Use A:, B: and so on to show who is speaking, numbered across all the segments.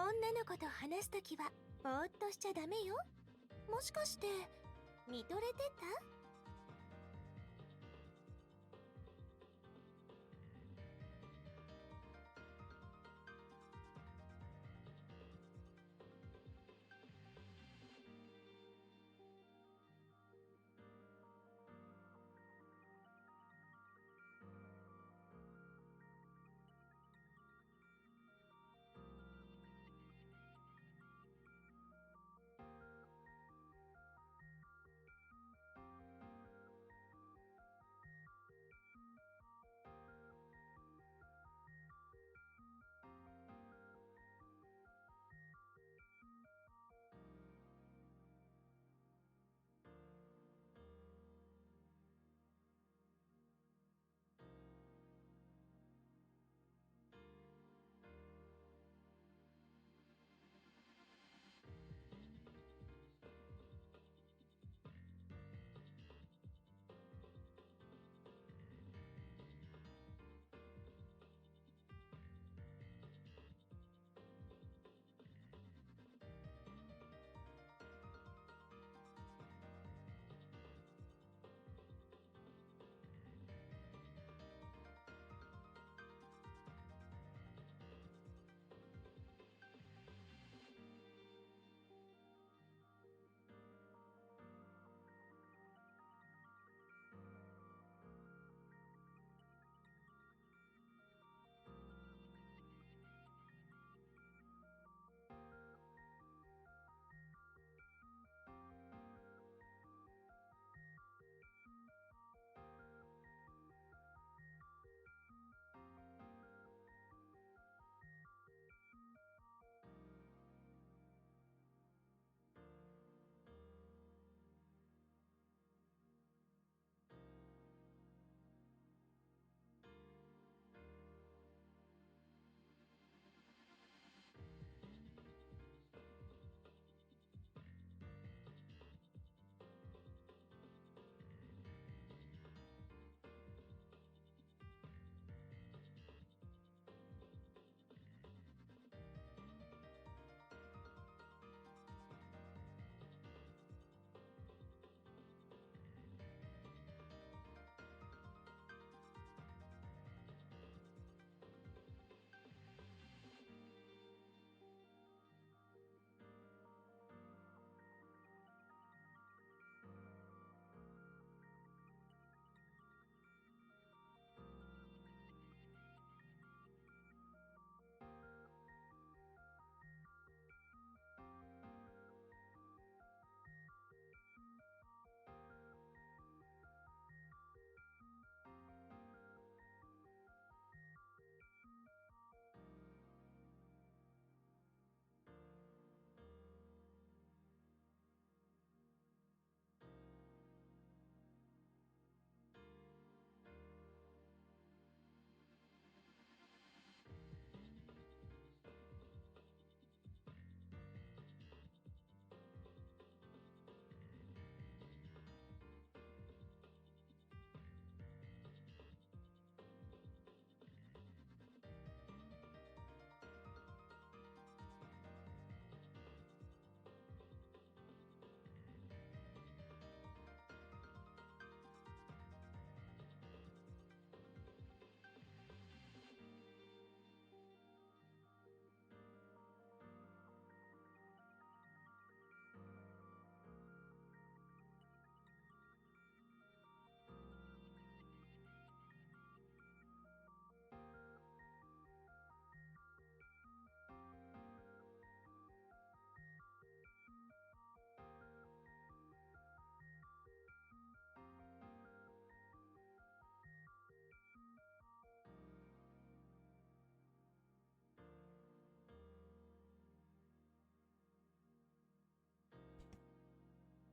A: 女の子と話すときはぼーっとしちゃダメよ。もしかして見とれてた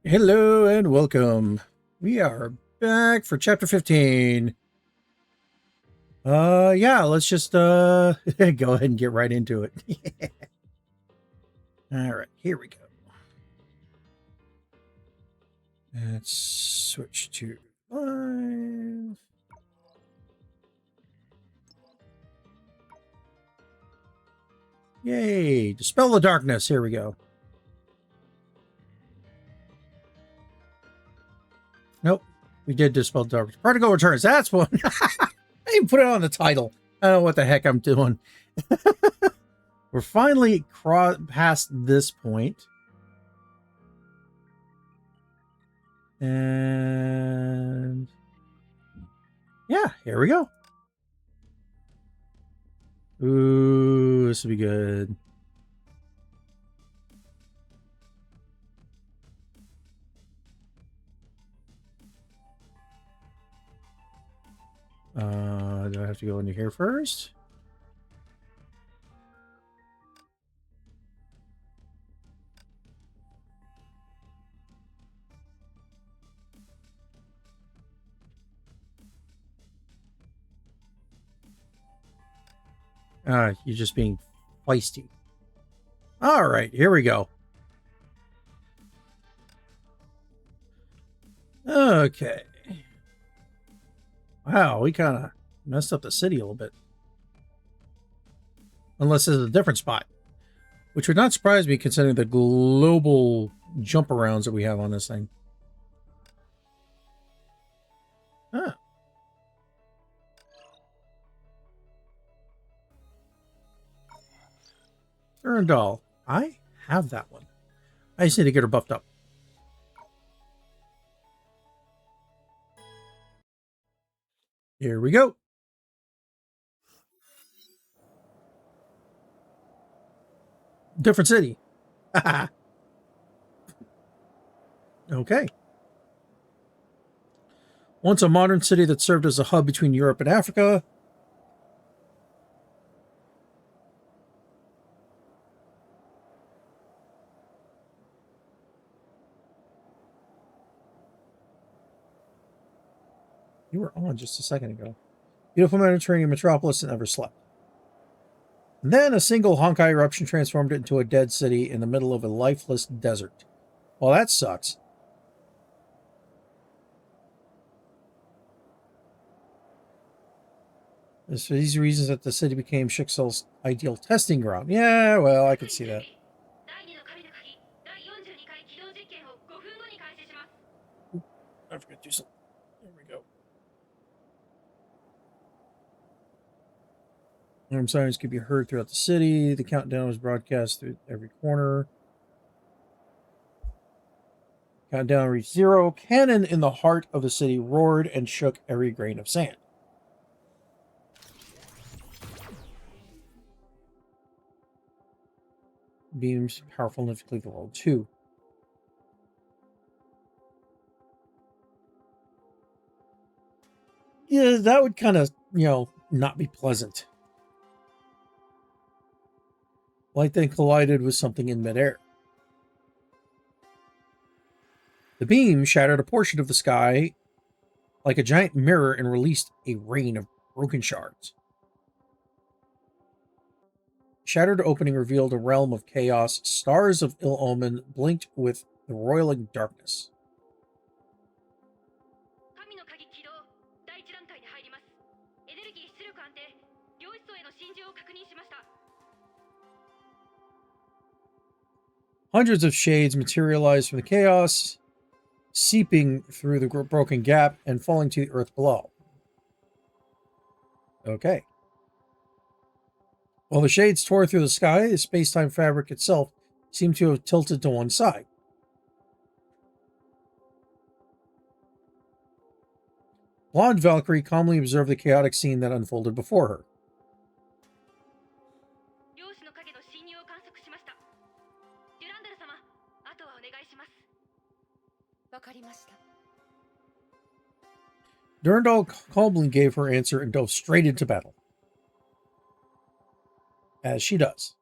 A: ？Hello
B: and welcome. We are back for chapter 15. Yeah, let's just go ahead and get right into it. All right, here we go. Let's switch to live. Yay! Dispel the darkness. Here we go. Nope. We did dispel the darkness. Prodigal returns. That's one. I didn't put it on the title. I don't know what the heck I'm doing. We're finally past this point. And yeah, here we go. Ooh, this will be good. Do I have to go into here first? You're just being feisty. All right, here we go. Okay. Wow, we kind of messed up the city a little bit. Unless this is a different spot. Which would not surprise me considering the global jump arounds that we have on this thing. Huh. Prodigal. I have that one. I just need to get her buffed up. Here we go. Different city. Okay. Once a modern city that served as a hub between Europe and Africa. You were on just a second ago. Beautiful Mediterranean metropolis that never slept. And then a single Honkai eruption transformed it into a dead city in the middle of a lifeless desert. Well, that sucks. It's for these reasons that the city became Shixel's ideal testing ground. Yeah, well, I could see that. I forgot to do something. There we go. Alarm sirens could be heard throughout the city. The countdown was broadcast through every corner. Countdown reached 0. Cannon in the heart of the city roared and shook every grain of sand. Beams powerful enough to cleave the world too. Yeah, that would kind of, not be pleasant. Light then collided with something in midair. The beam shattered a portion of the sky like a giant mirror and released a rain of broken shards. Shattered opening revealed a realm of chaos. Stars of ill omen blinked with the roiling darkness. Hundreds of shades materialized from the chaos, seeping through the broken gap and falling to the earth below. Okay. While the shades tore through the sky, the space-time fabric itself seemed to have tilted to one side. Blonde Valkyrie calmly observed the chaotic scene that unfolded before her. Durandal calmly gave her answer and dove straight into battle. As she does.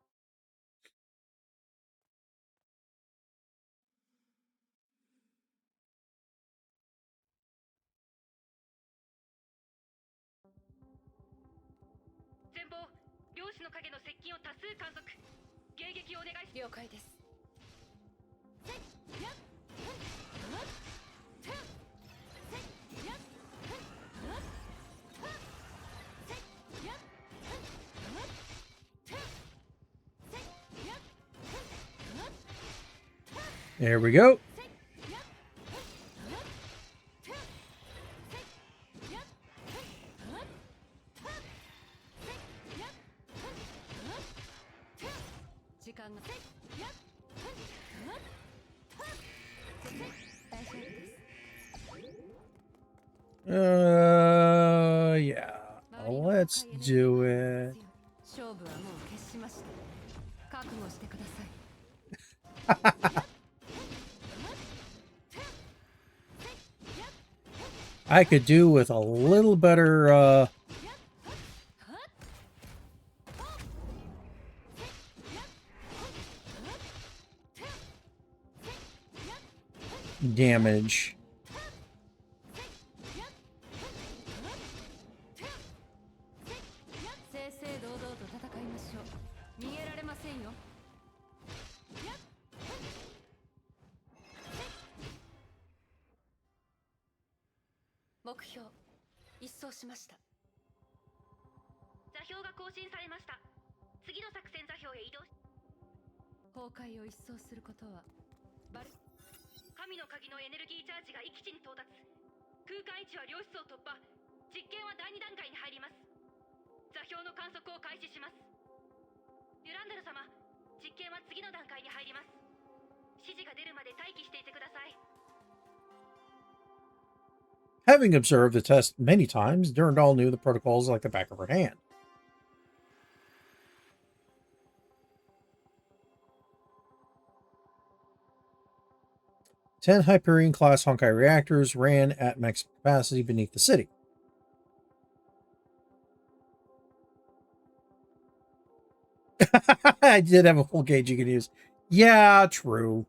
B: There we go. Yeah. Let's do it. I could do with a little better, damage. Having observed the test many times, Durandal knew the protocols like the back of her hand. Ten Hyperion-class Honkai reactors ran at max capacity beneath the city. I did have a full gauge you could use. Yeah, true.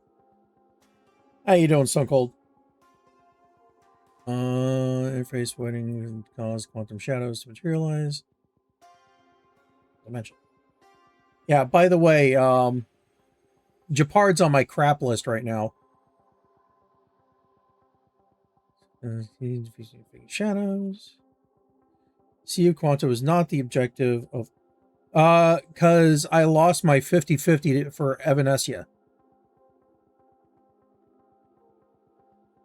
B: How you doing, Stone Cold? Interface waiting cause quantum shadows to materialize. Dimension. Yeah, by the way, Japard's on my crap list right now. Shadows. CU Quantum is not the objective of... because I lost my 50-50 for Evanesia.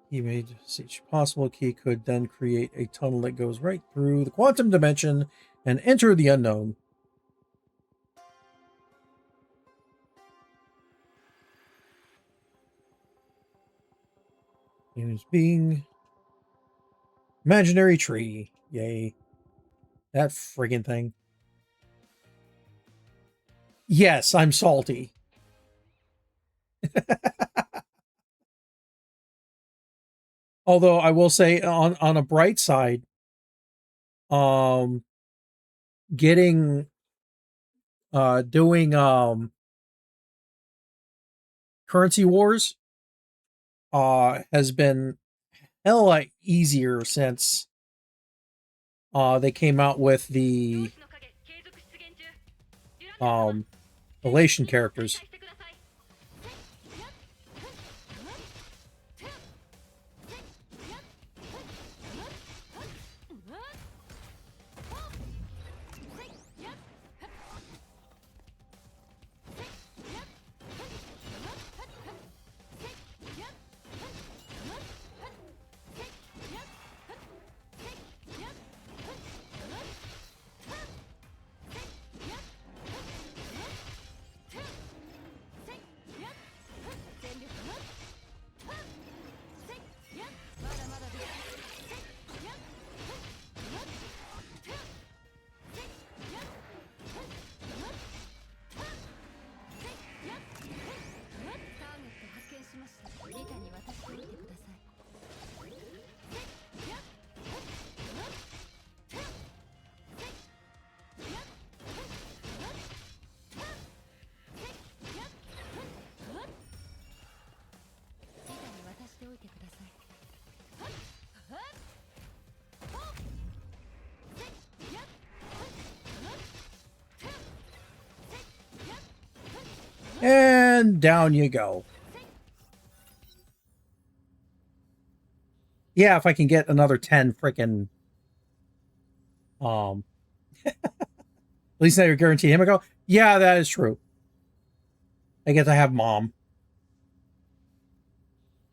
B: He made each possible key could then create a tunnel that goes right through the quantum dimension and enter the unknown. Humans being imaginary tree. Yay. That friggin' thing. Yes, I'm salty. Although I will say on a bright side, doing currency wars has been hella easier since they came out with the relation characters. And down you go. Yeah, if I can get another 10 freaking at least I guarantee him. I go, yeah, that is true. I get to have mom.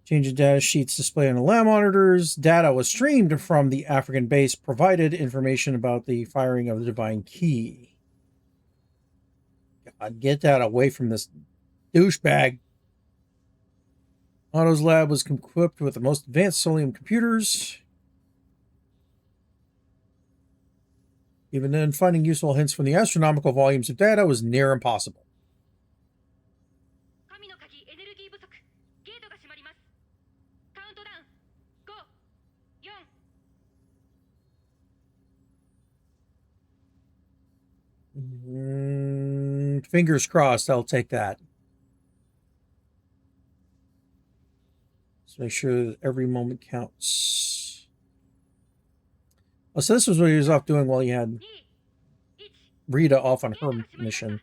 B: Change of data sheets displayed on the lab monitors. Data was streamed from the African base, provided information about the firing of the divine key. God, get that away from this douchebag. Otto's lab was equipped with the most advanced Solium computers. Even then, finding useful hints from the astronomical volumes of data was near impossible. Fingers crossed, I'll take that. Let's make sure that every moment counts. Oh, so this was what he was off doing while he had Rita off on her mission.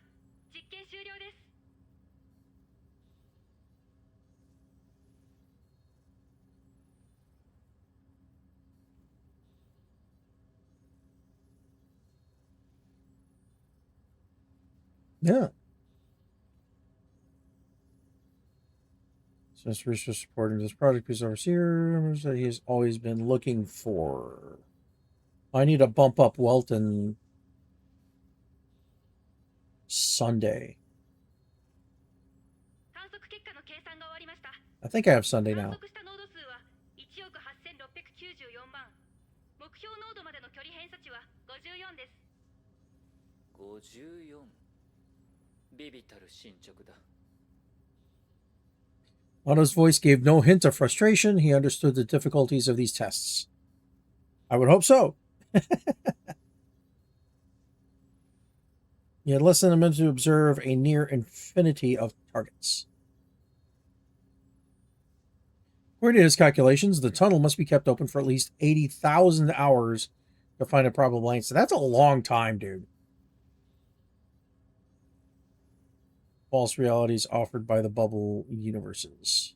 B: Yeah. Since research supporting this project is overseer that he has always been looking for. I need to bump up Welton Sunday. I think I have Sunday now. Otto's voice gave no hint of frustration. He understood the difficulties of these tests. I would hope so. He had less than a minute to observe a near infinity of targets. According to his calculations, the tunnel must be kept open for at least 80,000 hours to find a probable answer. That's a long time, dude. False realities offered by the bubble universes.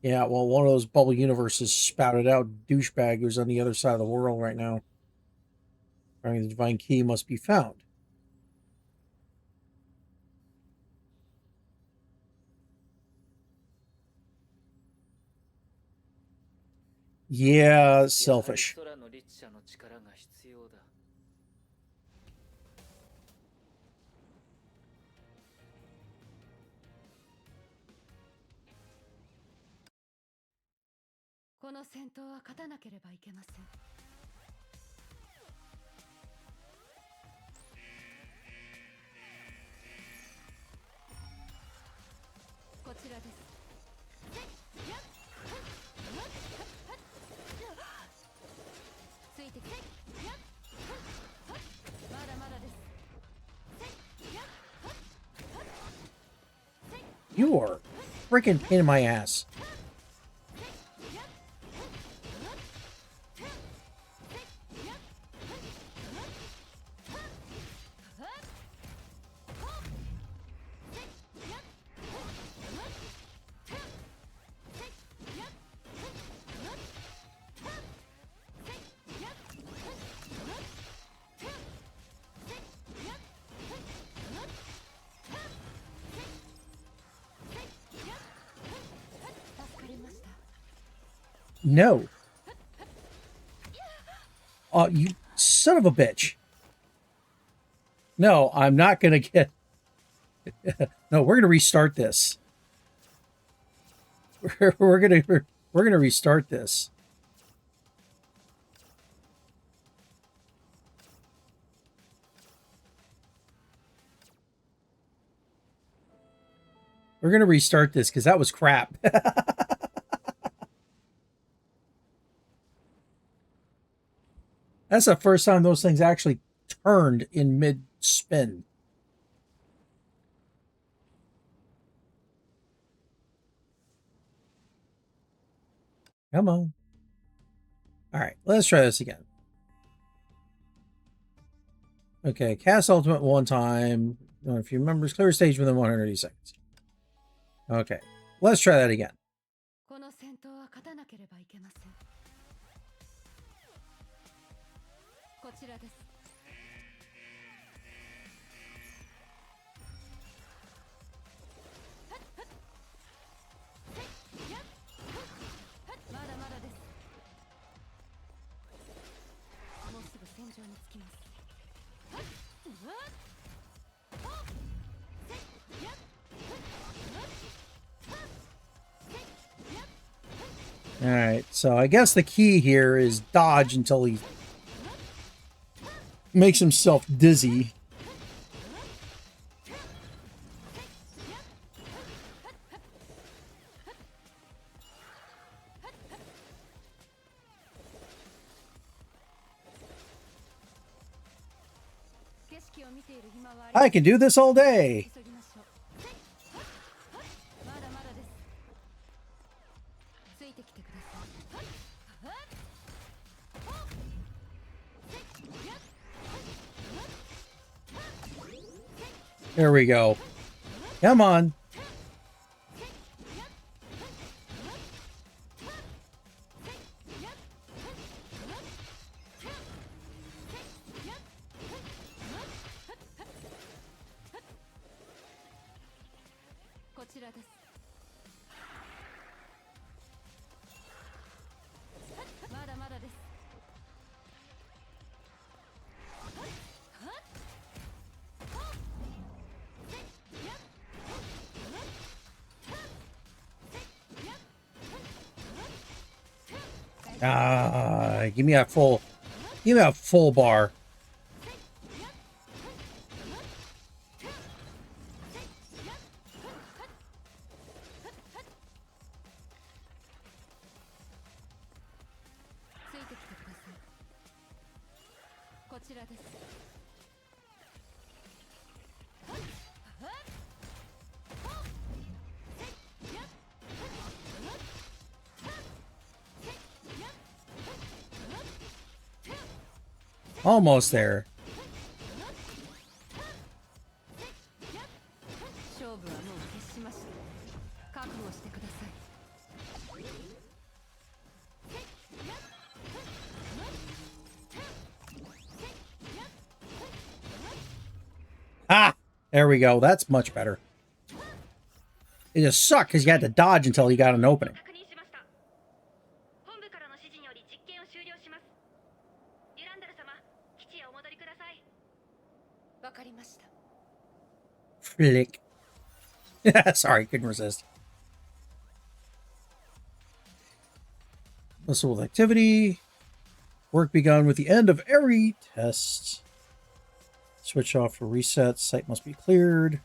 B: Yeah, well, one of those bubble universes spouted out douchebag who's on the other side of the world right now. I mean, the divine key must be found. Yeah, selfish. You are freaking pain in my ass. No. Oh, you son of a bitch. No, I'm not going to get... No, we're going to restart this. We're going to restart this. We're going to restart this because that was crap. That's the first time those things actually turned in mid-spin. Come on. All right, let's try this again. Okay, cast ultimate one time. If you remember, clear stage within 180 seconds. Okay, let's try that again. Alright, so I guess the key here is dodge until he makes himself dizzy. I can do this all day. There we go. Come on. Give me a full bar. Almost there. Ah! There we go. That's much better. It just sucked because you had to dodge until you got an opening. Flick. Sorry, couldn't resist. Missile with activity. Work begun with the end of every test. Switch off for reset. Site must be cleared.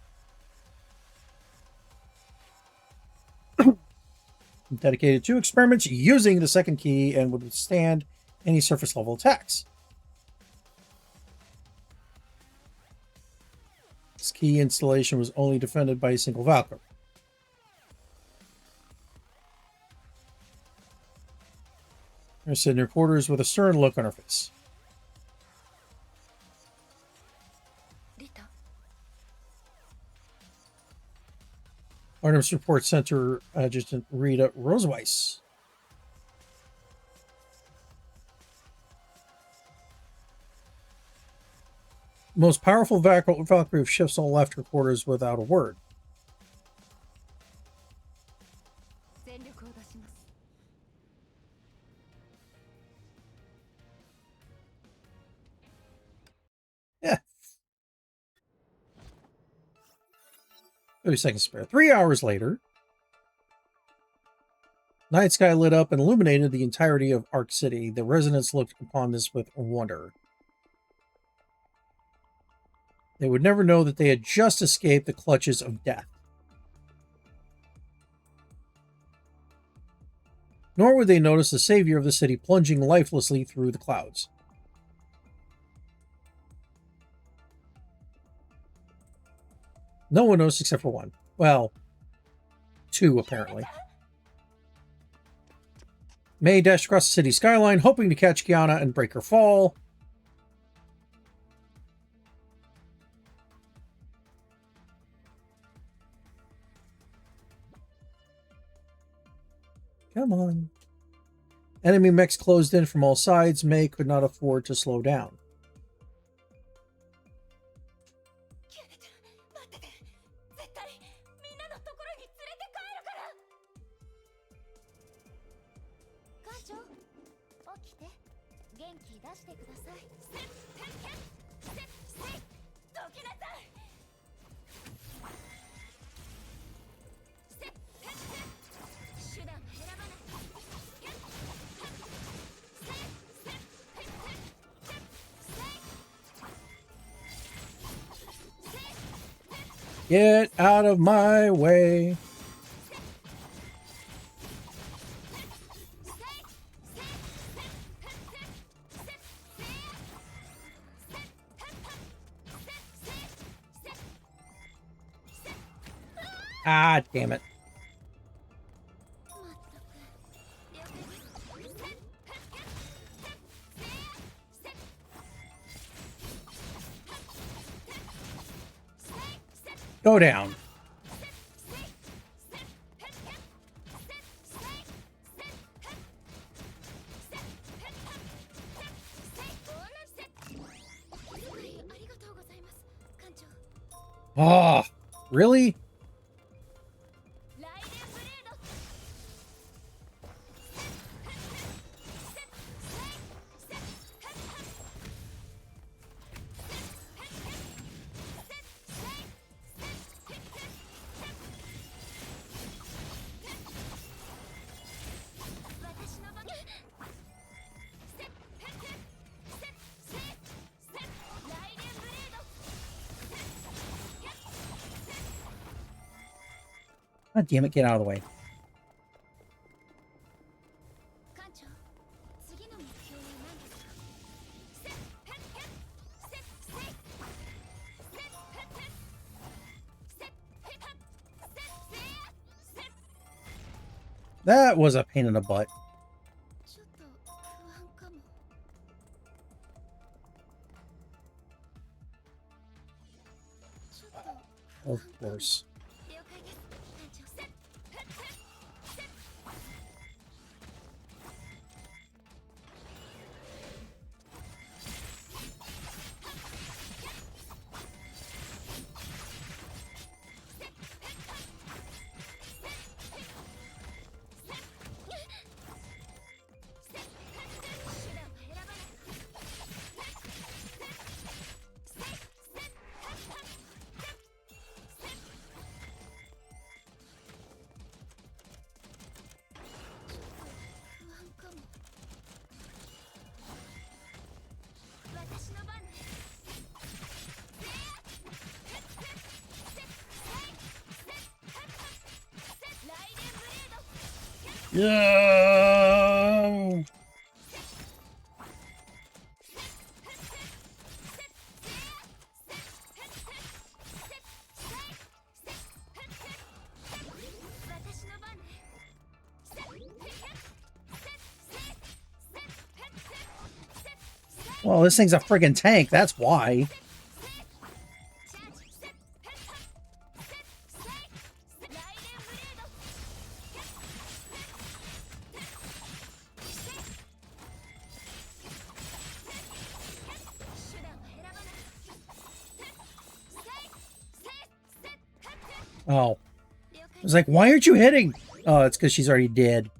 B: Dedicated to experiments using the second key and would withstand any surface level attacks. This key installation was only defended by a single Valkyrie. They're sitting in their quarters with a stern look on her face. Artemis Support Center Adjutant Rita Roseweiss. Most powerful Valkyrie of shifts all left her quarters without a word. Yeah. 30 seconds spare. 3 hours later, night sky lit up and illuminated the entirety of Arc City. The residents looked upon this with wonder. They would never know that they had just escaped the clutches of death. Nor would they notice the savior of the city plunging lifelessly through the clouds. No one noticed except for one. Well, two, apparently. May dashed across the city skyline, hoping to catch Kiana and break her fall. Come on. Enemy mechs closed in from all sides. May could not afford to slow down. Get out of my way. Ah, damn it. Go down. Oh, really? God damn it, get out of the way. That was a pain in the butt. Of course. Yeah. Well, this thing's a friggin' tank, that's why. Oh. I was like, why aren't you hitting? Oh, it's because she's already dead.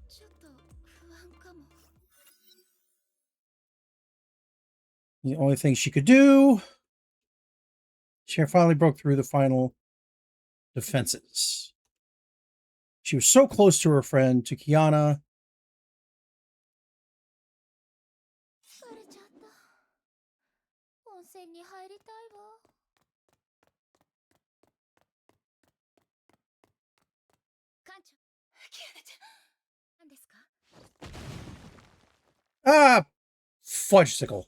B: The only thing she could do... She finally broke through the final defenses. She was so close to her friend, to Kiana. Ah! Fudgesicle.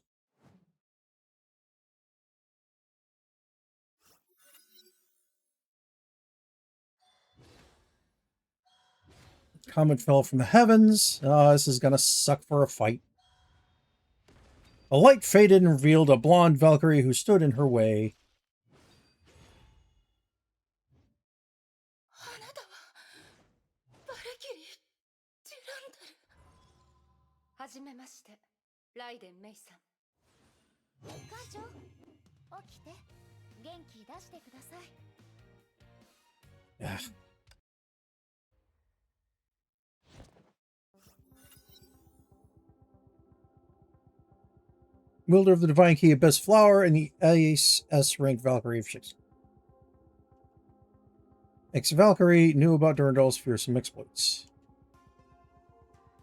B: Comet fell from the heavens. This is gonna suck for a fight. A light faded and revealed a blonde Valkyrie who stood in her way. Ugh. Wielder of the Divine Key of Best Flower and the Ace S-rank Valkyrie of Shix. Ex-Valkyrie knew about Durandal's fearsome exploits.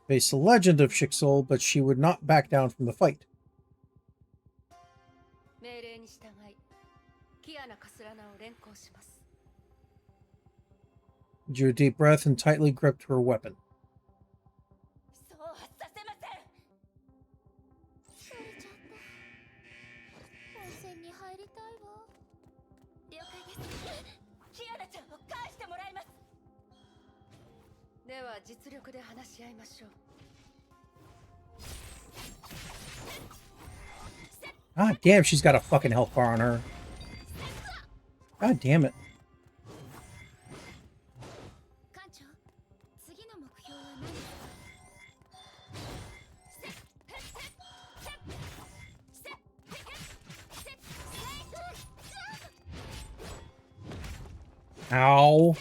B: Faced the legend of Shixel, but she would not back down from the fight. Drew a deep breath and tightly gripped her weapon.
A: そうはさせません。疲れちゃった。温泉に入りたいわ。了解です。キアナちゃんを返してもらいます。
C: では実力で話し合いましょう。
B: God damn, she's got a fucking health bar on her. God damn it.
A: 艦長、次の目標は何ですか？
B: Ow.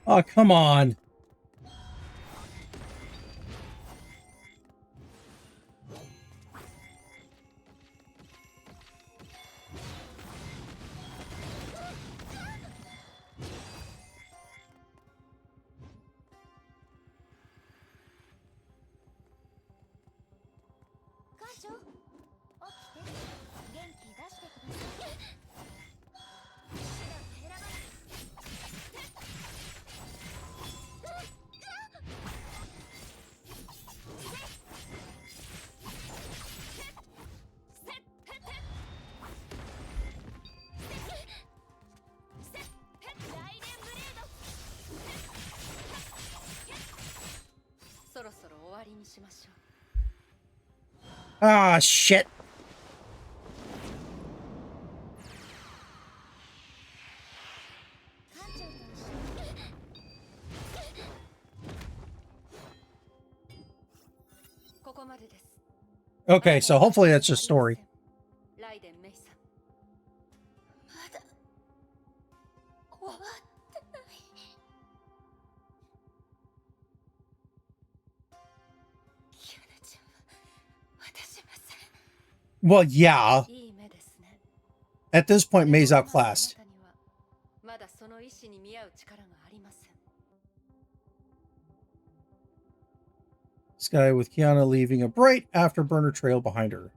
B: Oh, come on. Ah, shit. Okay, so hopefully that's just story. Well, yeah. At this point, May's outclassed. Sky with Kiana leaving a bright afterburner trail behind her.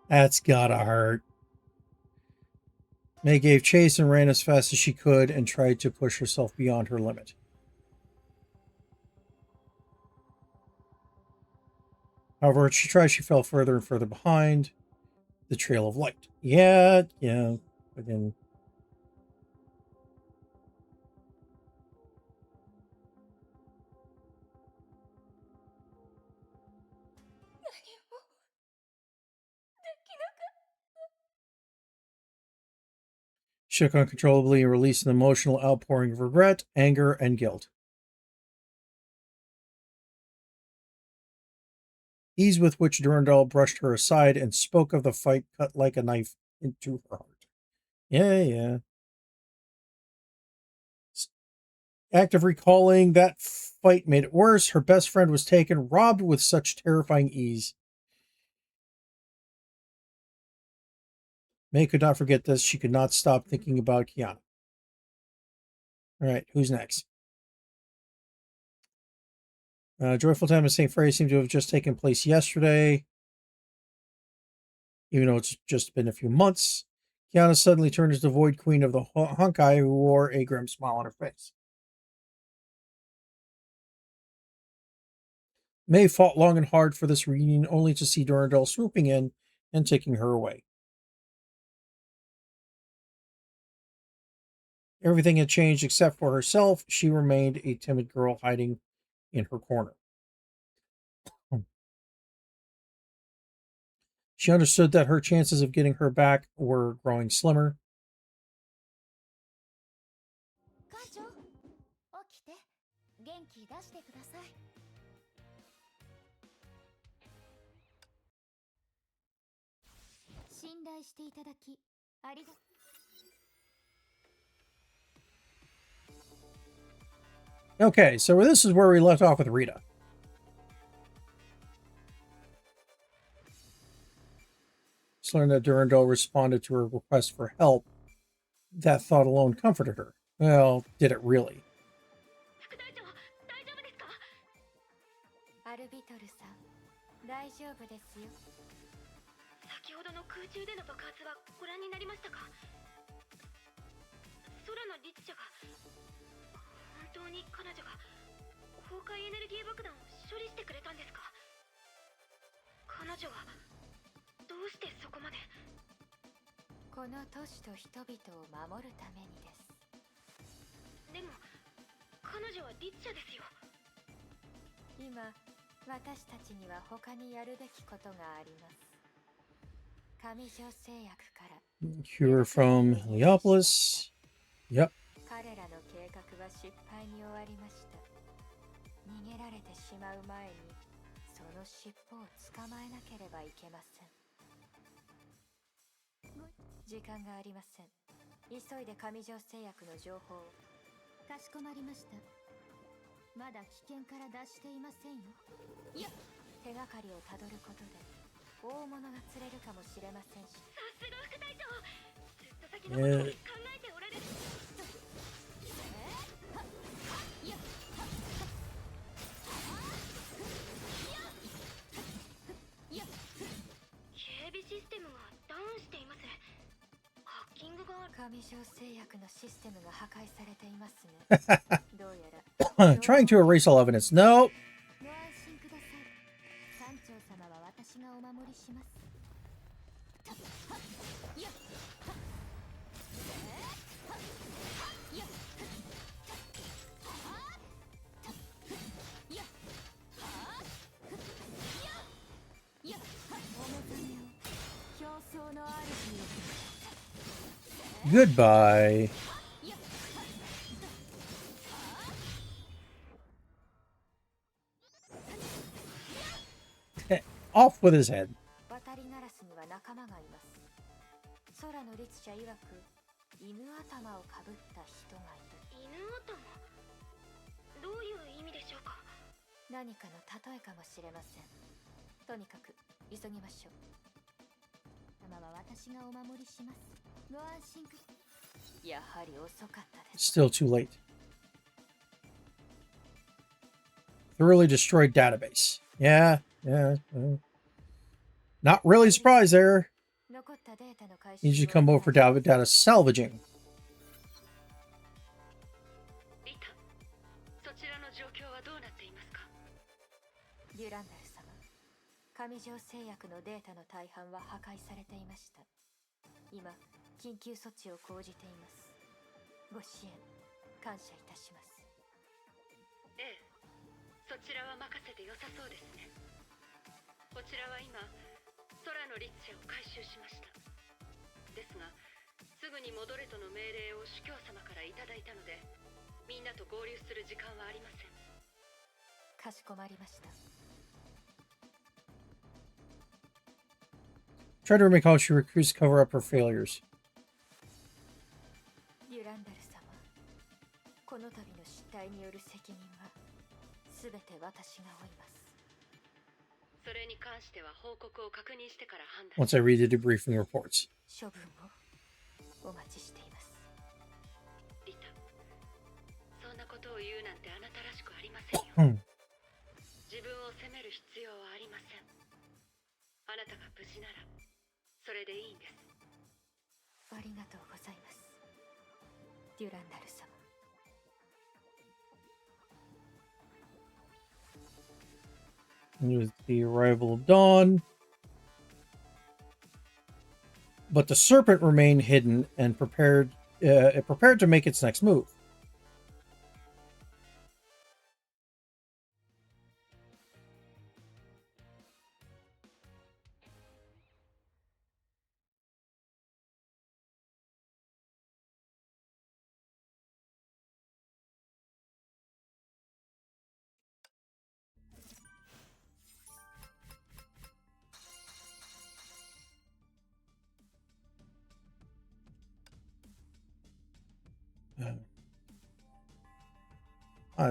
B: That's gotta hurt. May gave chase and ran as fast as she could and tried to push herself beyond her limit. However, as she tried, she fell further and further behind the trail of light. Yeah. Again. Shook uncontrollably and released an emotional outpouring of regret, anger, and guilt. Ease with which Durandal brushed her aside and spoke of the fight cut like a knife into her heart. Yeah. Act of recalling that fight made it worse. Her best friend was taken, robbed with such terrifying ease. May could not forget this. She could not stop thinking about Kiana. All right, who's next? Joyful time of St. Frey seemed to have just taken place yesterday, even though it's just been a few months. Kiana suddenly turned into the Void Queen of the Honkai, who wore a grim smile on her face. May fought long and hard for this reunion, only to see Durandal swooping in and taking her away. Everything had changed except for herself. She remained a timid girl hiding in her corner. She understood that her chances of getting her back were growing slimmer.
A: 母ちゃん、起きて。元気出してください。信頼していただき、ありがとう。
B: Okay, so this is where we left off with Rita. Just learned that Durandal responded to her request for help. That thought alone comforted her. Well, did it really?
A: 副隊長、大丈夫ですか？アルビトルさん、大丈夫ですよ。先ほどの空中での爆発はご覧になりましたか？空の律者が本当に彼女が崩壊エネルギー爆弾を処理してくれたんですか？彼女はどうしてそこまで？この都市と人々を守るためにです。でも彼女は律者ですよ。今私たちには他にやるべきことがあります。上条製薬から。
B: Cure from Heliopolis. Yep.
A: 彼らの計画は失敗に終わりました。逃げられてしまう前にその尻尾を捕まえなければいけません。時間がありません。急いで上条製薬の情報を。かしこまりました。まだ危険から脱していませんよ。いや、手がかりをたどることで大物が釣れるかもしれませんし。さすが副隊長。ずっと先のことを考えておられる。警備システムがダウンしています。ハッキングが上条製薬のシステムが破壊されていますね。どうやら
B: Trying to erase all evidence. No.
A: ご安心ください。艦長様は私がお守りします。
B: Goodbye. Off with his head.
A: 渡りガラスには仲間がいます。空の律者曰く犬頭をかぶった人がいる。犬頭？どういう意味でしょうか？何かの例えかもしれません。とにかく急ぎましょう。様は私がお守りします。ご安心く。やはり遅かったです。
B: Still too late. Thoroughly destroyed database. Yeah. Not really surprised there. Need you to come over for data salvaging.
A: リタ、そちらの状況はどうなっていますか？デュランダル様、上条製薬のデータの大半は破壊されていました。今、緊急措置を講じています。ご支援、感謝いたします。ええ、そちらは任せて良さそうですね。こちらは今、空の律者を回収しました。ですが、すぐに戻れとの命令を主教様からいただいたので、みんなと合流する時間はありません。かしこまりました。
B: Try to remake how she recruits cover up her failures.
A: デュランダル様、この度の失態に
C: すべて私が追います。それに関しては報告を確認してから判断。
B: Once I read the debriefing reports.
C: 処分をお待ちしています。リタ、そんなことを言うなんてあなたらしくありませんよ。自分を責める必要はありません。あなたが無事ならそれでいいんです。ありがとうございます、デュランダル様。
B: With the arrival of dawn. But the serpent remained hidden and prepared to make its next move.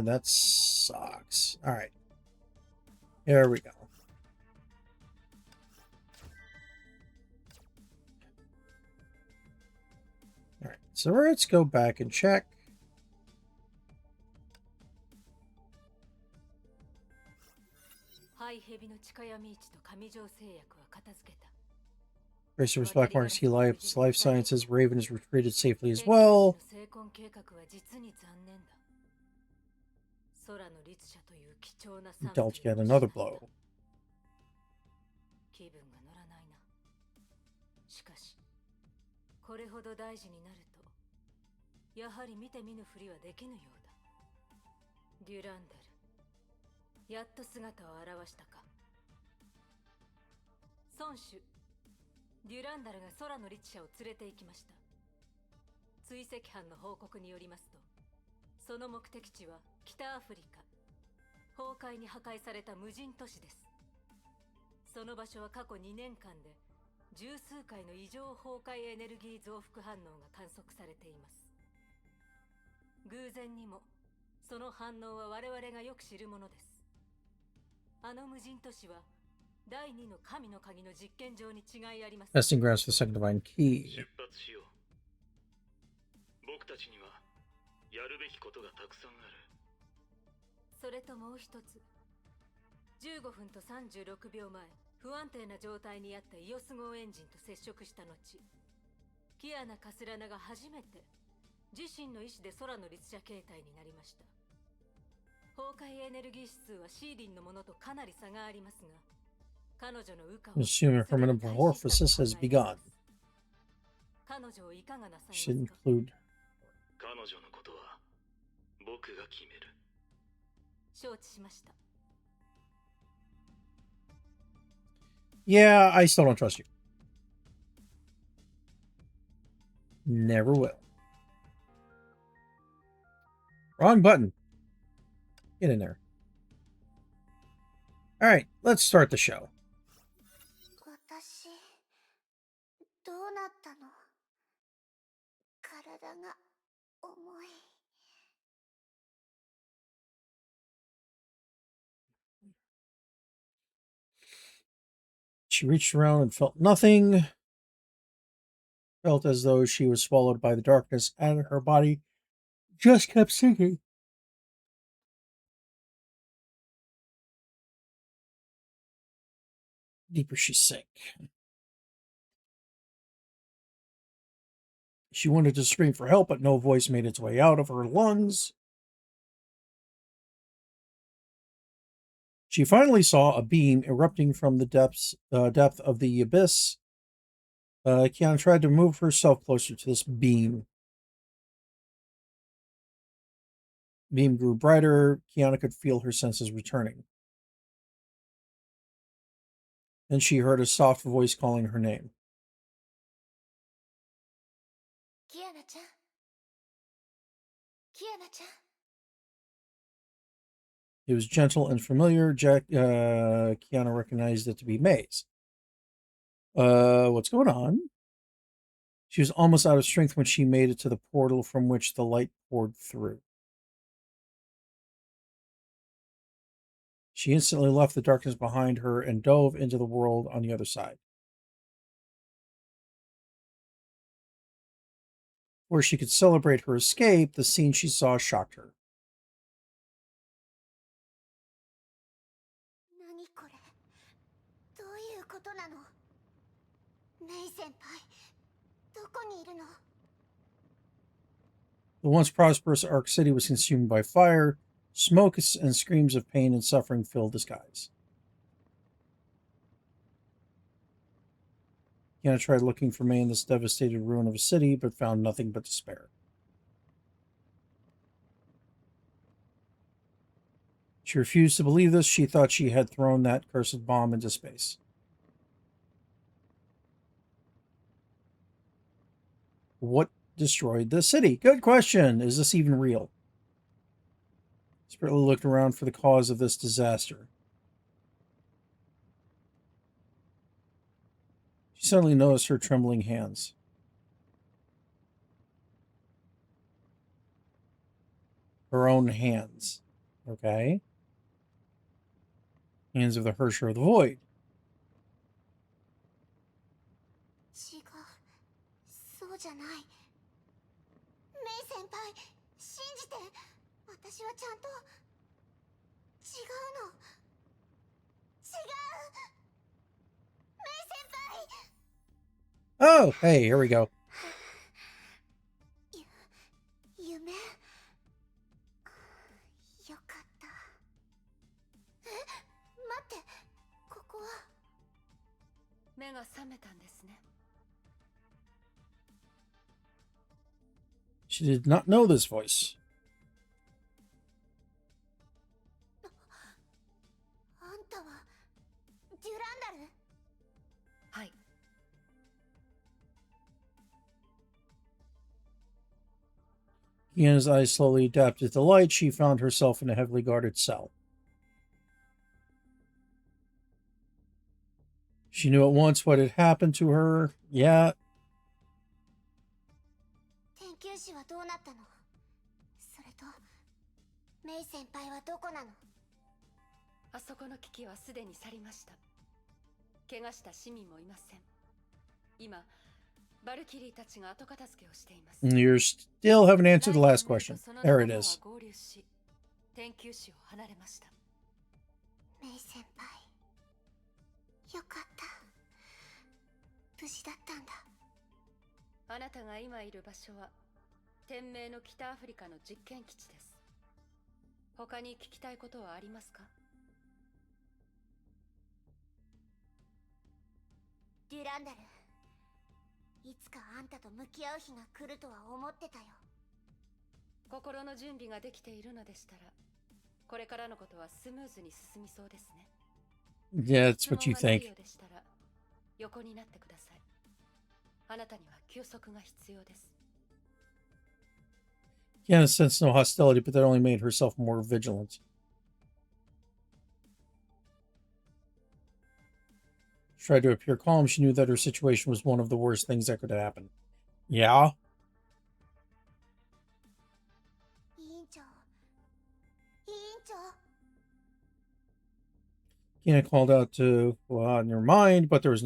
B: That sucks. All right. Here we go. All right. So let's go back and check. Tracer Black Marks, He Life Sciences, Raven is retreated safely as well. Dealt yet another blow.
C: 気分が乗らないな。しかしこれほど大事になるとやはり見て見ぬふりはできぬようだ。デュランダル、やっと姿を現したか。孫主デュランダルが空の律者を連れて行きました。追跡班の報告によりますと、その目的地は北アフリカ、崩壊に破壊された無人都市です。その場所は過去2年間で十数回の異常崩壊エネルギー増幅反応が観測されています。偶然にもその反応は我々がよく知るものです。あの無人都市は第2の神の鍵の実験場に違いありません。
B: Testing grounds for the second divine key.
D: 出発しよう。僕たちにはやるべきことがたくさんある。
C: それともう一つ、15分と36秒前、不安定な状態にあったイオス号エンジンと接触した後、キアナ・カスラナが初めて自身の意思で空の律者形態になりました。崩壊エネルギー指数はシーリンのものとかなり差がありますが、彼女の羽化を
B: Assume permanent metamorphosis has begun.
C: 彼女をいかがなさいます
B: Should
C: か。
B: include.
D: 彼女のことは僕が決める。
C: 承知しました。
B: Yeah, I still don't trust you. Never will. Wrong button. Get in there. All right, let's start the show.
A: 私どうなったの？体が重い。
B: She reached around and felt nothing. Felt as though she was swallowed by the darkness, and her body just kept sinking. Deeper she sank. She wanted to scream for help, but no voice made its way out of her lungs. She finally saw a beam erupting from the depth of the abyss. Kiana tried to move herself closer to this beam. Beam grew brighter. Kiana could feel her senses returning. Then she heard a soft voice calling her name.
A: キアナちゃん。キアナちゃん。
B: It was gentle and familiar. Kiana recognized it to be Maze. What's going on? She was almost out of strength when she made it to the portal from which the light poured through. She instantly left the darkness behind her and dove into the world on the other side. Where she could celebrate her escape, the scene she saw shocked her.
A: 何これ、どういうことなの。メイ先輩、どこにいるの。
B: The once prosperous Ark City was consumed by fire. Smoke and screams of pain and suffering filled the skies. Kiana tried looking for May in this devastated ruin of a city, but found nothing but despair. She refused to believe this. She thought she had thrown that cursed bomb into space. What destroyed the city? Good question. Is this even real? Desperately looked around for the cause of this disaster. She suddenly noticed her trembling hands. Her own hands. Okay. Hands of the Herrscher of the Void.
A: 違う、そうじゃない。メイ先輩、信じて。私はちゃんと。違うの。違う。メイ先輩。
B: Oh, hey, here we go.
A: 夢。よかった。え、待って、ここは。
C: 目が覚めたんですね。
B: She did not know this voice.
A: あんたはデュランダル。
C: はい。
B: Kiana's eyes slowly adapted to light. She found herself in a heavily guarded cell. She knew at once what had happened to her. Yeah.
A: 研究士はどうなったの。それとメイ先輩はどこなの。
C: あそこの危機はすでに去りました。怪我した市民もいません。今、バルキリーたちが後片付けをしています。
B: You still haven't answered the last question. There it is.
C: 合流し、研究士を離れました。
A: メイ先輩、よかった。無事だったんだ。
C: あなたが今いる場所は天命の北アフリカの実験基地です。他に聞きたいことはありますか。
A: デュランダル、いつかあんたと向き合う日が来るとは思ってたよ。
C: 心の準備ができているのでしたら、これからのことはスムーズに進みそうですね。
B: Yeah, that's what you think.
C: でしたら横になってください。あなたには休息が必要です。
B: Kiana sensed no hostility, but that only made herself more vigilant. She tried to appear calm. She knew that her situation was one of the worst things that could happen. Yeah?
A: 委員長、委員長。
B: Kiana called out to, well, in her mind, but there was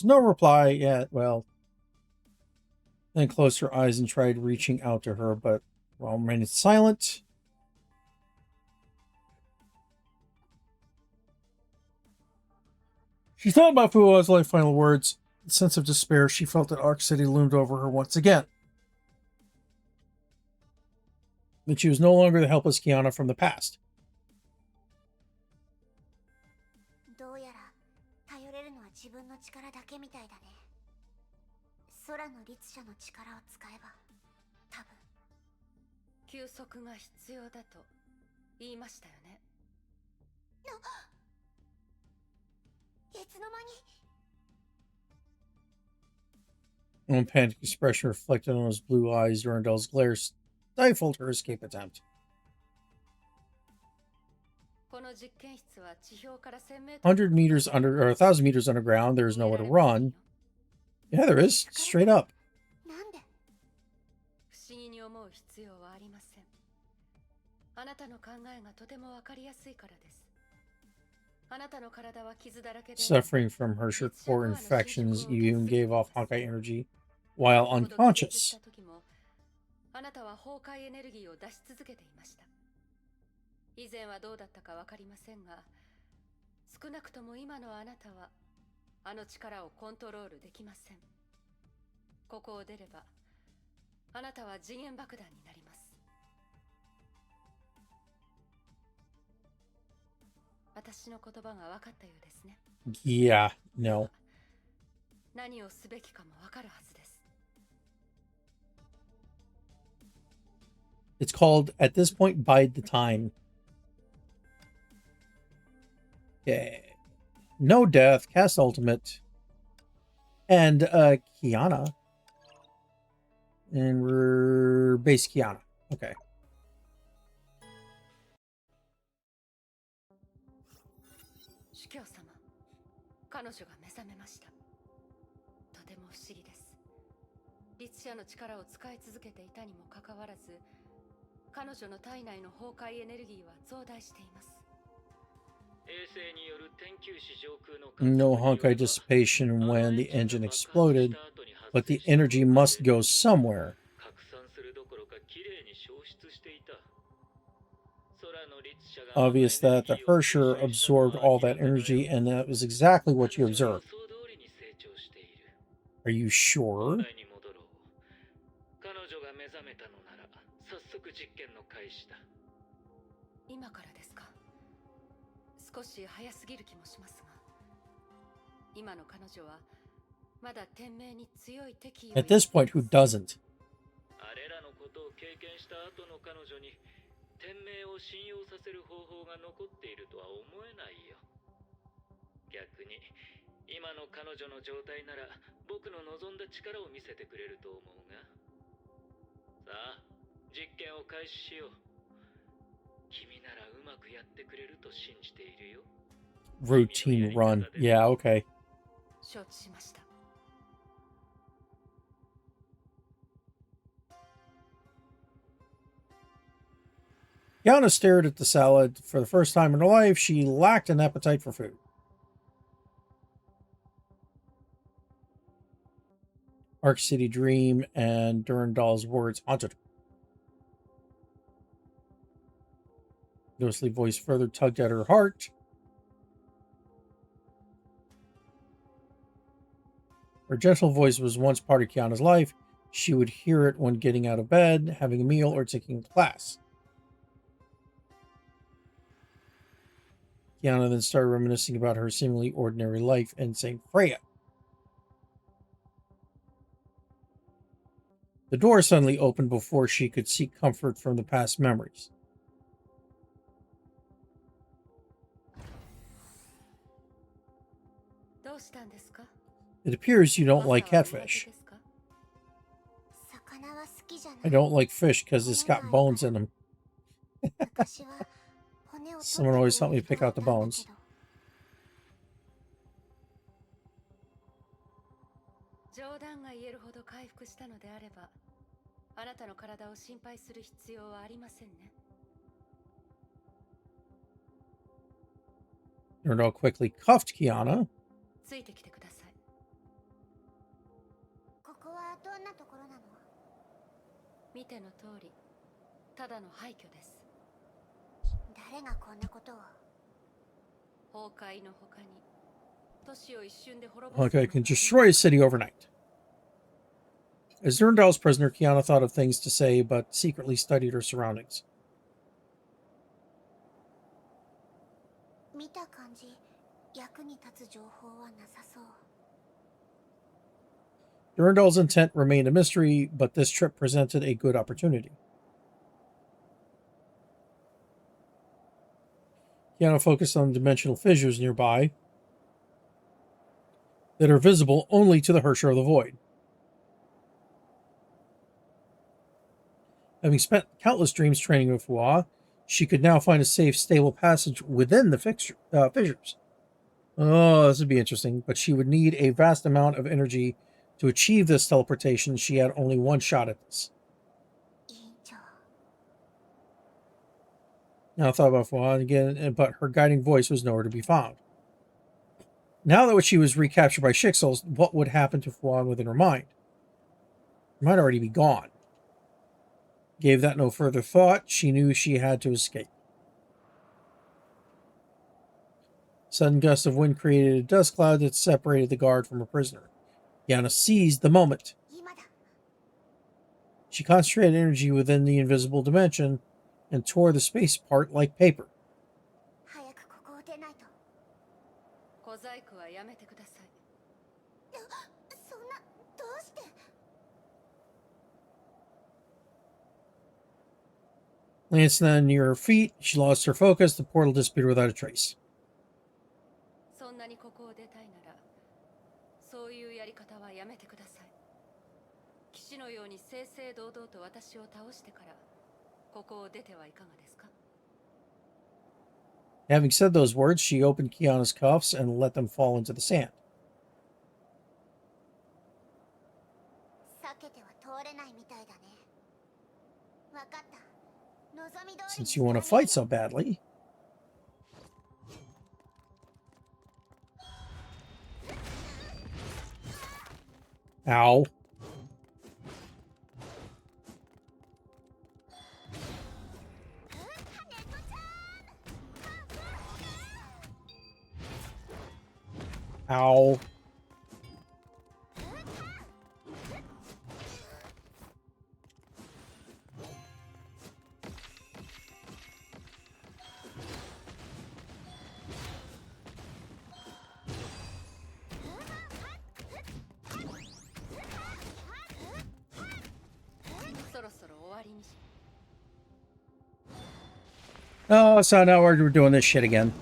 B: no reply yet. Well, then closed her eyes and tried reaching out to her, but remained silent. She thought about Fua's last final words. A sense of despair, she felt that Ark City loomed over her once again. That she was no longer the helpless Kiana from the past.
A: どうやら頼れるのは自分の力だけみたいだね。空の律者の力を使えば、多分。
C: 休息が必要だと言いましたよね。
A: いつの間に。
B: One panicked expression reflected on his blue eyes. Durandal's glare stifled her escape attempt. 100 meters under, or 1,000 meters underground, there is nowhere to run. Yeah, there is. Straight up.
A: なんで。
C: 不思議に思う必要はありません。あなたの考えがとてもわかりやすいからです。
B: Suffering from HI3rd core infections, you even gave off Honkai energy while unconscious.
C: あなたは崩壊エネルギーを出し続けていました。以前はどうだったかわかりませんが、少なくとも今のあなたはあの力をコントロールできません。ここを出れば、あなたは次元爆弾になります。私の言葉が分かったようですね。
B: Yeah, no.
C: 何をすべきかも分かるはずです。
B: It's called, at this point, Bide the Time. Okay. No death, cast ultimate. And Kiana. And we're base Kiana. Okay.
C: 主教様、彼女が目覚めました。とても不思議です。律者の力を使い続けていたにもかかわらず、彼女の体内の崩壊エネルギーは増大しています。
B: No Honkai dissipation when the engine exploded, but the energy must go somewhere. Obvious that the HI3rd absorbed all that energy, and that was exactly what you observed. Are you sure?
C: 今からですか。少し早すぎる気もしますが、今の彼女はまだ天命に強い敵意を。
B: At this point, who doesn't?
D: あれらのことを経験した後の彼女に天命を信用させる方法が残っているとは思えないよ。逆に今の彼女の状態なら僕の望んだ力を見せてくれると思うが。さあ、実験を開始しよう。君ならうまくやってくれると信じているよ。
B: Routine run. Yeah, okay.
C: 承知しました。
B: Yana stared at the salad. For the first time in her life, she lacked an appetite for food. Arc City Dream and Durandal's words haunted her. Ghostly voice further tugged at her heart. Her gentle voice was once part of Kiana's life. She would hear it when getting out of bed, having a meal, or taking class. Kiana then started reminiscing about her seemingly ordinary life in St. Freya. The door suddenly opened before she could seek comfort from the past memories. It appears you don't like catfish. I don't like fish because it's got bones in them. Someone always helped me pick out the bones. Durandal quickly cuffed Kiana.
C: ついてきてください。
A: ここはどんなところなの？
C: 見ての通り、ただの廃墟です。
A: 誰がこんなことを？
C: 崩壊の他に、都市を一瞬で滅ぼす。
B: Honkai can destroy a city overnight. As Durandal's prisoner, Kiana thought of things to say, but secretly studied her surroundings.
A: 見た感じ。役に立つ情報はなさそう。
B: Durandal's intent remained a mystery, but this trip presented a good opportunity. Kiana focused on dimensional fissures nearby that are visible only to the HI3rd of the Void. Having spent countless dreams training with Fuwa, she could now find a safe, stable passage within the fissures. Oh, this would be interesting, but she would need a vast amount of energy to achieve this teleportation. She had only one shot at this. Now I thought about Fuan again, but her guiding voice was nowhere to be found. Now that she was recaptured by Shixels, what would happen to Fuan within her mind? It might already be gone. Gave that no further thought. She knew she had to escape. Sudden gust of wind created a dust cloud that separated the guard from her prisoner. Yana seized the moment. She concentrated energy within the invisible dimension and tore the space apart like paper.
A: 早くここを出ないと。
C: 小細工はやめてください。
A: そんな、どうして。
B: Glancing down near her feet, she lost her focus. The portal disappeared without a trace.
C: そんなにここを出たいなら、そういうやり方はやめてください。騎士のように正々堂々と私を倒してから、ここを出てはいかがですか?
B: Having said those words, she opened Kiana's cuffs and let them fall into the sand.
A: 避けては通れないみたいだね。わかった。望み通りに
B: Since you want to fight so badly. Ow. Ow. Oh, so now we're doing this shit again.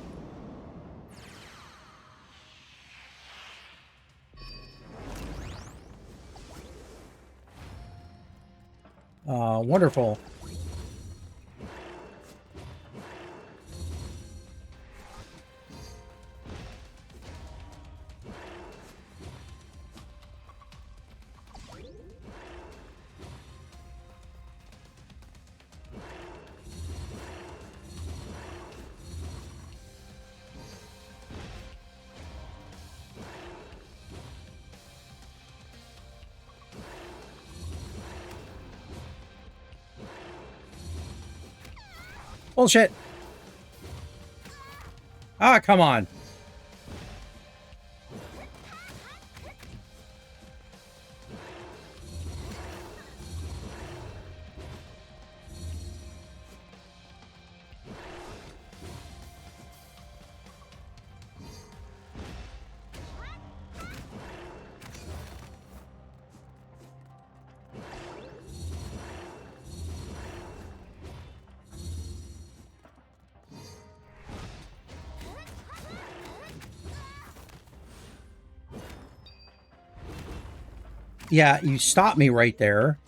B: Wonderful. Bullshit. Ah, come on. Yeah, you stopped me right there.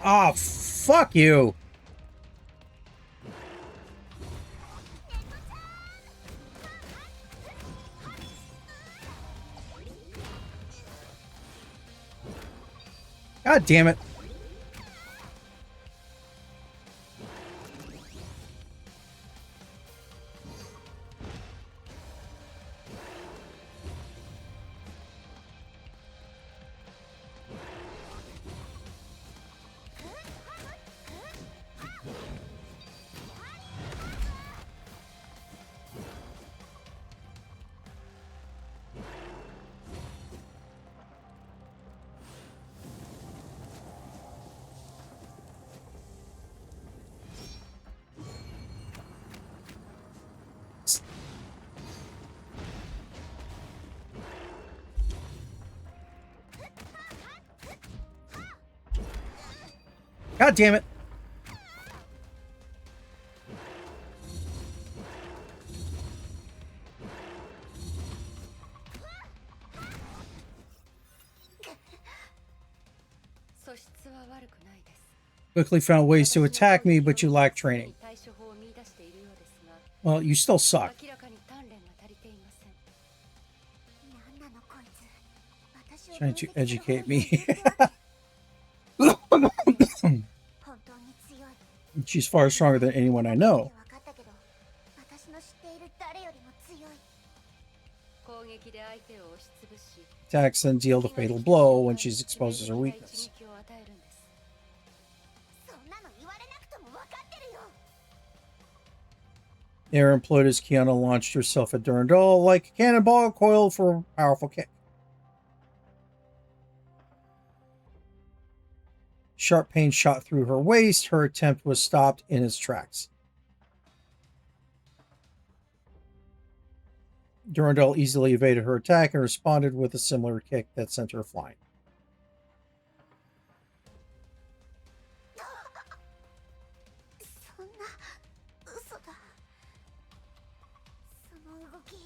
B: Oh, fuck you. God damn it. God damn it. Quickly found ways to attack me, but you lack training. Well, you still suck.
A: つ私を
B: Trying
A: 分
B: to
A: 析する
B: educate
A: 方法を
B: me.
A: 言ってわけ本当に強い
B: She's far stronger than anyone I know.
A: 分かったけど私の知っている誰よりも強い
C: 攻撃で相手を押しつぶし
B: Attacks and deal the fatal blow when she's exposed as her weakness.
C: 一撃を与えるんです。
A: そんなの言われなくとも分かってるよ
B: Air employed as Kiana launched herself at Durandal like a cannonball coiled for a powerful kick. Sharp pain shot through her waist. Her attempt was stopped in its tracks. Durandal easily evaded her attack and responded with a similar kick that sent her flying.
A: そんな嘘だその動き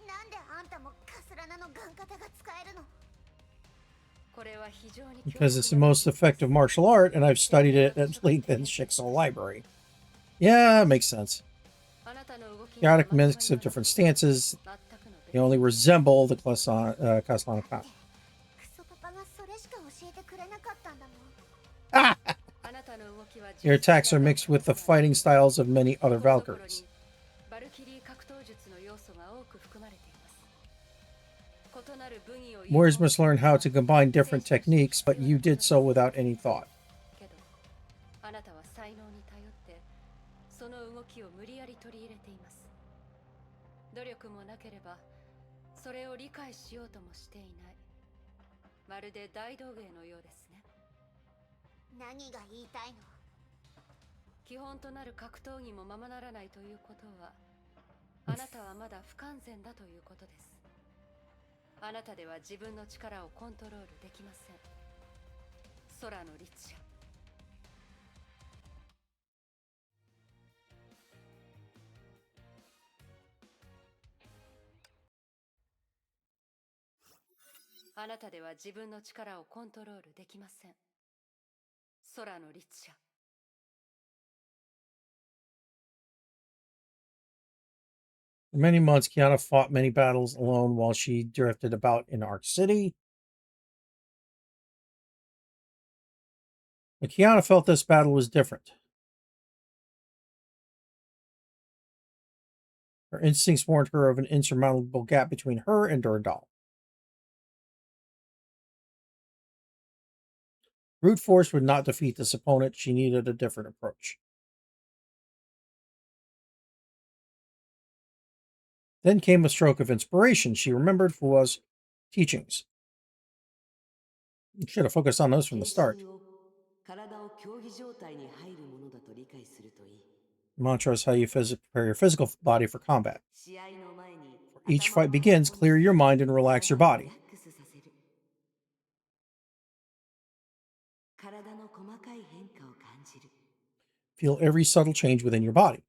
A: なんであんたもカスラナのガン型が使えるの
C: これは非常に
B: Because it's the most effective martial art, and I've studied it at length in Shixel Library. Yeah, it makes sense.
C: あなたの動き
B: Chaotic mix of different stances.
C: 全くの
B: They only resemble the Kaslana
A: クソパパがそれしか教えてくれなかったんだもん
B: Ah!
C: あなたの動きは
B: Your attacks are mixed with the fighting styles of many other Valkyries.
C: バルキリー格闘術の要素が多く含まれています。異なる武技を
B: Warriors must learn how to combine different techniques, but you did so without any thought.
C: けどあなたは才能に頼ってその動きを無理やり取り入れています。努力もなければそれを理解しようともしていない。まるで大道芸のようですね。
A: 何が言いたいの
C: 基本となる格闘技もままならないということは、あなたはまだ不完全だということです。あなたでは自分の力をコントロールできません。空の律者。あなたでは自分の力をコントロールできません。空の律者。
B: For many months, Kiana fought many battles alone while she drifted about in Arc City. But Kiana felt this battle was different. Her instincts warned her of an insurmountable gap between her and Durandal. Brute force would not defeat this opponent. She needed a different approach. Then came a stroke of inspiration. She remembered Fua's teachings. You should have focused on those from the start.
E: 体を競技状態に入るものだと理解するといい。
B: Mantra is how you prepare your physical body for combat.
E: 試合の前に
B: Each fight begins, clear your mind and relax your body.
E: リラックスさせる。体の細かい変化を感じる。
B: Feel every subtle change within your body.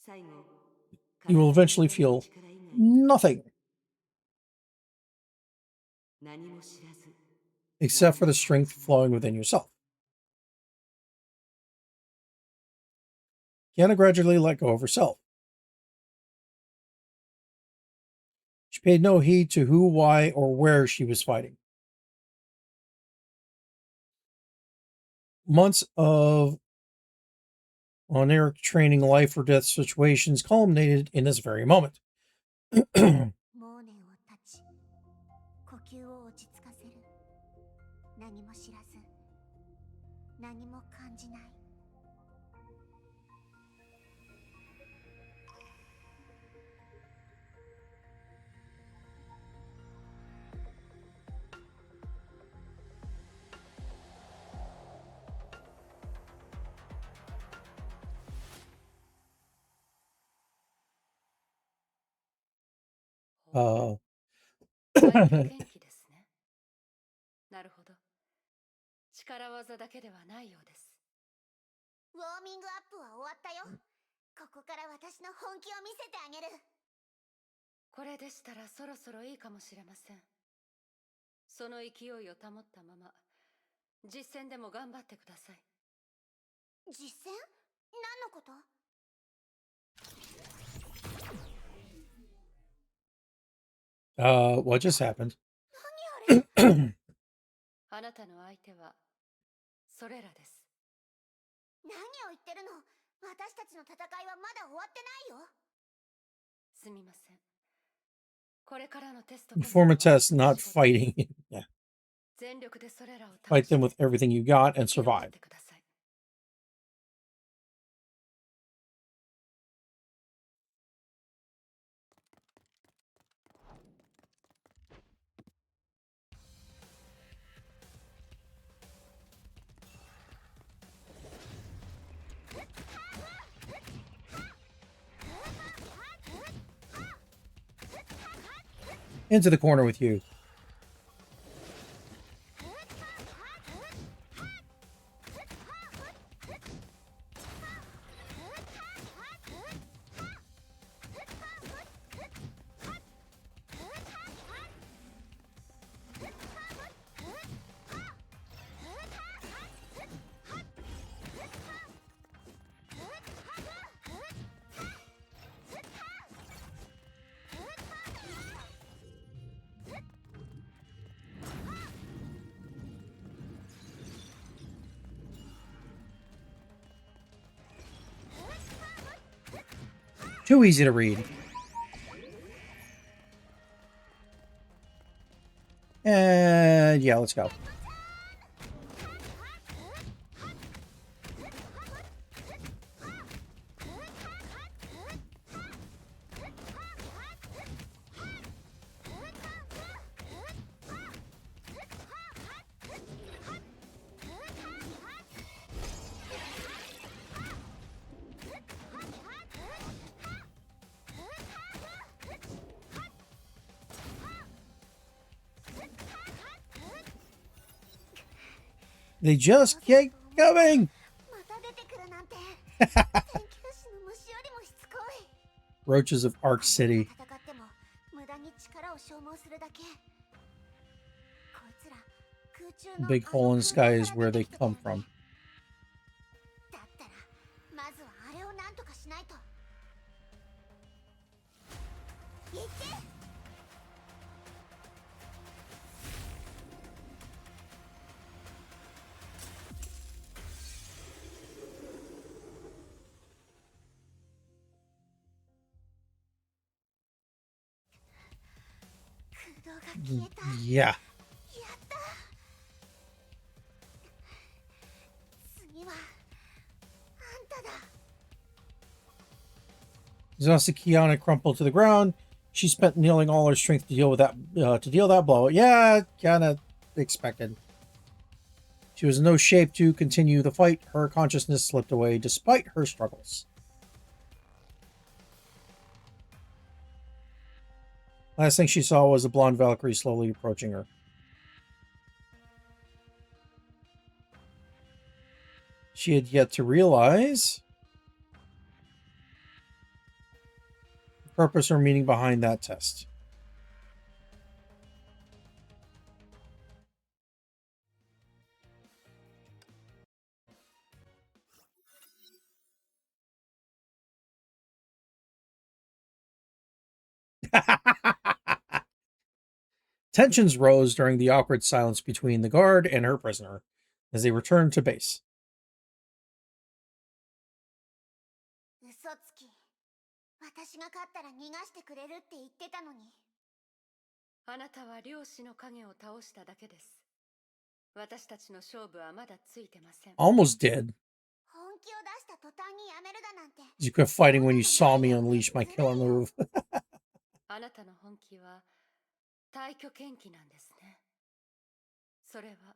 E: 最後、
B: You will eventually feel nothing
E: 何も知らず、
B: except for the strength flowing within yourself. Kiana gradually let go of herself. She paid no heed to who, why, or where she was fighting. Months of on-air training life or death situations culminated in this very moment.
A: モーネを立ち呼吸を落ち着かせる何も知らず何も感じない
C: 元気ですね。なるほど。力技だけではないようです。
A: ウォーミングアップは終わったよここから私の本気を見せてあげる
C: これでしたらそろそろいいかもしれません。その勢いを保ったまま、実戦でも頑張ってください。
A: 実戦何のこと
B: What just happened?
C: あなたの相手はそれらです。
A: 何を言ってるの？私たちの戦いはまだ終わってないよ。
C: すみません。これからのテストこそ
B: Perform a
C: が
B: test,
C: 私の
B: not
C: 仕事。
B: fighting. Yeah.
C: 全力でそれらを倒
B: Fight
C: し
B: them with everything you got and
C: 生き残っ
B: survive.
C: てください。
B: Into the corner with you. Too easy to read. And yeah, let's go. They just keep coming.
A: また出てくるなんて。研究士の虫よりもしつこい。
B: Roaches of Arc City.
A: 戦っても無駄に力を消耗するだけ。こいつら空中の
B: Big hole in the sky is where they come from.
A: だったらまずはあれをなんとかしないと。行って。空洞が消えた。
B: Yeah.
A: やった。次はあんただ。
B: Exhausted, Kiana crumpled to the ground. She spent kneeling all her strength to deal with that blow. Yeah, kind of expected. She was in no shape to continue the fight. Her consciousness slipped away despite her struggles. Last thing she saw was the blonde Valkyrie slowly approaching her. She had yet to realize the purpose or meaning behind that test. Tensions rose during the awkward silence between the guard and her prisoner as they returned to base.
A: 嘘つき。私が勝ったら逃がしてくれるって言ってたのに。
C: あなたは漁師の影を倒しただけです。私たちの勝負はまだついてません。
B: Almost did.
A: 本気を出した途端にやめるだなんて。
B: You quit fighting when you saw me unleash my killer move.
C: あなたの本気は退去剣気なんですね。それは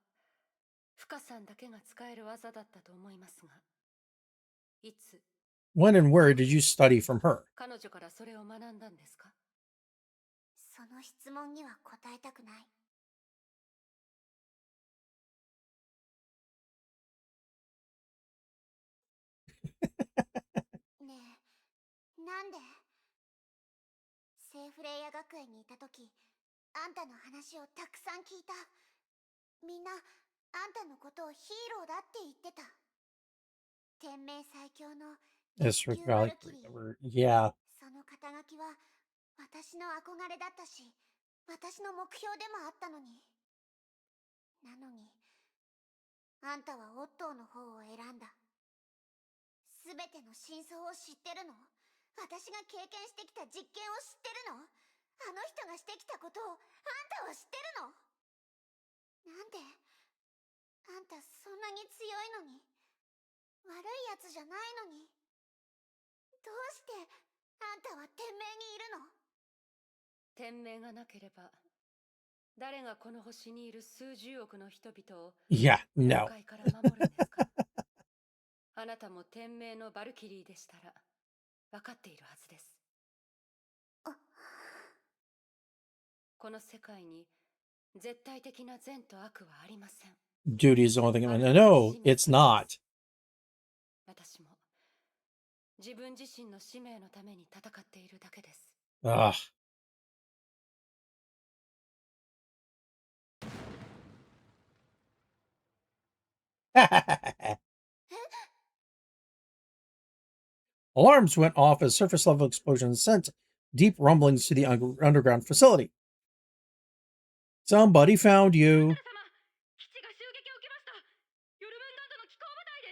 C: 深さんだけが使える技だったと思いますが、いつ
B: When and where did you study from her?
C: 彼女からそれを学んだんですか？
A: その質問には答えたくない。ねえ、なんで？セーフレイヤ学園にいた時、あんたの話をたくさん聞いた。みんな、あんたのことをヒーローだって言ってた。天命最強の
B: H I3rd
A: バルキリー。
B: Yeah.
A: その肩書きは私の憧れだったし、私の目標でもあったのに。なのに、あんたはオットーの方を選んだ。すべての真相を知ってるの？私が経験してきた実験を知ってるの？あの人がしてきたことをあんたは知ってるの？なんであんたそんなに強いのに、悪いやつじゃないのに、どうしてあんたは天命にいるの？
C: 天命がなければ誰がこの星にいる数十億の人々を
B: Yeah,
C: 妖
B: no.
C: 怪から守るんですか？あなたも天命のバルキリーでしたら分かっているはずです。この世界に絶対的な善と悪はありません。
B: Duty is the only thing I'm gonna know. It's not.
C: 私も自分自身の使命のために戦っているだけです。
B: Ugh. Alarms went off as surface level explosions sent deep rumblings to the underground facility. Somebody found you.
C: 基地が襲撃を受けました。ヨルムンガードの機構部隊で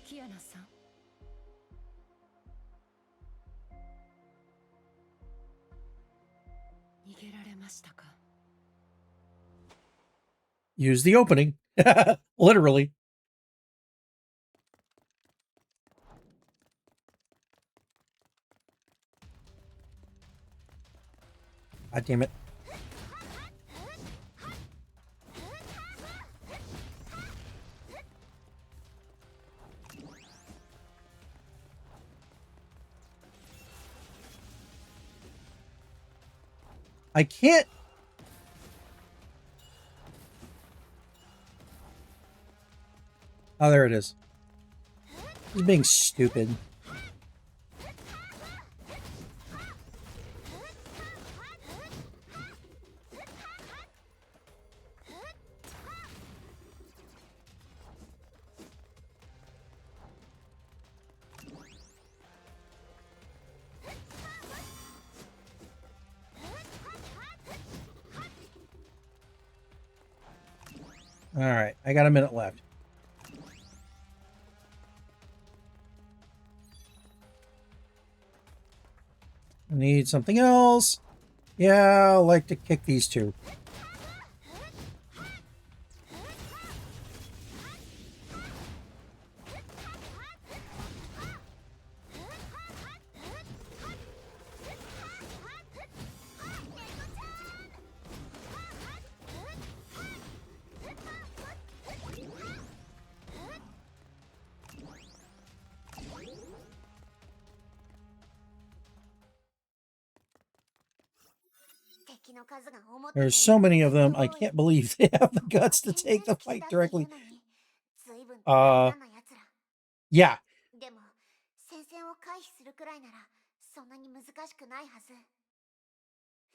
C: す。キアナさん、逃げられましたか？
B: Use the opening. Literally. God damn it. I can't. Oh, there it is. He's being stupid. All right, I got a minute left. I need something else. Yeah, I'll like to kick these two. There's so many of them, I can't believe they have the guts to take the fight directly. Yeah.
A: でも戦線を回避するくらいならそんなに難しくないはず。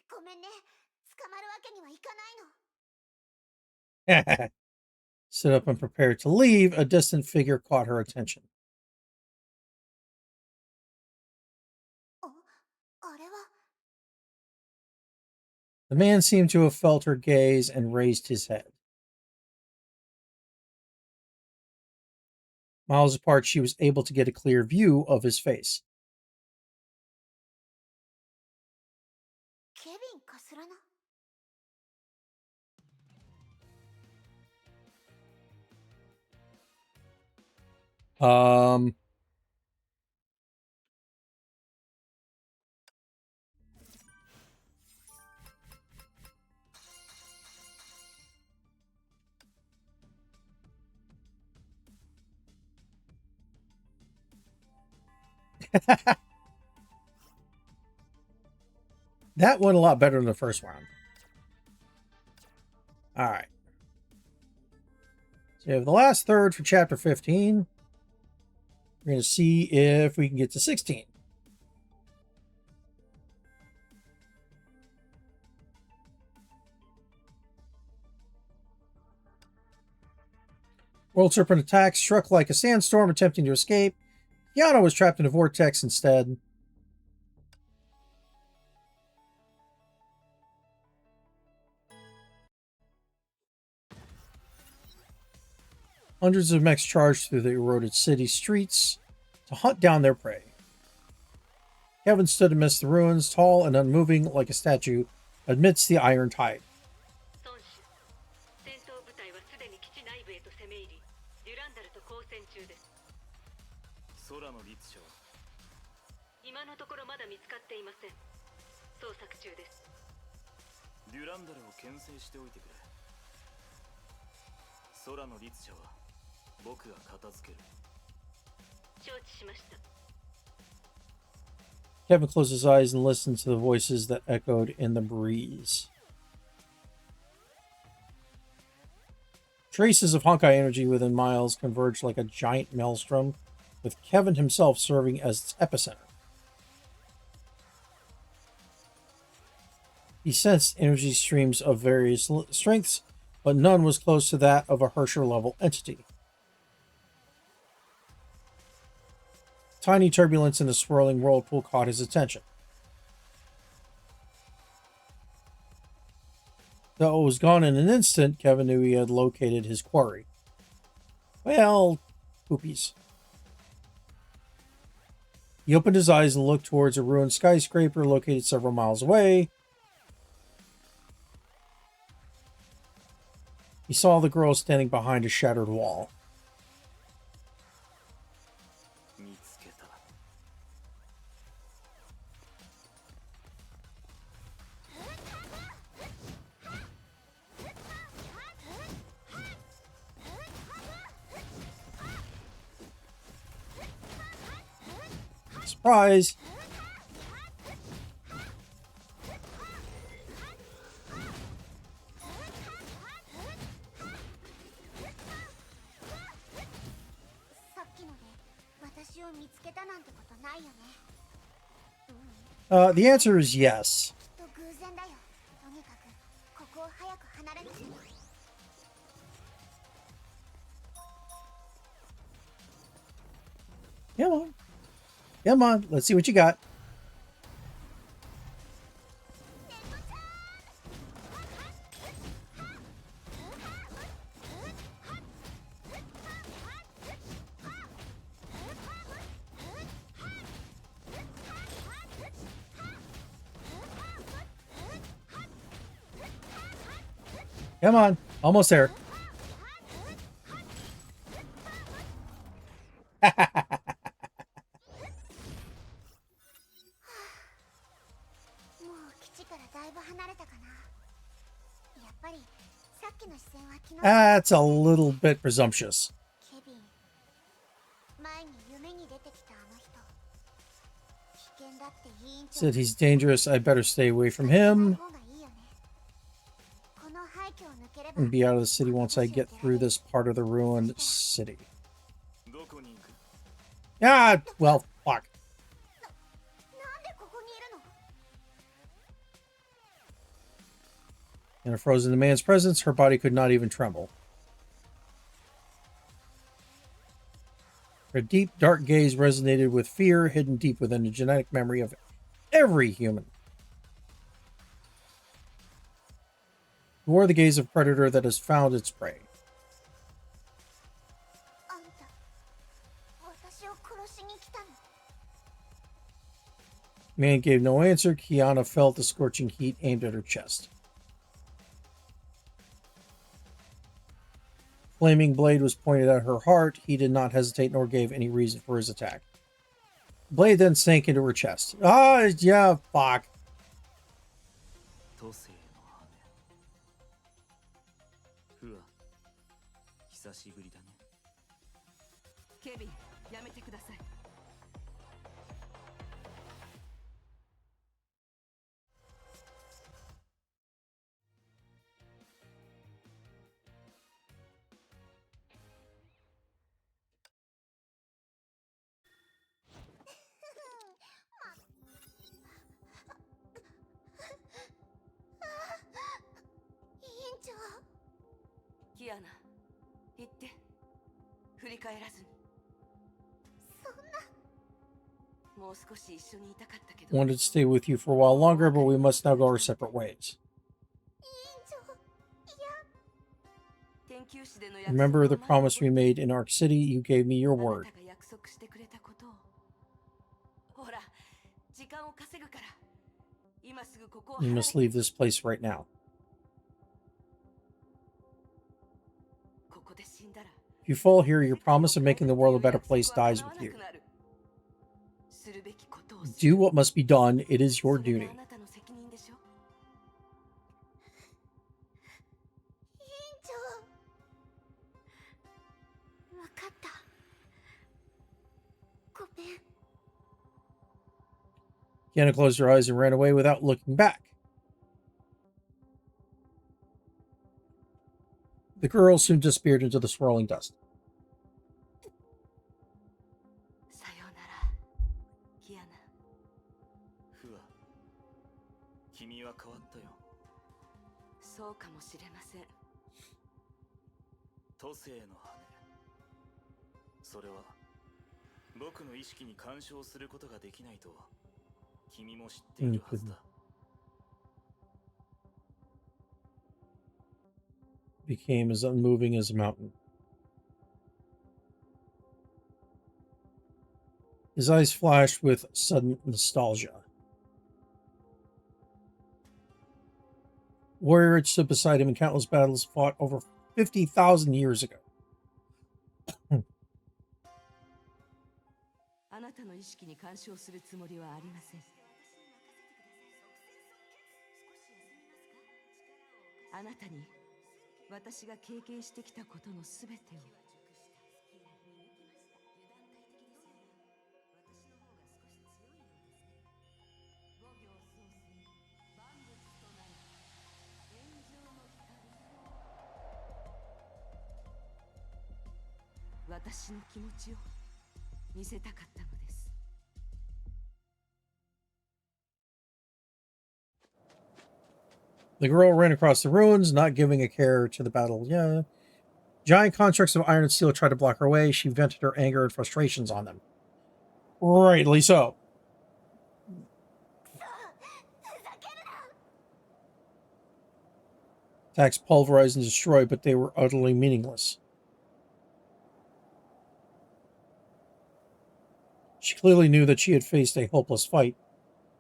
A: ごめんね、捕まるわけにはいかないの。
B: Stood up and prepared to leave. A distant figure caught her attention.
A: あれは
B: The man seemed to have felt her gaze and raised his head. Miles apart, she was able to get a clear view of his face.
A: ケビンかすらな。
B: That went a lot better than the first round. All right. So we have the last third for chapter 15. We're going to see if we can get to 16. World Serpent attack struck like a sandstorm, attempting to escape. Kiana was trapped in a vortex instead. Hundreds of mechs charged through the eroded city streets to hunt down their prey. Kevin stood amidst the ruins, tall and unmoving like a statue, amidst the iron tide.
C: 孫子戦闘部隊はすでに基地内部へと攻め入りデュランダルと交戦中です。
D: 空の律書は
C: 今のところまだ見つかっていません。捜索中です。
D: デュランダルを牽制しておいてくれ。空の律書は僕が片付ける。
C: 承知しました。
B: Kevin closed his eyes and listened to the voices that echoed in the breeze. Traces of Honkai energy within miles converged like a giant maelstrom, with Kevin himself serving as its epicenter. He sensed energy streams of various strengths, but none was close to that of a HI3rd-level entity. Tiny turbulence in the swirling whirlpool caught his attention. Though it was gone in an instant, Kevin knew he had located his quarry. Well, poopies. He opened his eyes and looked towards a ruined skyscraper located several miles away. He saw the girl standing behind a shattered wall. Surprise! The answer is yes. Come on. Come on, let's see what you got. Come on, almost there. That's a little bit presumptuous. Said he's dangerous, I better stay away from him. And be out of the city once I get through this part of the ruined city. Ah, well, fuck. In a frozen man's presence, her body could not even tremble. Her deep, dark gaze resonated with fear hidden deep within the genetic memory of every human. He wore the gaze of a predator that has found its prey. Man gave no answer. Kiana felt the scorching heat aimed at her chest. Flaming blade was pointed at her heart. He did not hesitate nor gave any reason for his attack. Blade then sank into her chest. Ah, yeah, fuck.
C: Kevin, やめてください。キアナ、言って。
E: 振り返らずに。
A: そんな。
E: もう少し一緒にいたかったけど。
B: Wanted to stay with you for a while longer, but we must now go our separate ways.
A: 委員長、いや。
E: 研究室での約束を
B: Remember the
E: 守る
B: promise we made in Arc City? You gave me your
E: あな
B: word.
E: たが約束してくれたことを。ほら、時間を稼ぐから。今すぐここを
B: We
E: 離れ
B: must leave this place right now.
E: ここで死んだら
B: If you fall here, your promise of making the world a better place dies with you.
E: するべきことをする。
B: Do what must be done. It is your
E: それ
B: duty.
E: があなたの責任でしょ。
A: 委員長。わかった。ごめん。
B: Kiana closed her eyes and ran away without looking back. The girl soon disappeared into the swirling dust.
E: さようなら、キアナ。
F: フワ、君は変わったよ。
E: そうかもしれません。
F: 都政の羽。それは僕の意識に干渉することができないと君も知っているはずだ。
B: Became as unmoving as a mountain. His eyes flashed with sudden nostalgia. Warrior had stood beside him in countless battles fought over 50,000 years ago.
E: あなたの意識に干渉するつもりはありません。あなたに私が経験してきたことのすべてを。私の気持ちを見せたかったのです。
B: The girl ran across the ruins, not giving a care to the battle. Yeah. Giant constructs of iron and steel tried to block her way. She vented her anger and frustrations on them. Rightly so. Attacks pulverized and destroyed, but they were utterly meaningless. She clearly knew that she had faced a hopeless fight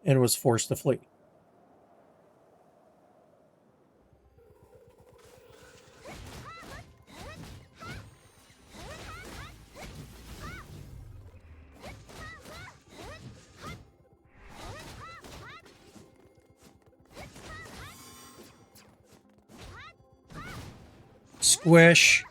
B: and was forced to flee. Squish.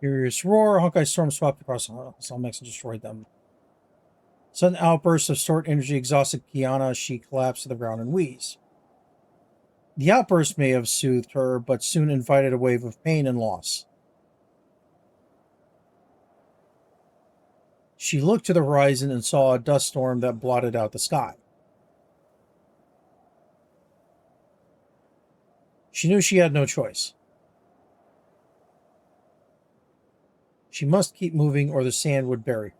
B: Furious roar, Hawkeye's storm swept across Helmex and destroyed them. Sudden outbursts of stored energy exhausted Kiana. She collapsed to the ground and wheezed. The outburst may have soothed her, but soon invited a wave of pain and loss. She looked to the horizon and saw a dust storm that blotted out the sky. She knew she had no choice. She must keep moving or the sand would bury her.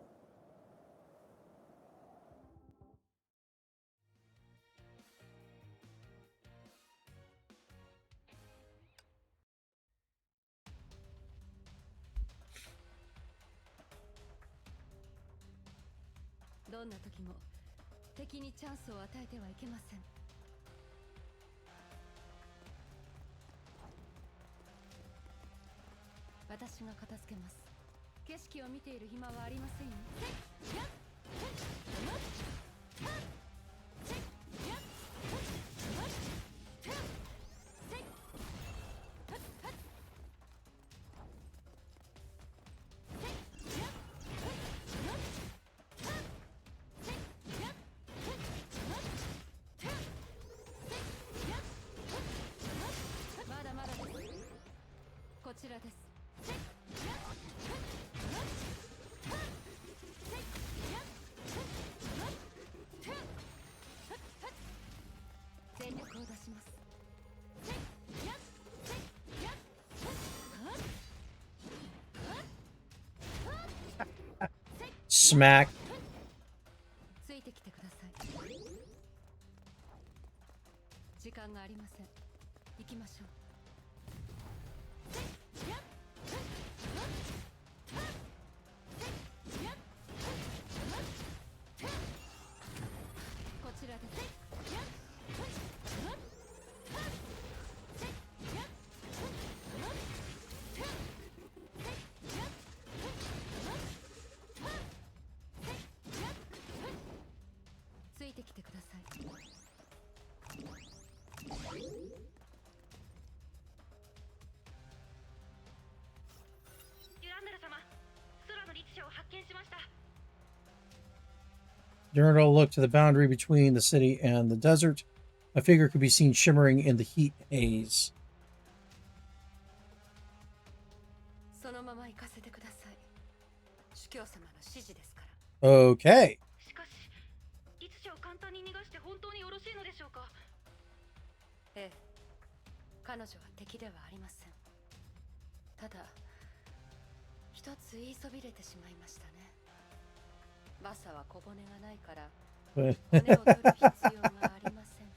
C: どんな時も敵にチャンスを与えてはいけません。私が片付けます。景色を見ている暇はありませんよ。まだまだです。こちらです。全力を出します。
B: Smack.
C: ついてきてください。時間がありません。行きましょう。こちらです。ついてきてください。
G: デュランダル様、空の律者を発見しました。
B: Durandal looked to the boundary between the city and the desert. A figure could be seen shimmering in the heat haze.
C: そのまま行かせてください。主教様の指示ですから。
B: Okay.
G: しかし、律者を簡単に逃がして本当によろしいのでしょうか。
C: ええ、彼女は敵ではありません。ただ一つ言いそびれてしまいましたね。バサは小骨がないから骨を取る必要がありませんと。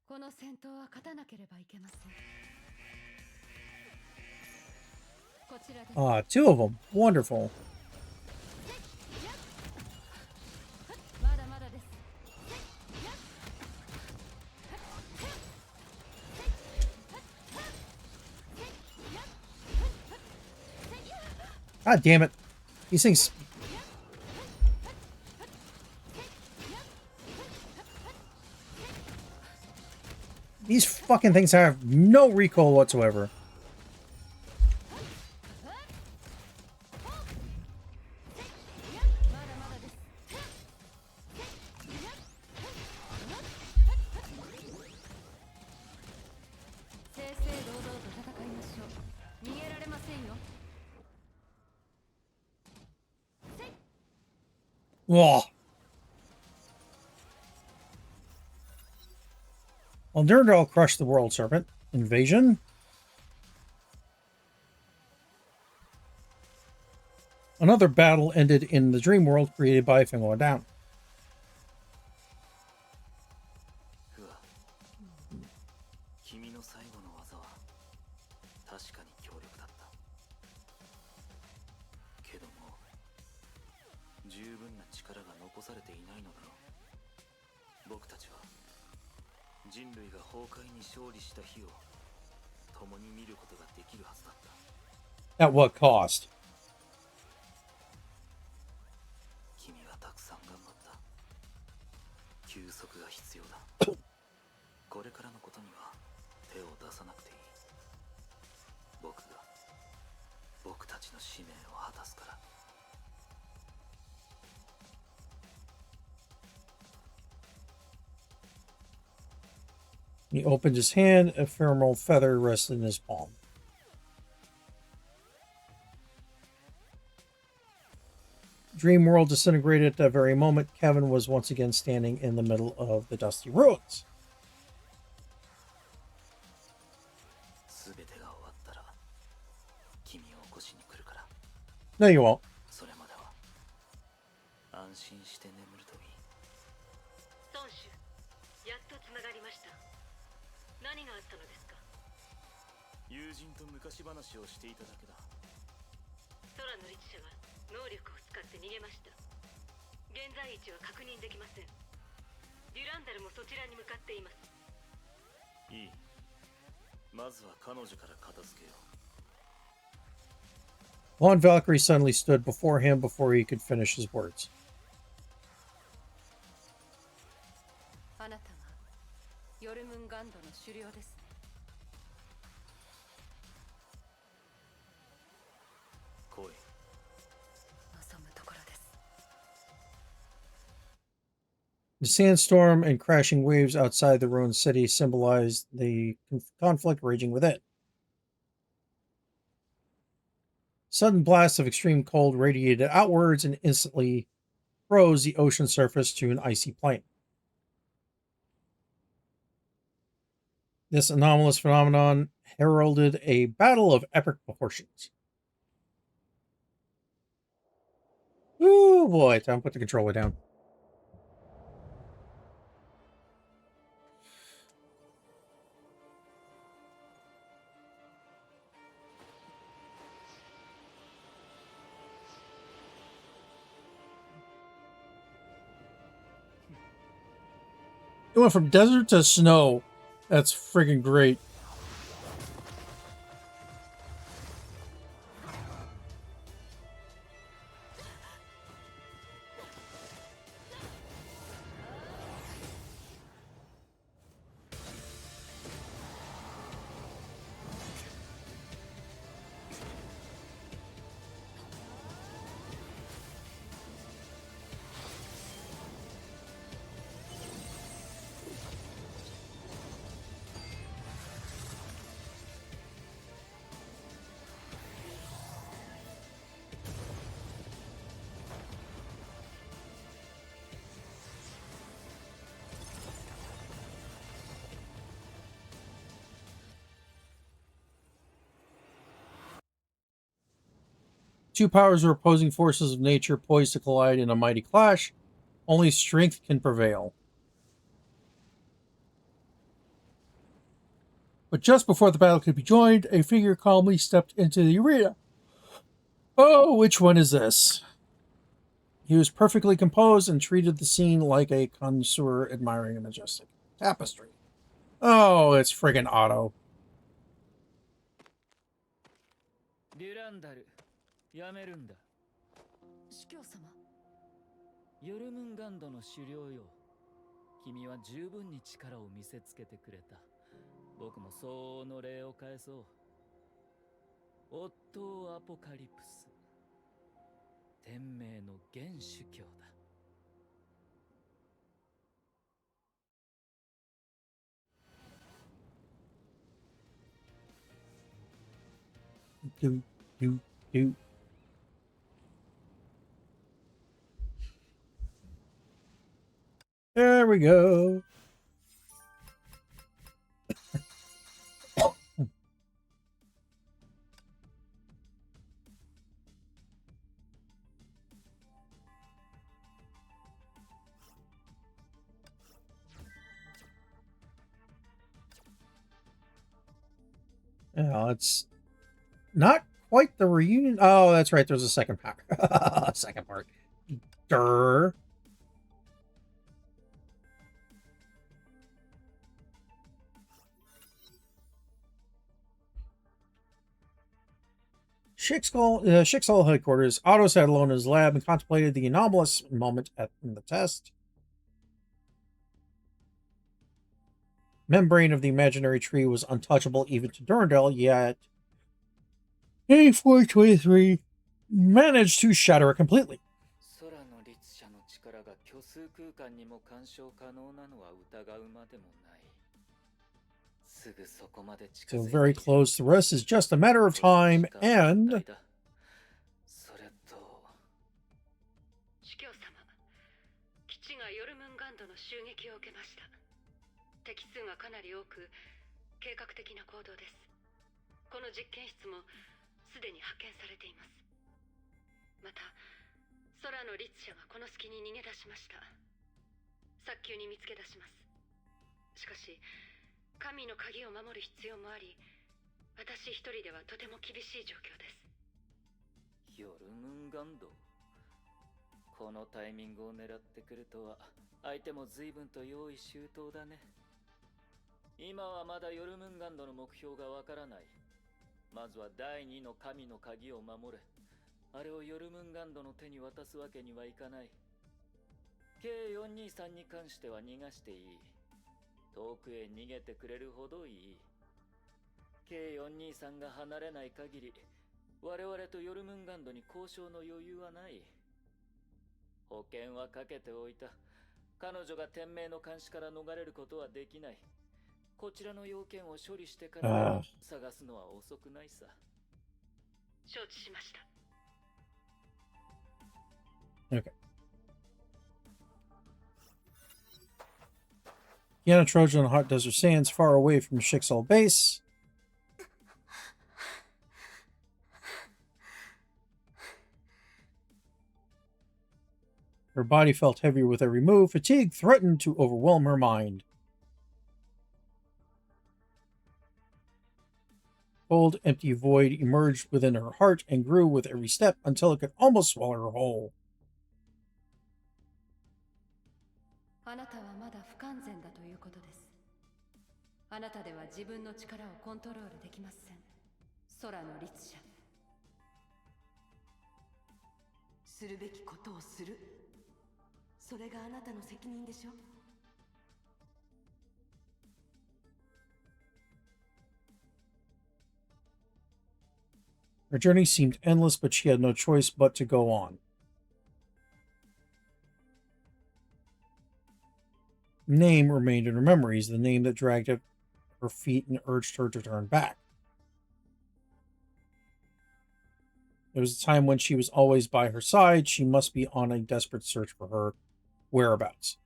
C: この戦闘は勝たなければいけません。こちらです。
B: Ah, two of them. Wonderful.
C: まだまだです。
B: God damn it. These things... These fucking things have no recoil whatsoever.
C: まだまだです。正々堂々と戦いましょう。逃げられませんよ。
B: Whoa. Well, Durandal crushed the World Serpent. Invasion? Another battle ended in the dream world created by Fingal Down.
F: うわ、君の最後の技は確かに強力だった。けども十分な力が残されていないのだろう。僕たちは人類が崩壊に勝利した日を共に見ることができるはずだった。
B: At what cost?
F: 君はたくさん頑張った。休息が必要だ。これからのことには手を出さなくていい。僕たちの使命を果たすから。
B: He opened his hand, a ephemeral feather rested in his palm. Dream world disintegrated at that very moment. Kevin was once again standing in the middle of the dusty ruins.
F: すべてが終わったら君を起こしに来るから。
B: No, you won't.
F: それまでは安心して眠るといい。
C: 孫主、やっとつながりました。何があったのですか？
F: 友人と昔話をしていただけだ。
C: 空の律者は能力を使って逃げました。現在位置は確認できません。デュランダルもそちらに向かっています。
F: いい。まずは彼女から片付けよう。
B: One Valkyrie suddenly stood before him before he could finish his words.
C: あなたがヨルムンガンドの首領ですね。
F: 来い。
C: 望むところです。
B: The sandstorm and crashing waves outside the ruined city symbolized the conflict raging within. Sudden blasts of extreme cold radiated outwards and instantly froze the ocean surface to an icy plain. This anomalous phenomenon heralded a battle of epic proportions. Ooh boy, time to put the controller down. It went from desert to snow. That's friggin' great. Two powers or opposing forces of nature poised to collide in a mighty clash. Only strength can prevail. But just before the battle could be joined, a figure calmly stepped into the arena. Oh, which one is this? He was perfectly composed and treated the scene like a connoisseur admiring a majestic tapestry. Oh, it's friggin' Otto.
D: デュランダル、やめるんだ。
C: 司教様。
D: ヨルムンガンドの首領よ。君は十分に力を見せつけてくれた。僕も相応の礼を返そう。オットー・アポカリプス。天命の元主教だ。
B: Do, do, do. There we go. Yeah, it's not quite the reunion. Oh, that's right. There's a second part. Second part. Durr. Schicksal headquarters. Otto sat alone in his lab and contemplated the anomalous moment in the test. Membrane of the imaginary tree was untouchable even to Durandal, yet HI3rd managed to shatter it completely. So very close. The rest is just a matter of time, and...
C: 司教様、基地がヨルムンガンドの襲撃を受けました。敵数がかなり多く、計画的な行動です。この実験室もすでに発見されています。また、空の律者がこの隙に逃げ出しました。早急に見つけ出します。しかし、神の鍵を守る必要もあり、
G: 私一人ではとても厳しい状況です。
D: ヨルムンガンド。このタイミングを狙ってくるとは、相手も随分と用意周到だね。今はまだヨルムンガンドの目標がわからない。まずは第2の神の鍵を守れ。あれをヨルムンガンドの手に渡すわけにはいかない。K423 に関しては逃がしていい。遠くへ逃げてくれるほどいい。K423 が離れない限り、我々とヨルムンガンドに交渉の余裕はない。保険はかけておいた。彼女が天命の監視から逃れることはできない。こちらの要件を処理してから探すのは遅くないさ。
G: 承知しました。
B: Okay. Yana Trojan on the hot desert sands far away from Shixal base. Her body felt heavier with every move. Fatigue threatened to overwhelm her mind. Cold, empty void emerged within her heart and grew with every step until it could almost swallow her whole.
C: あなたはまだ不完全だということです。あなたでは自分の力をコントロールできません。空の律者。
E: するべきことをする。それがあなたの責任でしょ。
B: Her journey seemed endless, but she had no choice but to go on. Name remained in her memories, the name that dragged at her feet and urged her to turn back. There was a time when she was always by her side. She must be on a desperate search for her whereabouts.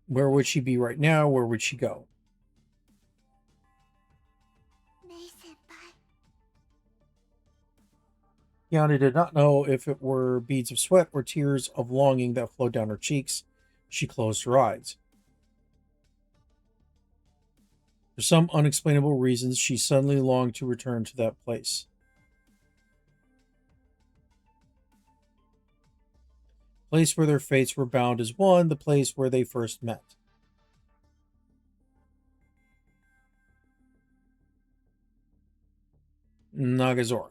B: Where would she be right now? Where would she go? Yana did not know if it were beads of sweat or tears of longing that flowed down her cheeks. She closed her eyes. For some unexplainable reasons, she suddenly longed to return to that place. The place where their fates were bound as one, the place where they first met. Nagazora.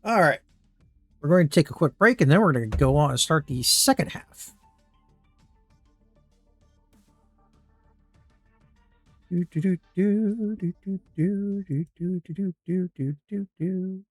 B: All right. We're going to take a quick break, and then we're going to go on and start the second half. Do do do do do do do do do do do do do do.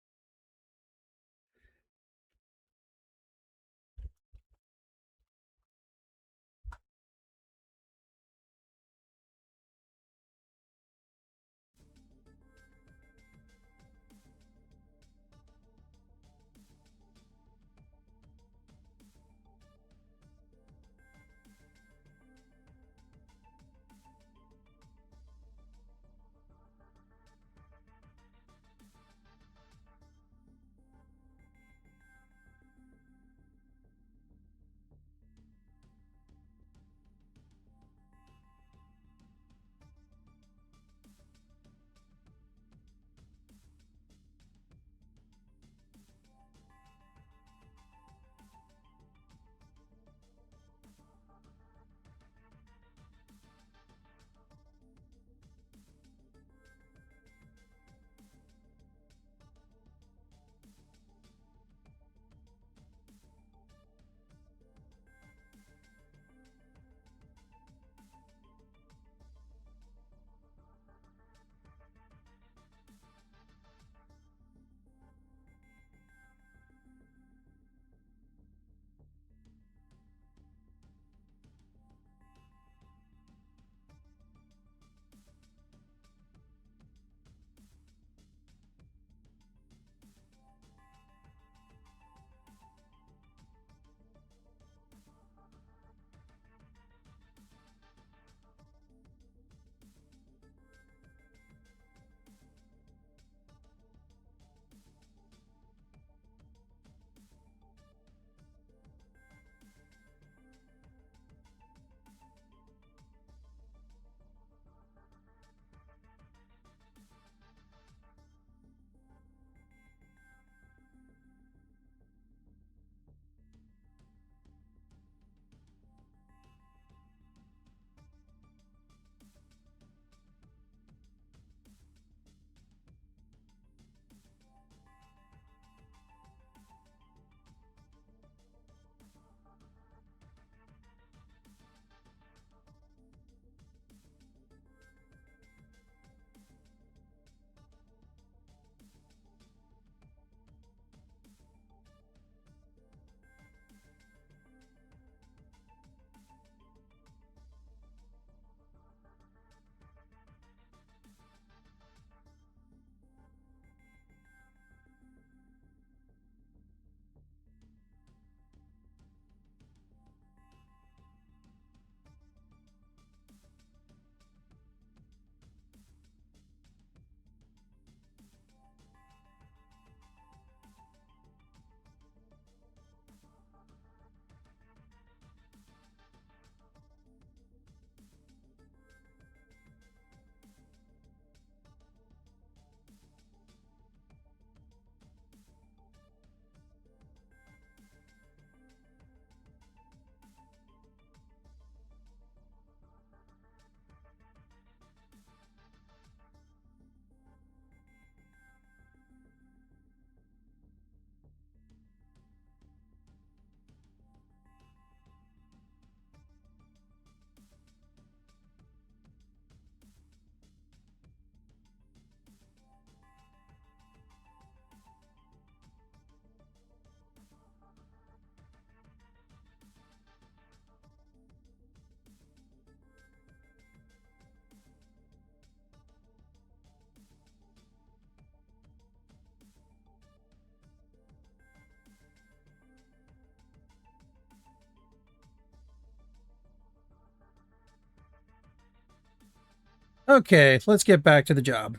B: Okay, let's get back to the job.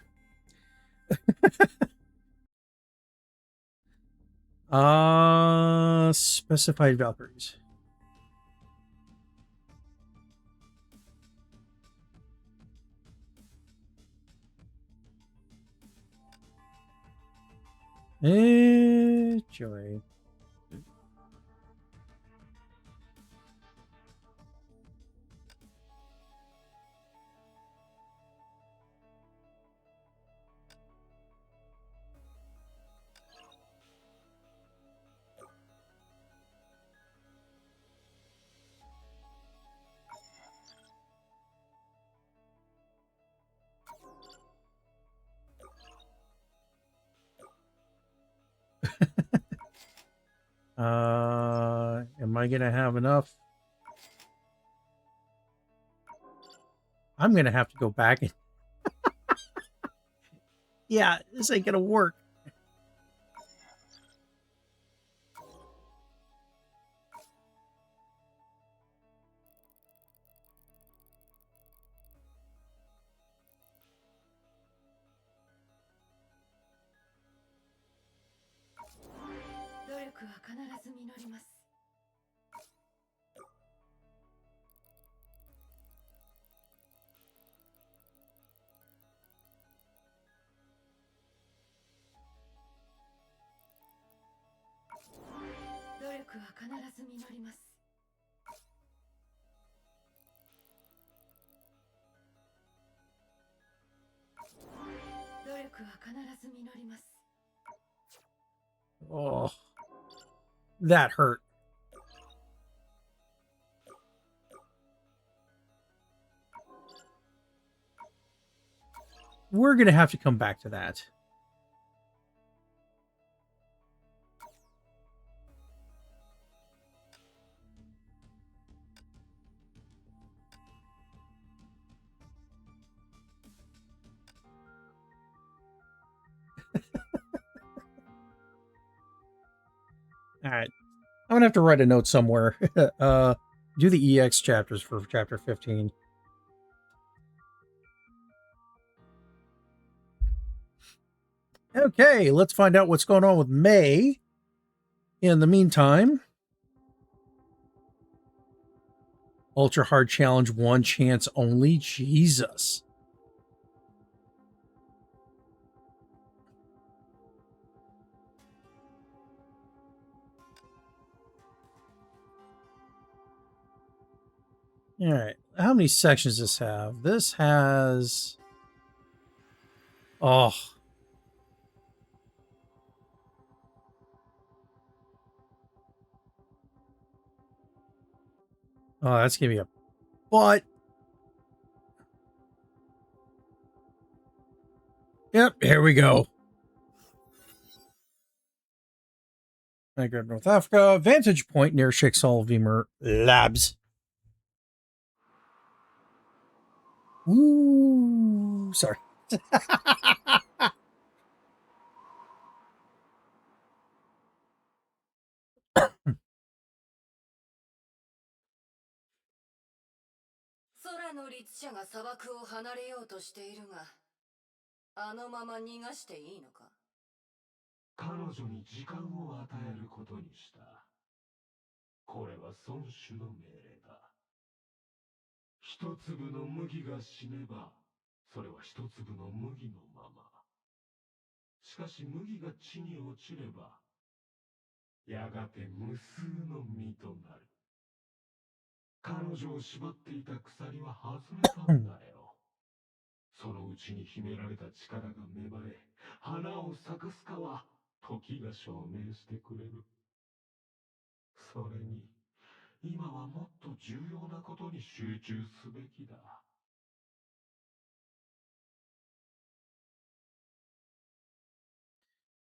B: Specified Valkyries. Joy. Am I gonna have enough? I'm gonna have to go back and yeah, this ain't gonna work. Oh, that hurt. We're gonna have to come back to that. All right. I'm gonna have to write a note somewhere. Do the EX chapters for chapter 15. Okay, let's find out what's going on with May. In the meantime, Ultra Hard Challenge, 1 chance only. Jesus. All right. How many sections does this have? This has... Oh. Oh, that's going to be a butt. Yep, here we go. I grab North Africa. Vantage point near Sheikh Salvimer Labs. Ooh, sorry.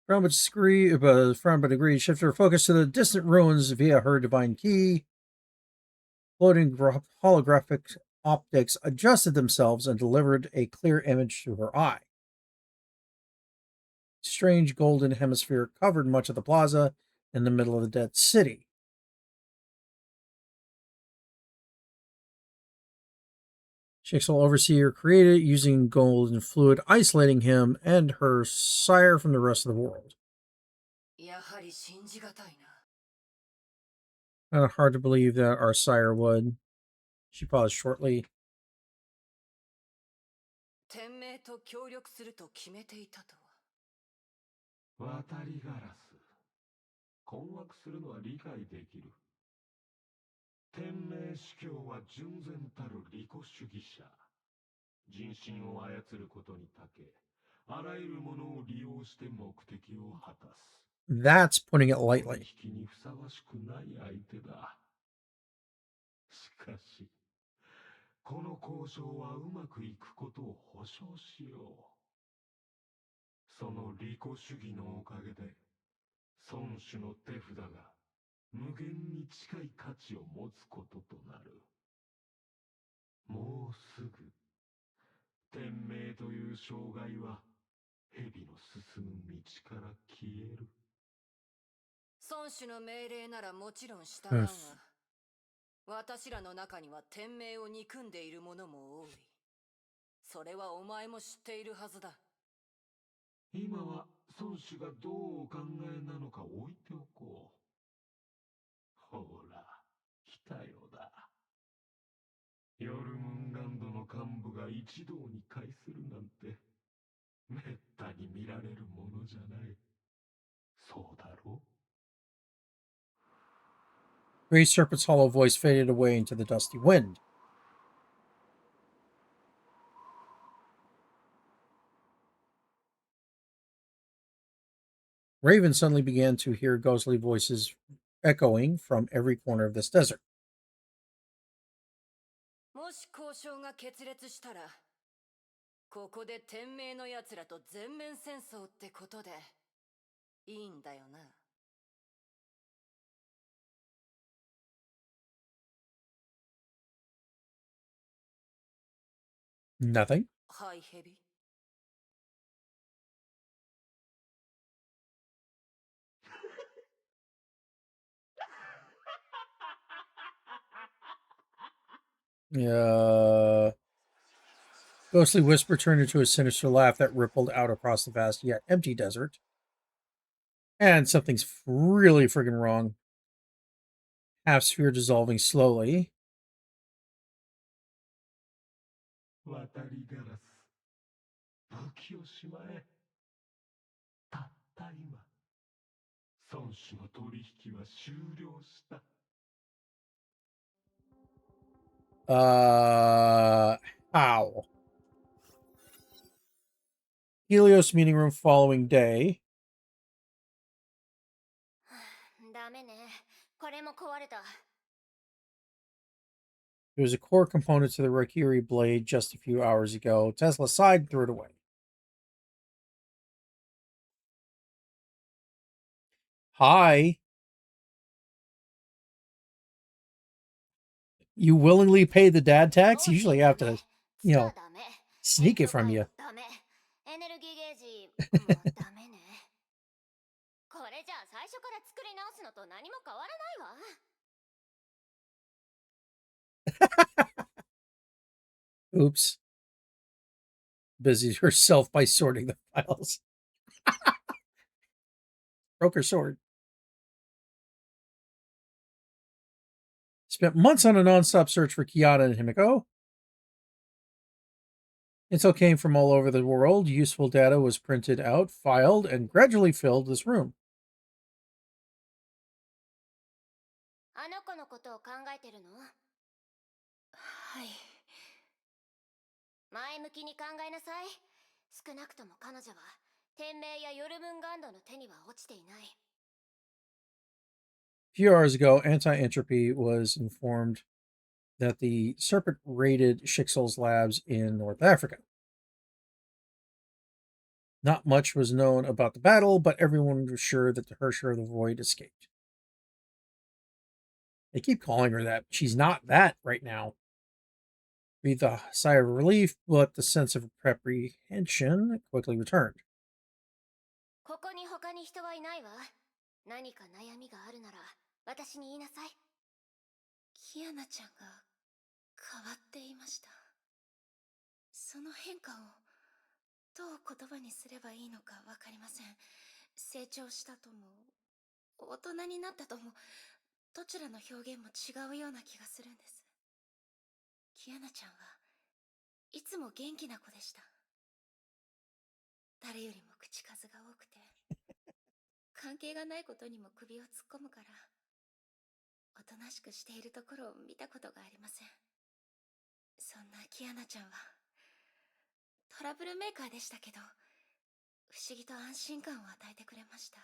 B: From but agreed, shift her focus to the distant ruins via her divine key. Floating holographic optics adjusted themselves and delivered a clear image to her eye. Strange golden hemisphere covered much of the plaza in the middle of the dead city. Shixel Overseer created it using golden fluid, isolating him and her sire from the rest of the world.
E: やはり信じがたいな。
B: Kind of hard to believe that our sire would. She paused shortly.
E: 天命と協力すると決めていたとは。
H: 渡りガラス。困惑するのは理解できる。天命司教は純然たる利己主義者。人心を操ることに長け、あらゆるものを利用して目的を果たす。
B: That's putting it lightly.
H: 取引にふさわしくない相手だ。しかし、この交渉はうまくいくことを保証しよう。その利己主義のおかげで、孫子の手札が無限に近い価値を持つこととなる。もうすぐ、天命という障害は蛇の進む道から消える。
E: 孫子の命令ならもちろん従うが、私らの中には天命を憎んでいる者も多い。それはお前も知っているはずだ。
H: 今は孫子がどうお考えなのか置いておこう。ほら、来たようだ。ヨルムンガンドの幹部が一堂に会するなんて、めったに見られるものじゃない。そうだろう。
B: Grey Serpent's hollow voice faded away into the dusty wind. Raven suddenly began to hear ghostly voices echoing from every corner of this desert.
E: もし交渉が決裂したら、ここで天命の奴らと全面戦争ってことでいいんだよな。
B: Nothing.
E: はい、ヘビ。
B: Ghostly whisper turned into a sinister laugh that rippled out across the vast yet empty desert. And something's really friggin' wrong. Half sphere dissolving slowly.
H: 渡りガラス。武器をしまえ。たった今、孫子の取引は終了した。
B: How? Helios meeting room following day.
A: ダメね。これも壊れた。
B: There was a core component to the Rakiri blade just a few hours ago. Tesla sighed and threw it away. Hi. You willingly pay the dad tax? Usually I have to, sneak it from you.
A: エネルギーゲージもうダメね。これじゃあ最初から作り直すのと何も変わらないわ。
B: Oops. Busied herself by sorting the files. Broke her sword. Spent months on a non-stop search for Kiata and Himiko. Intel came from all over the world. Useful data was printed out, filed, and gradually filled this room.
A: あの子のことを考えてるの？はい。前向きに考えなさい。少なくとも彼女は天命やヨルムンガンドの手には落ちていない。
B: A few hours ago, Anti-Entropy was informed that the Serpent raided Shixel's labs in North Africa. Not much was known about the battle, but everyone was sure that the HI3rd of the Void escaped. They keep calling her that. She's not that right now. Breathed a sigh of relief, but the sense of apprehension quickly returned.
A: ここに他に人はいないわ。何か悩みがあるなら私に言いなさい。キアナちゃんが変わっていました。その変化をどう言葉にすればいいのかわかりません。成長したとも大人になったとも、どちらの表現も違うような気がするんです。キアナちゃんはいつも元気な子でした。誰よりも口数が多くて、関係がないことにも首を突っ込むから、おとなしくしているところを見たことがありません。そんなキアナちゃんはトラブルメーカーでしたけど、不思議と安心感を与えてくれました。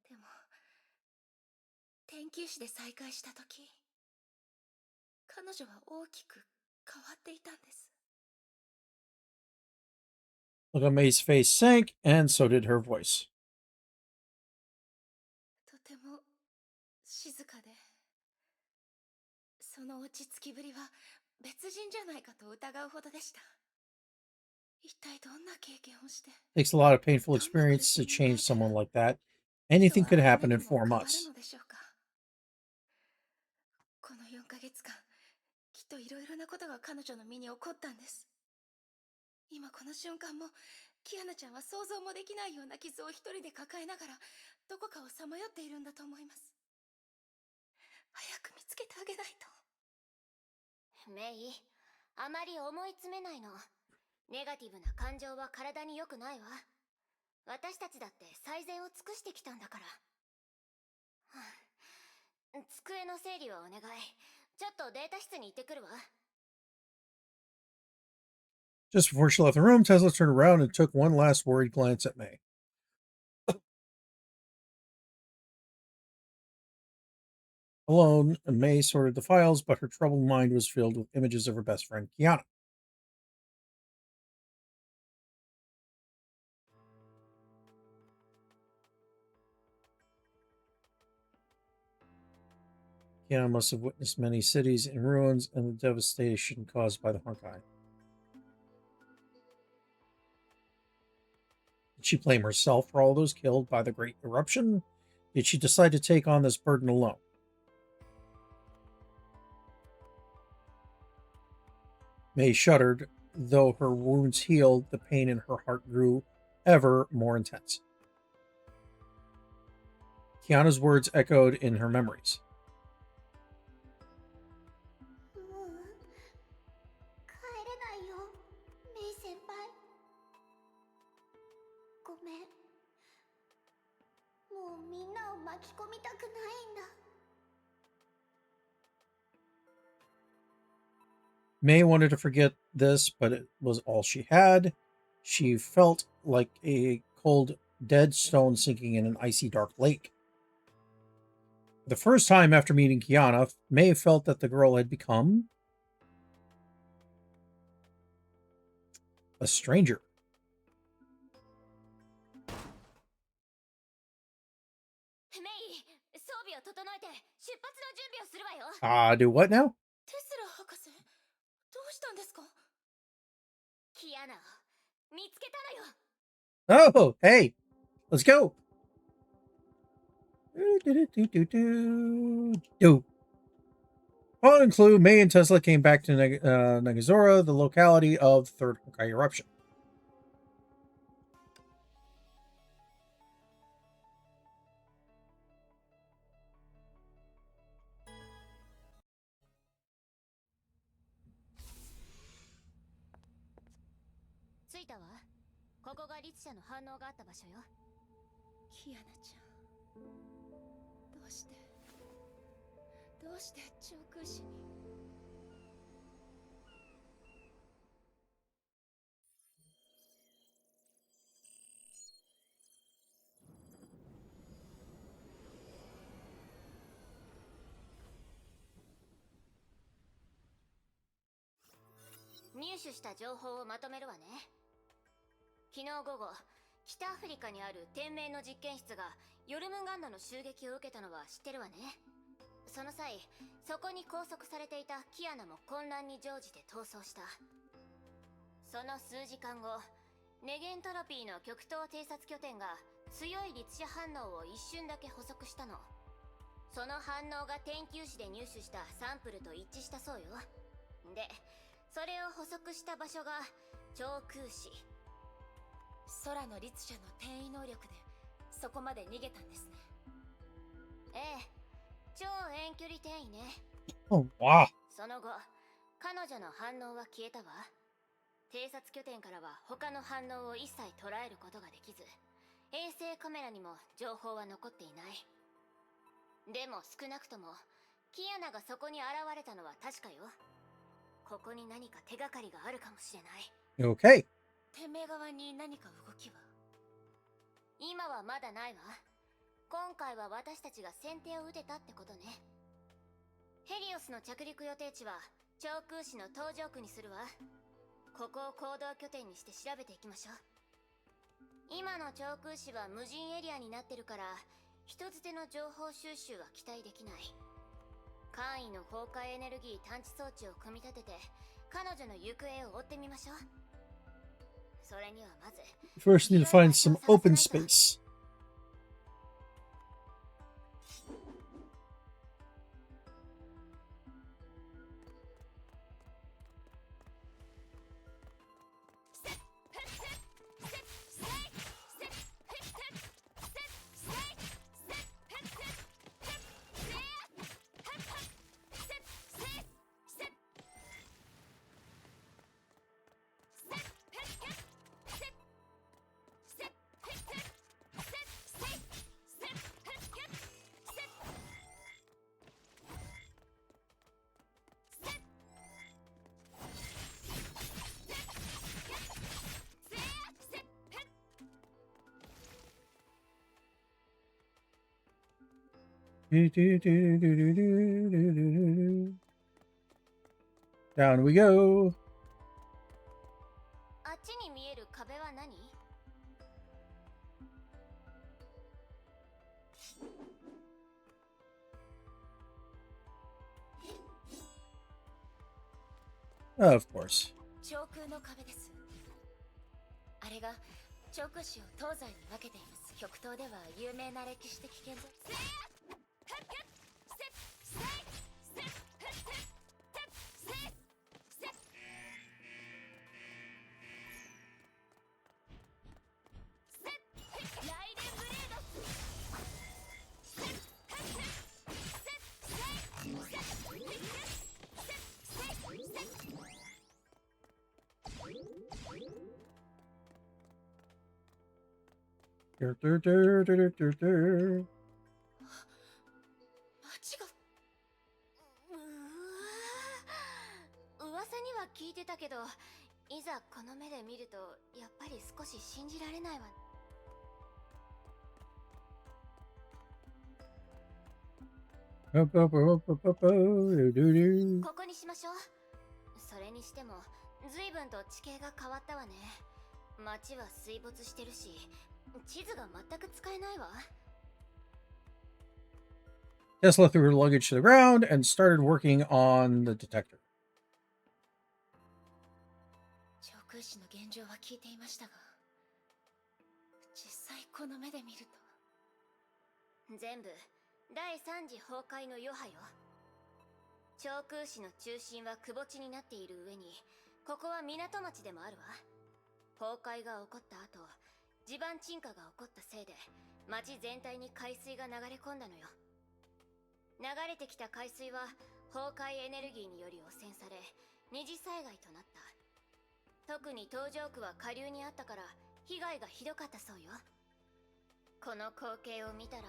A: でも天球師で再会した時、彼女は大きく変わっていたんです。
B: Look at May's face sank, and so did her voice.
A: とても静かで、その落ち着きぶりは別人じゃないかと疑うほどでした。一体どんな経験をして。
B: Takes a lot of painful experience to change someone like that. Anything could happen in 4 months.
A: この4ヶ月間、きっといろいろなことが彼女の身に起こったんです。今この瞬間も、キアナちゃんは想像もできないような傷を一人で抱えながら、どこかをさまよっているんだと思います。早く見つけてあげないと。
I: メイ、あまり思い詰めないの。ネガティブな感情は体に良くないわ。私たちだって最善を尽くしてきたんだから。机の整理をお願い。ちょっとデータ室に行ってくるわ。
B: Just before she left the room, Tesla turned around and took one last worried glance at May. Alone, May sorted the files, but her troubled mind was filled with images of her best friend, Kiana. Kiana must have witnessed many cities in ruins and the devastation caused by the Honkai. Did she blame herself for all those killed by the Great Eruption? Did she decide to take on this burden alone? May shuddered. Though her wounds healed, the pain in her heart grew ever more intense. Kiana's words echoed in her memories.
A: もう帰れないよ、メイ先輩。ごめん。もうみんなを巻き込みたくないんだ。
B: May wanted to forget this, but it was all she had. She felt like a cold, dead stone sinking in an icy, dark lake. For the first time after meeting Kiana, May felt that the girl had become a stranger.
I: メイ、装備を整えて出発の準備をするわよ。
B: Do what now?
A: テスラ博士、どうしたんですか？
I: キアナを見つけたのよ。
B: Oh, hey, let's go. Following clue, May and Tesla came back to Nagazora, the locality of the third Honkai eruption.
A: Kiana ちゃん、どうして長空市に。
I: 入手した情報をまとめるわね。昨日午後、北アフリカにある天命の実験室がヨルムガンナの襲撃を受けたのは知ってるわね。その際、そこに拘束されていたキアナも混乱に乗じて逃走した。その数時間後、ネゲントロピーの極東偵察拠点が強い律者反応を一瞬だけ捕捉したの。その反応が天球師で入手したサンプルと一致したそうよ。で、それを捕捉した場所が超空市。
A: 空の律者の転移能力でそこまで逃げたんですね。
I: ええ、超遠距離転移ね。
B: Oh, wow.
I: その後、彼女の反応は消えたわ。偵察拠点からは他の反応を一切捉えることができず、衛星カメラにも情報は残っていない。でも少なくともキアナがそこに現れたのは確かよ。ここに何か手がかりがあるかもしれない。
B: Okay.
A: 天命側に何か動きは？
I: 今はまだないわ。今回は私たちが先手を打てたってことね。ヘリオスの着陸予定地は超空市の東上区にするわ。ここを行動拠点にして調べていきましょう。今の超空市は無人エリアになってるから、人づての情報収集は期待できない。簡易の崩壊エネルギー探知装置を組み立てて彼女の行方を追ってみましょう。それにはまず
B: First, need to find some open space. Down we go.
I: あっちに見える壁は何？
B: Of course.
A: 上空の壁です。あれが超空市を東西に分けています。極東では有名な歴史的建造。街が。
I: 噂には聞いてたけど、いざこの目で見るとやっぱり少し信じられないわ。ここにしましょう。それにしても随分と地形が変わったわね。街は水没してるし、地図が全く使えないわ。
B: Tesla threw her luggage to the ground and started working on the detector.
A: 超空市の現状は聞いていましたが、実際この目で見ると
I: 全部第3次崩壊の余波よ。超空市の中心は窪地になっている上に、ここは港町でもあるわ。崩壊が起こった後、地盤沈下が起こったせいで町全体に海水が流れ込んだのよ。流れてきた海水は崩壊エネルギーにより汚染され、二次災害となった。特に東上区は下流にあったから被害がひどかったそうよ。この光景を見たら、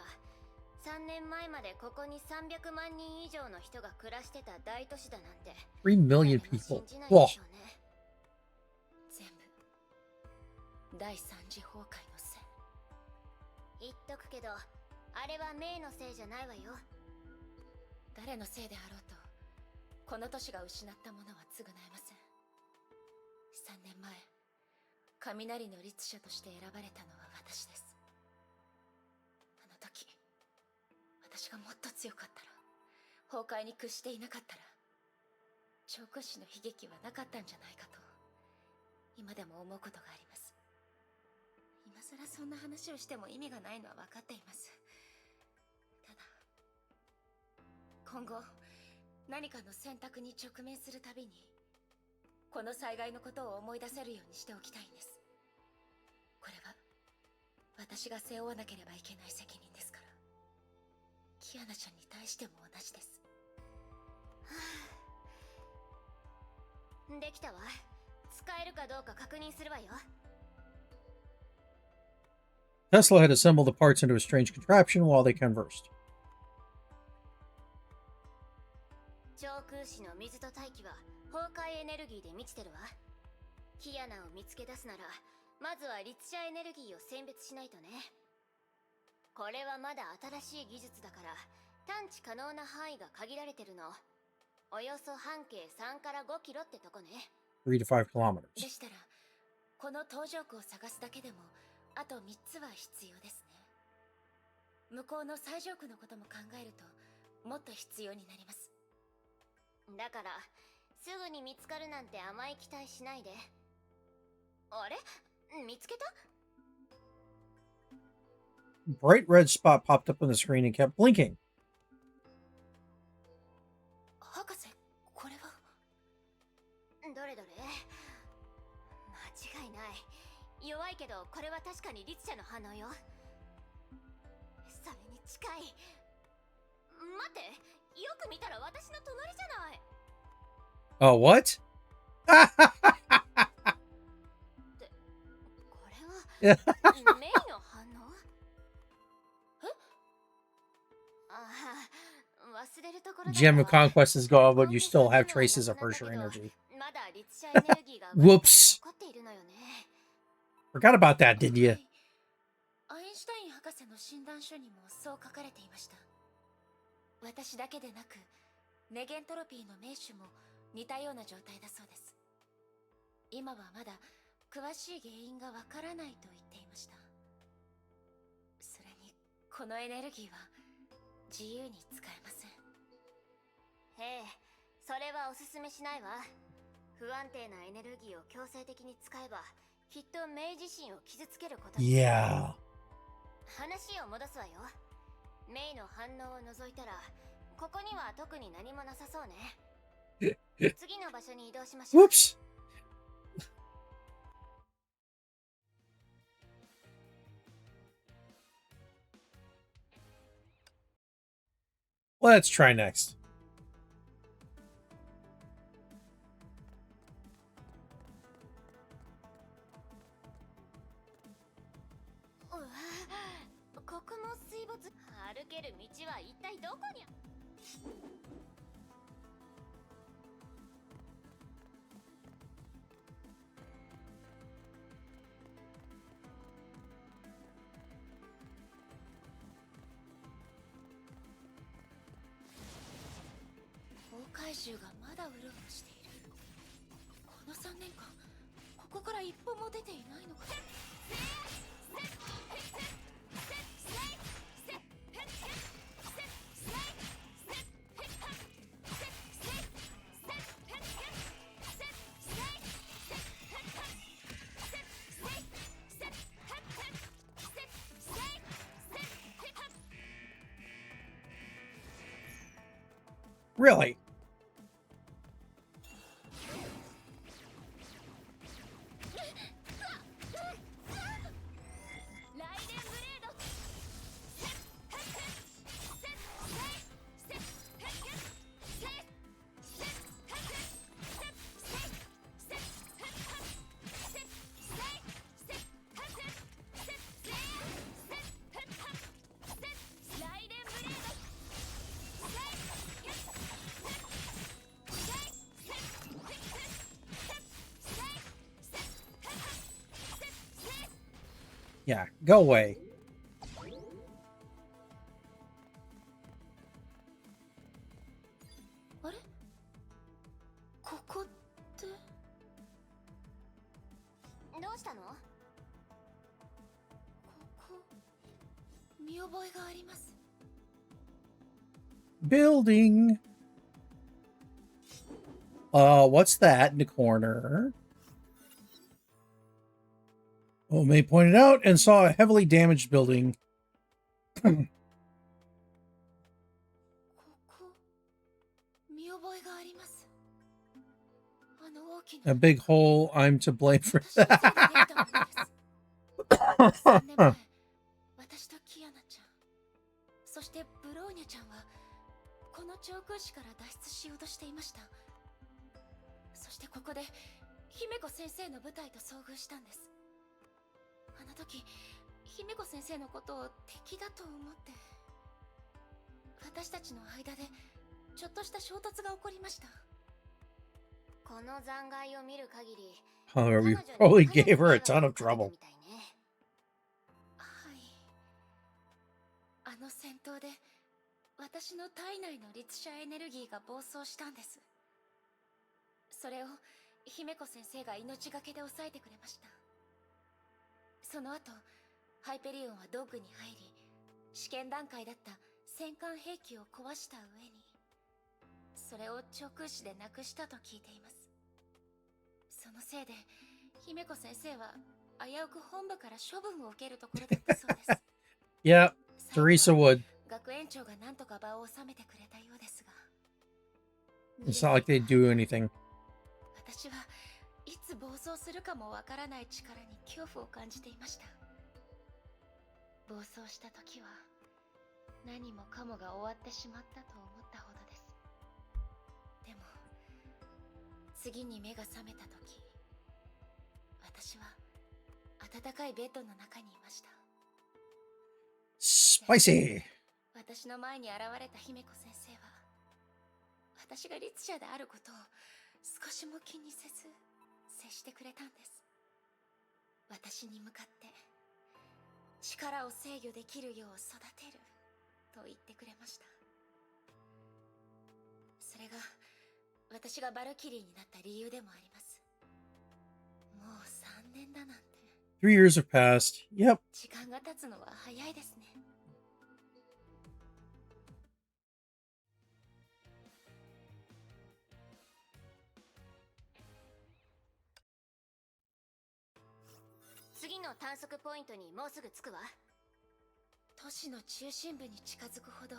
I: 3年前までここに300万人以上の人が暮らしてた大都市だなんて
B: 3 million people.
I: 信じない
B: Whoa.
I: でしょうね。
A: 全部第三次崩壊のせい。
I: 言っとくけど、あれはメイのせいじゃないわよ。
A: 誰のせいであろうと、この都市が失ったものは償えません。3年前、雷の律者として選ばれたのは私です。あの時、私がもっと強かったら、崩壊に屈していなかったら、超空市の悲劇はなかったんじゃないかと、今でも思うことがあります。今さらそんな話をしても意味がないのは分かっています。ただ、今後何かの選択に直面するたびに、この災害のことを思い出せるようにしておきたいんです。これは私が背負わなければいけない責任ですから。キアナちゃんに対しても同じです。
I: できたわ。使えるかどうか確認するわよ。
B: Tesla had assembled the parts into a strange contraption while they conversed.
I: 超空士の水と大気は崩壊エネルギーで満ちてるわ。キアナを見つけ出すならまずは律者エネルギーを選別しないとね。これはまだ新しい技術だから探知可能な範囲が限られてるの。およそ半径3から5キロってとこね。
B: 3 to 5 kilometers.
A: でしたらこの搭乗区を探すだけでもあと3つは必要ですね。向こうの最上区のことも考えるともっと必要になります。
I: だからすぐに見つかるなんて甘い期待しないで。あれ、見つけた？
B: Bright red spot popped up on the screen and kept blinking.
A: 博士、これは。
I: どれどれ。間違いない。弱いけどこれは確かに律者の反応よ。それに近い。待って、よく見たら私の隣じゃない。
B: Oh, what?
I: ってこれはメイの反応？え？ああ、忘れるところだ。
B: Gem of Conquest is gone, but you still have traces of HI3rd energy.
I: まだ律者エネルギーが
B: Whoops.
I: 残っているのよね。
B: Forgot about that, didn't you?
A: アインシュタイン博士の診断書にもそう書かれていました。私だけでなくネゲントロピーの名手も似たような状態だそうです。今はまだ詳しい原因がわからないと言っていました。それにこのエネルギーは自由に使えません。
I: へえ、それはおすすめしないわ。不安定なエネルギーを強制的に使えばきっとメイ自身を傷つけることに。
B: Yeah.
I: 話を戻すわよ。メイの反応を除いたらここには特に何もなさそうね。次の場所に移動しましょう。
B: Whoops. Let's try next.
I: うわ、ここも水没。歩ける道は一体どこにあ。
A: 大怪獣がまだうろうろしている。この3年間ここから一歩も出ていないのか。
B: Really? ？Yeah, go away.
A: あれ？ここって。
I: どうしたの？
A: ここ見覚えがあります。
B: Building. What's that in the corner? May pointed out and saw a heavily damaged building.
A: ここ見覚えがあります。あの大時
B: A
A: の
B: big hole. I'm to blame for
A: 私のせいででき
B: that.
A: たものです3年前私とキアナちゃんそしてブローニャちゃんはこの長空市から脱出しようとしていました。そしてここで姫子先生の部隊と遭遇したんです。あの時姫子先生のことを敵だと思って私たちの間でちょっとした衝突が起こりました。
I: この残骸を見る限り
B: However, we probably gave her a ton of trouble.
A: はい。あの戦闘で私の体内の律者エネルギーが暴走したんです。それを姫子先生が命がけで抑えてくれました。その後ハイペリオンはドッグに入り試験段階だった戦艦兵器を壊した上にそれを長空市でなくしたと聞いています。そのせいで姫子先生は危うく本部から処分を受けるところだったそうです。
B: Yeah, Teresa would.
A: 学園長が何とか場を収めてくれたようですが
B: It's not like they'd do anything.
A: 私はいつ暴走するかもわからない力に恐怖を感じていました。暴走した時は何もかもが終わってしまったと思ったほどです。でも次に目が覚めた時私は暖かいベッドの中にいました。
B: Spicy.
A: 私の前に現れた姫子先生は私が律者であることを少しも気にせず接してくれたんです。私に向かって力を制御できるよう育てると言ってくれました。それが私がバルキリーになった理由でもあります。もう3年だなんて。
B: 3 years have passed. Yep.
A: 時間が経つのは早いですね。
I: 次の探索ポイントにもうすぐ着くわ。
A: 都市の中心部に近づくほど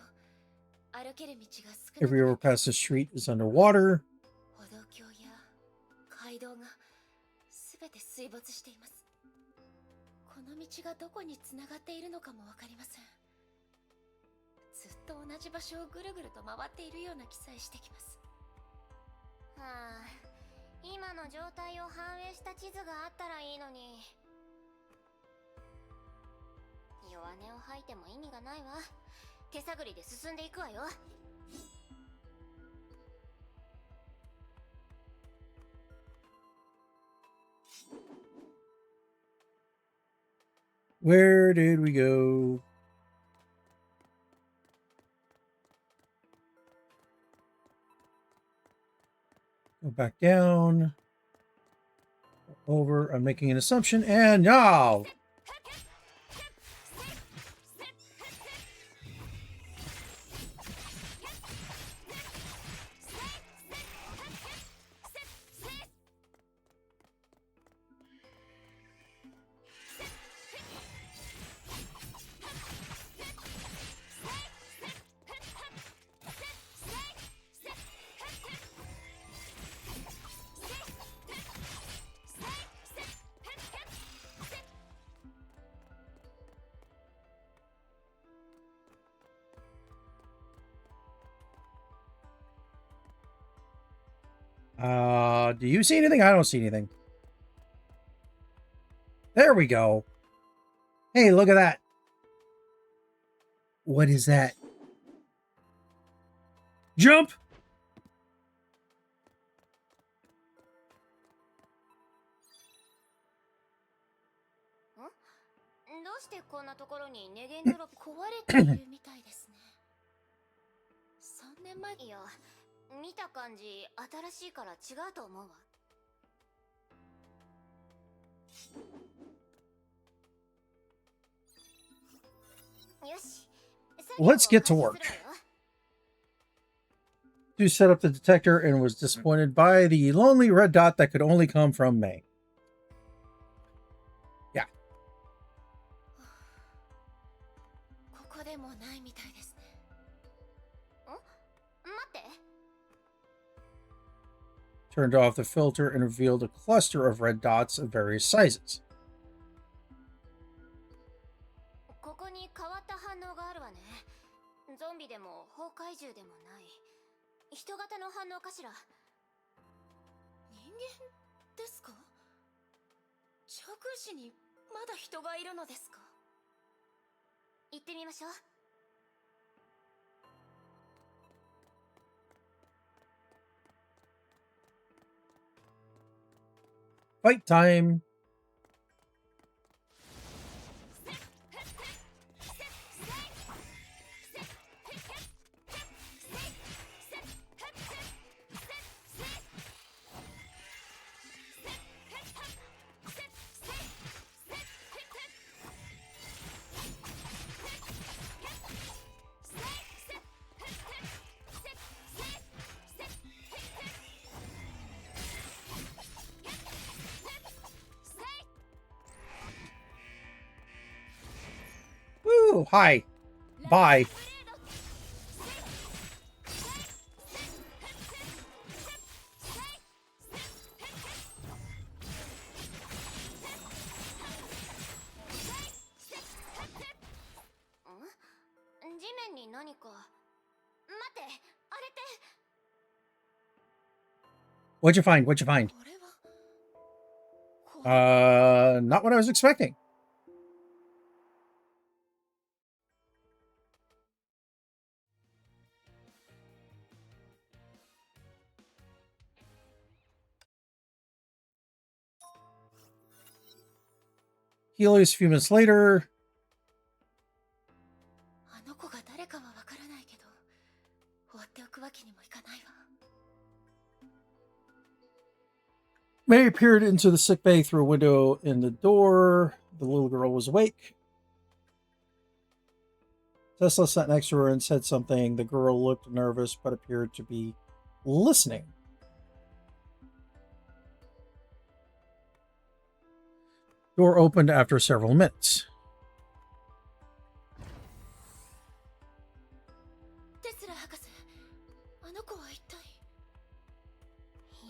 A: 歩ける道が少なく
B: Every
A: なって
B: overpass the street is underwater.
A: 歩道橋や街道がすべて水没しています。この道がどこにつながっているのかもわかりません。ずっと同じ場所をぐるぐると回っているような気さえしてきます。
I: はあ、今の状態を反映した地図があったらいいのに。弱音を吐いても意味がないわ。手探りで進んでいくわよ。
B: Where did we go? Go back down. Over. I'm making an assumption. And now. Do you see anything? I don't see anything. There we go. Hey, look at that. What is that? Jump!
I: どうしてこんなところにネゲンドロ
A: 壊れているみたいですね。3年前
I: いや、見た感じ新しいから違うと思うわ。よし。
B: Let's get to work. To set up the detector and was disappointed by the lonely red dot that could only come from May. Yeah.
A: ここでもないみたいですね。
I: ん？待って。
B: turned off the filter, and revealed a cluster of red dots of various sizes.
I: ここに変わった反応があるわね。ゾンビでも崩壊獣でもない人型の反応かしら。
A: 人間ですか？上空市にまだ人がいるのですか？
I: 行ってみましょう。
B: Fight time! Woo! Hi! Bye! What'd you find? What'd you find? Not what I was expecting. Helios a few minutes later.
A: あの子が誰かはわからないけど、放っておくわけにもいかないわ。
B: Mary peered into the sick bay through a window in the door. The little girl was awake. Tesla sat next to her and said something. The girl looked nervous but appeared to be listening. Door opened after several minutes.
A: テスラ博士、あの子は一体。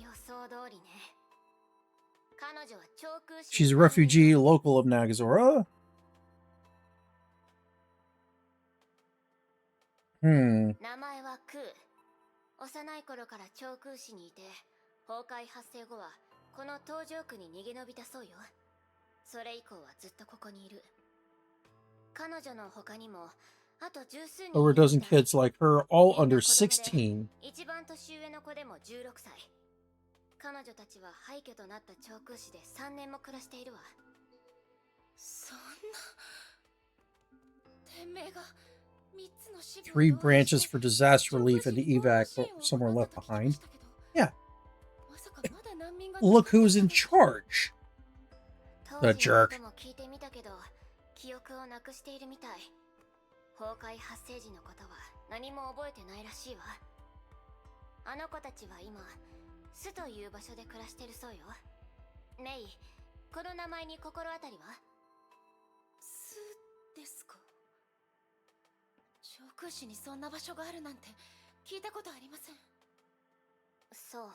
I: 予想通りね。彼女は長空市。
B: She's a refugee, local of Nagazora.
I: 名前はクー。幼い頃から長空市にいて、崩壊発生後はこの東上区に逃げ延びたそうよ。それ以降はずっとここにいる。彼女の他にもあと十数人。
B: Over a dozen kids like her, all under 16.
I: 一番年上の子でも16歳。彼女たちは廃墟となった長空市で3年も暮らしているわ。
A: そんな。天命が。
B: 3 branches for disaster relief and evac, but somewhere left behind. Yeah. Look who's in charge. The jerk.
I: 記憶をなくしているみたい。崩壊発生時のことは何も覚えてないらしいわ。あの子たちは今、巣という場所で暮らしてるそうよ。メイ、この名前に心当たりは？
A: 巣ですか？ 上空市にそんな場所があるなんて聞いたことありません。
I: そう。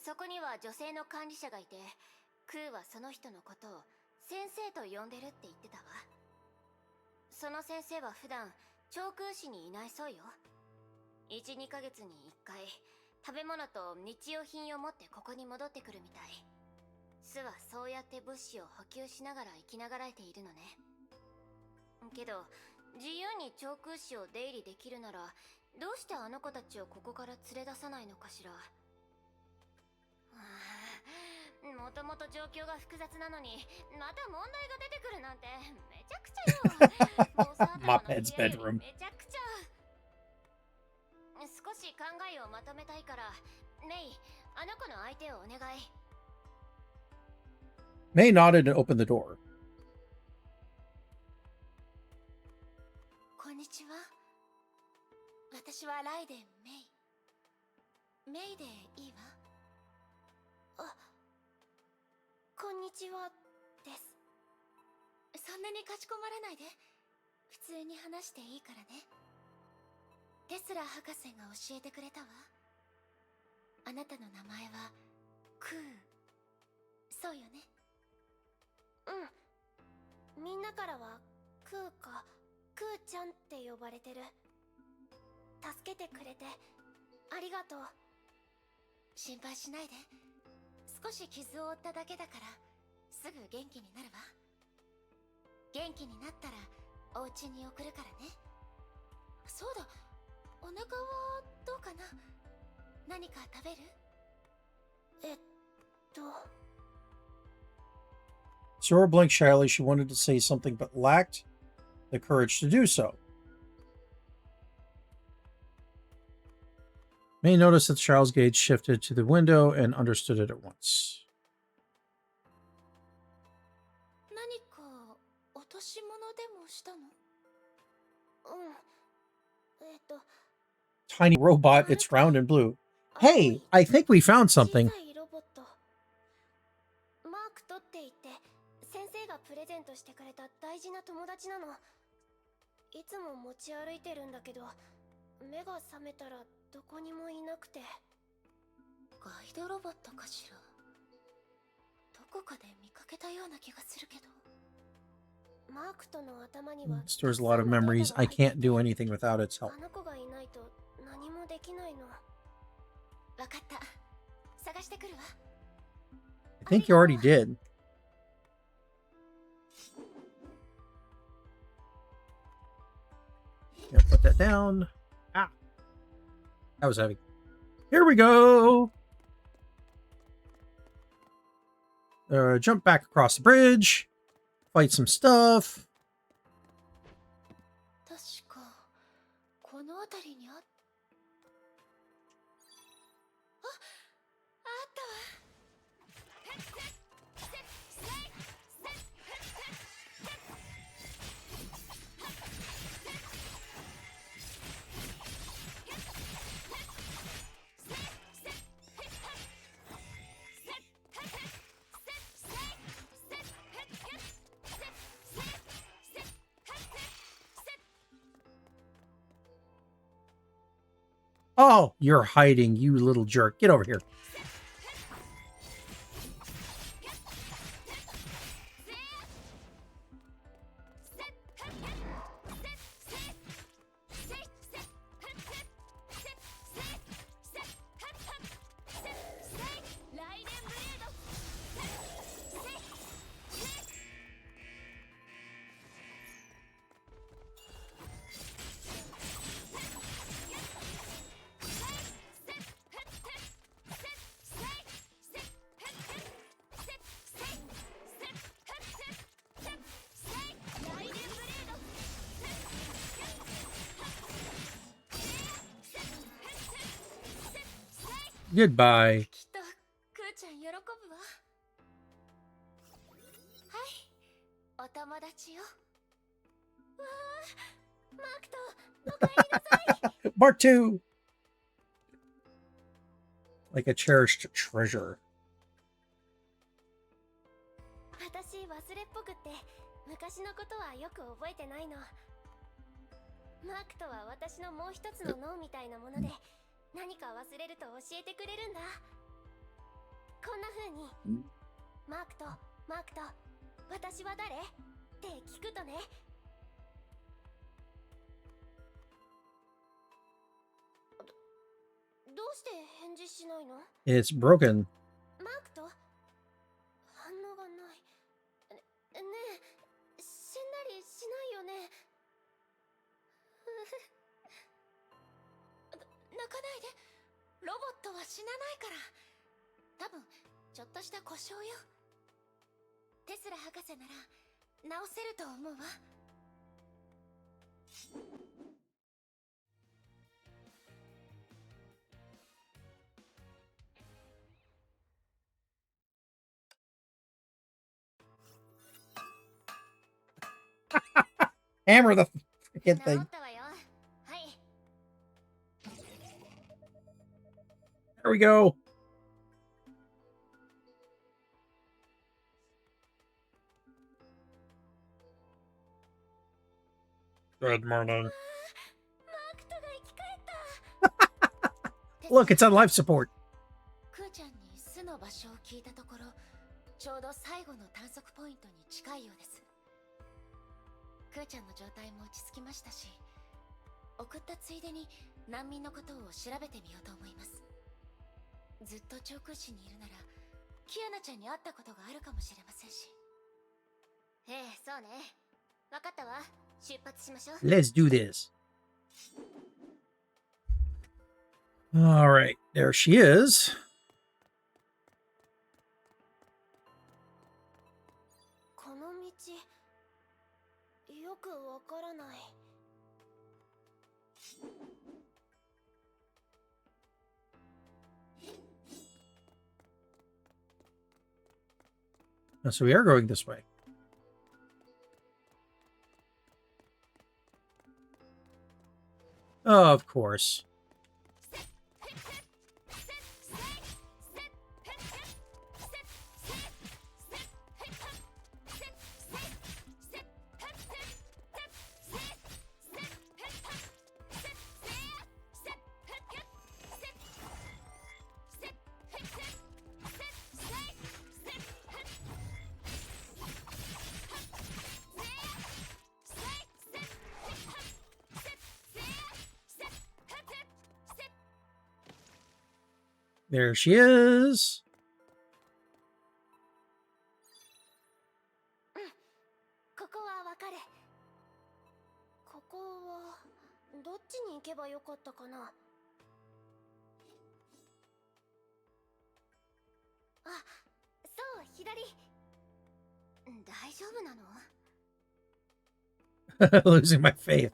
I: そこには女性の管理者がいて、クーはその人のことを先生と呼んでるって言ってたわ。その先生は普段長空市にいないそうよ。1、2ヶ月に1回食べ物と日用品を持ってここに戻ってくるみたい。巣はそうやって物資を補給しながら生きながらえているのね。けど自由に長空市を出入りできるなら、どうしてあの子たちをここから連れ出さないのかしら。もともと状況が複雑なのに、また問題が出てくるなんてめちゃくちゃよ。
B: Mophead's bedroom.
I: めちゃくちゃ。少し考えをまとめたいから、メイ、あの子の相手をお願い。
B: May nodded and opened the door.
A: こんにちは。私はライデン・メイ。メイでいいわ。あ、こんにちはです。そんなにかしこまらないで。普通に話していいからね。テスラ博士が教えてくれたわ。あなたの名前はクー。そうよね。うん。みんなからはクーかクーちゃんって呼ばれてる。助けてくれてありがとう。心配しないで。少し傷を負っただけだからすぐ元気になるわ。元気になったらお家に送るからね。そうだ、お腹はどうかな。何か食べる？Sora
B: blinked shyly. She wanted to say something but lacked the courage to do so. May noticed that the child's gaze shifted to the window and understood it at once.
A: 何か落とし物でもしたの？Tiny
B: robot, it's round and blue. Hey, I think we found something.
A: 小さいロボット。マークトって言って先生がプレゼントしてくれた大事な友達なの。いつも持ち歩いてるんだけど、目が覚めたらどこにもいなくて。ガイドロボットかしら。どこかで見かけたような気がするけど。マークトの頭には
B: Stores a lot of memories. I can't do anything without its help.
A: あの子がいないと何もできないの。わかった。探してくるわ。
B: I think you already did. Yeah, put that down. Ah. That was heavy. Here we go. Jump back across the bridge. Fight some stuff.
A: 確かこの辺りにあったわ。
B: Oh, you're hiding, you little jerk. Get over here. Goodbye.
A: きっとクーちゃん喜ぶわ。はい、お友達よ。わあ、マークト、おかえりなさい。
B: Part 2. Like a cherished treasure.
A: 私忘れっぽくって昔のことはよく覚えてないの。マークトは私のもう一つの脳みたいなもので、何か忘れると教えてくれるんだ。こんな風にマークト、私は誰？って聞くとね。どうして返事しないの？
B: It's broken.
A: マークト？反応がない。ねえ、死んだりしないよね。泣かないで。ロボットは死なないから。多分ちょっとした故障よ。テスラ博士なら直せると思うわ。
B: Hammer the freaking
A: 治
B: thing.
A: ったわよ。はい。
B: There we go. Good morning.
A: マークトが生き返った。
B: Look, it's on life support.
I: 場所を聞いたところ、ちょうど最後の探索ポイントに近いようです。クーちゃんの状態も落ち着きましたし、送ったついでに難民のことを調べてみようと思います。ずっと長空市にいるならキアナちゃんに会ったことがあるかもしれませんし。ええ、そうね。わかったわ。出発しましょう。
B: Let's do this. All right, there she is.
I: この道よくわからない。
B: So we are going this way. Oh, of course. There she is.
I: ここはわかる。ここはどっちに行けばよかったかな。あ、そう、左。大丈夫なの？
B: Losing my faith.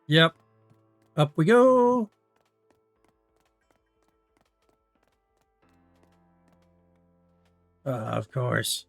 B: Yep. Up we go. Of course.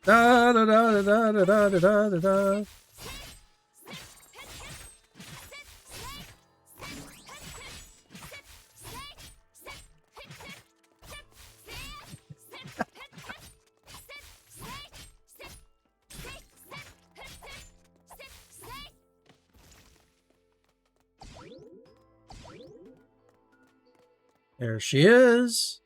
B: Da da da da da da da da da da. There she is.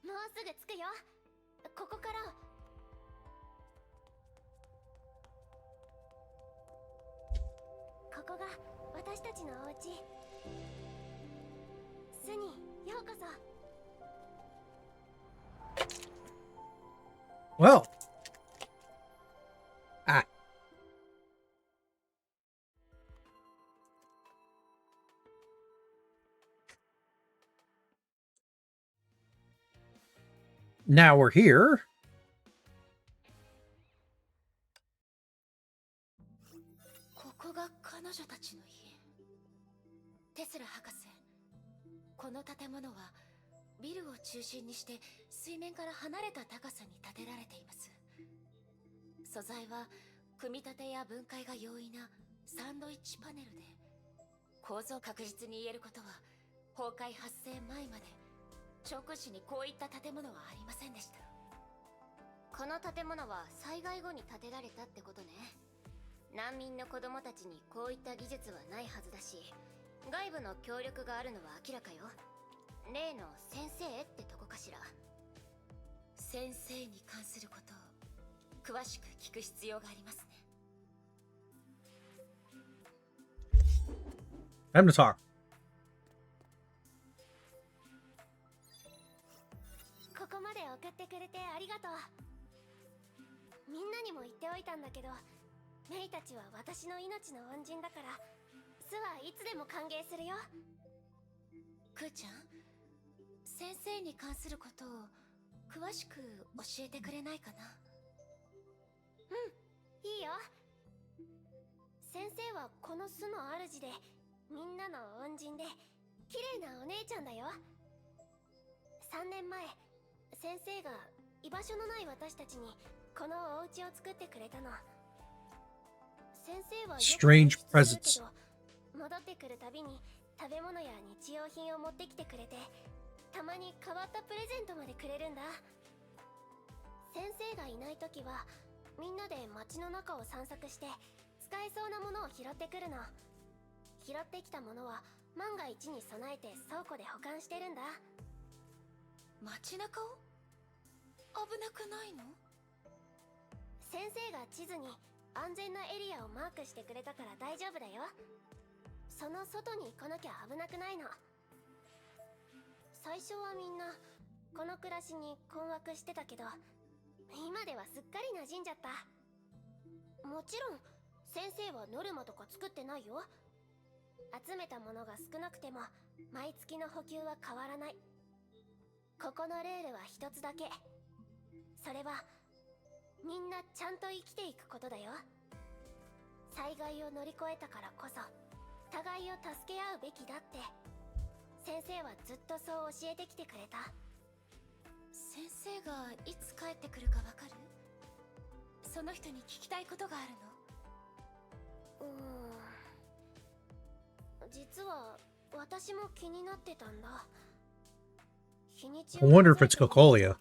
I: もうすぐ着くよ。ここから。ここが私たちのお家。巣にようこそ。
B: Well. Ah. Now we're here.
I: ここが彼女たちの家。テスラ博士、この建物はビルを中心にして水面から離れた高さに建てられています。素材は組み立てや分解が容易なサンドイッチパネルで、構造確実に言えることは崩壊発生前まで調空市にこういった建物はありませんでした。この建物は災害後に建てられたってことね。難民の子供たちにこういった技術はないはずだし、外部の協力があるのは明らかよ。例の先生ってとこかしら。先生に関することを詳しく聞く必要がありますね。
B: Time to talk.
A: ここまで送ってくれてありがとう。みんなにも言っておいたんだけど、メイたちは私の命の恩人だから、スはいつでも歓迎するよ。
I: クーちゃん、先生に関することを詳しく教えてくれないかな。
A: いいよ。先生はこの巣の主で、みんなの恩人で、綺麗なお姉ちゃんだよ。3年前、先生が居場所のない私たちにこのお家を作ってくれたの。先生はよく
B: Strange
A: 外出す
B: presents.
A: るけど、戻ってくるたびに食べ物や日用品を持ってきてくれて、たまに変わったプレゼントまでくれるんだ。先生がいないときは、みんなで街の中を散策して使えそうなものを拾ってくるの。拾ってきたものは万が一に備えて倉庫で保管してるんだ。
I: 街中を危なくないの？
A: 先生が地図に安全なエリアをマークしてくれたから大丈夫だよ。その外に行かなきゃ危なくないの。最初はみんなこの暮らしに困惑してたけど、今ではすっかり馴染んじゃった。もちろん先生はノルマとか作ってないよ。集めたものが少なくても毎月の補給は変わらない。ここのルールは一つだけ。それはみんなちゃんと生きていくことだよ。災害を乗り越えたからこそ互いを助け合うべきだって先生はずっとそう教えてきてくれた。
I: 先生がいつ帰ってくるかわかる？その人に聞きたいことがあるの。
A: 実は私も気になってたんだ。日にち
B: I wonder if it's Cocolia.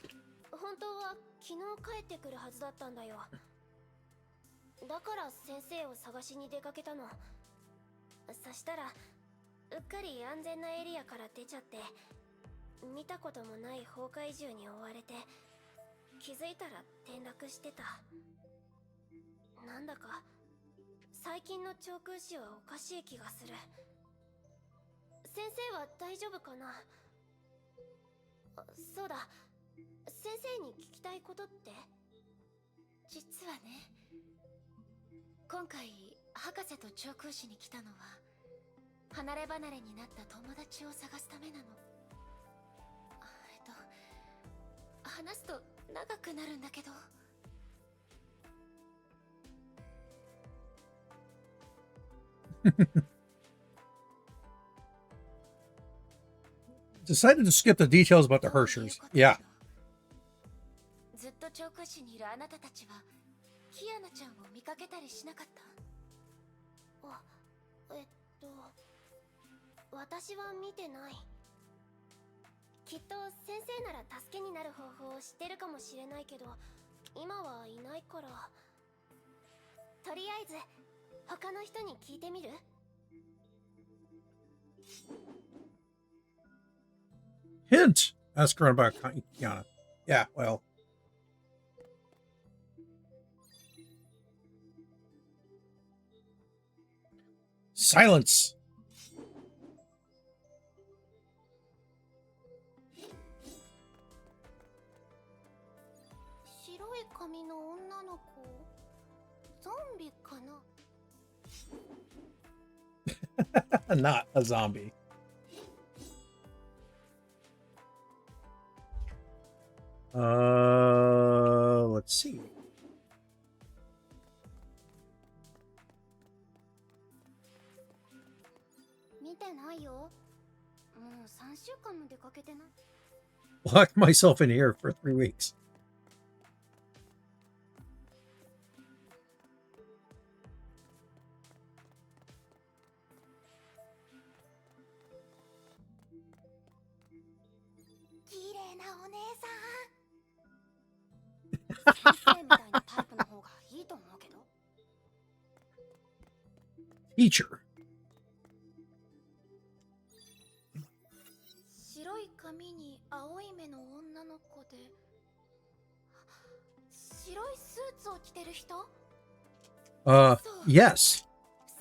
A: 本当は昨日帰ってくるはずだったんだよ。だから先生を探しに出かけたの。そしたらうっかり安全なエリアから出ちゃって、見たこともない崩壊獣に追われて、気づいたら転落してた。なんだか最近の長空市はおかしい気がする。先生は大丈夫かな？そうだ、先生に聞きたいことって？
I: 実はね、今回博士と長空市に来たのは離れ離れになった友達を探すためなの。話すと長くなるんだけど。
B: Decided to skip the details about the Hershers. Yeah.
I: ずっと長空市にいるあなたたちはキアナちゃんを見かけたりしなかった？
A: 私は見てない。きっと先生なら助けになる方法を知ってるかもしれないけど、今はいないから。とりあえず他の人に聞いてみる？
B: Hint! Ask her about Kiana. Yeah, well. Silence!
A: 白い髪の女の子、ゾンビかな？
B: Not a zombie. Let's see.
A: 見てないよ。もう3週間も出かけてない。
B: Locked myself in here for 3 weeks.
A: 綺麗なお姉さん。先生みたいなタイプの方がいいと思うけど。
B: Teacher.
A: 白い髪に青い目の女の子で、白いスーツを着てる人？
B: Yes.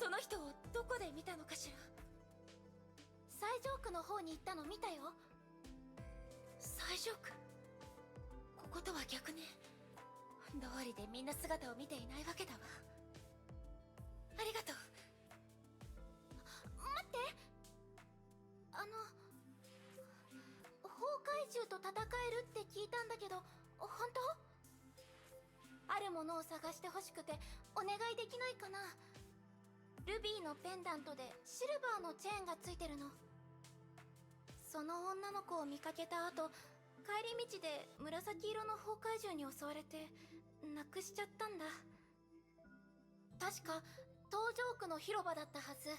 A: その人をどこで見たのかしら。最上区の方に行ったの見たよ。最上区？こことは逆ね。どうりでみんな姿を見ていないわけだわ。ありがとう。待って、崩壊獣と戦えるって聞いたんだけど、本当？あるものを探してほしくてお願いできないかな。ルビーのペンダントでシルバーのチェーンがついてるの。その女の子を見かけた後、帰り道で紫色の崩壊獣に襲われてなくしちゃったんだ。確か東上区の広場だったはず。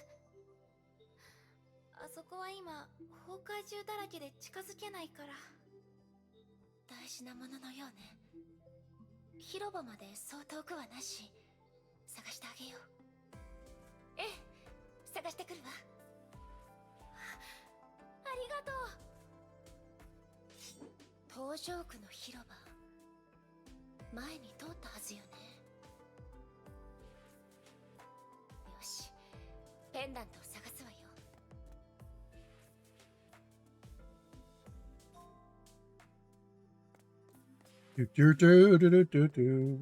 A: あそこは今崩壊獣だらけで近づけないから。大事なもののようね。広場までそう遠くはなし、探してあげよう。ええ、探してくるわ。ありがとう。東上区の広場、前に通ったはずよね。よし、ペンダントを探すわよ。
B: Do, do, do, do, do, do.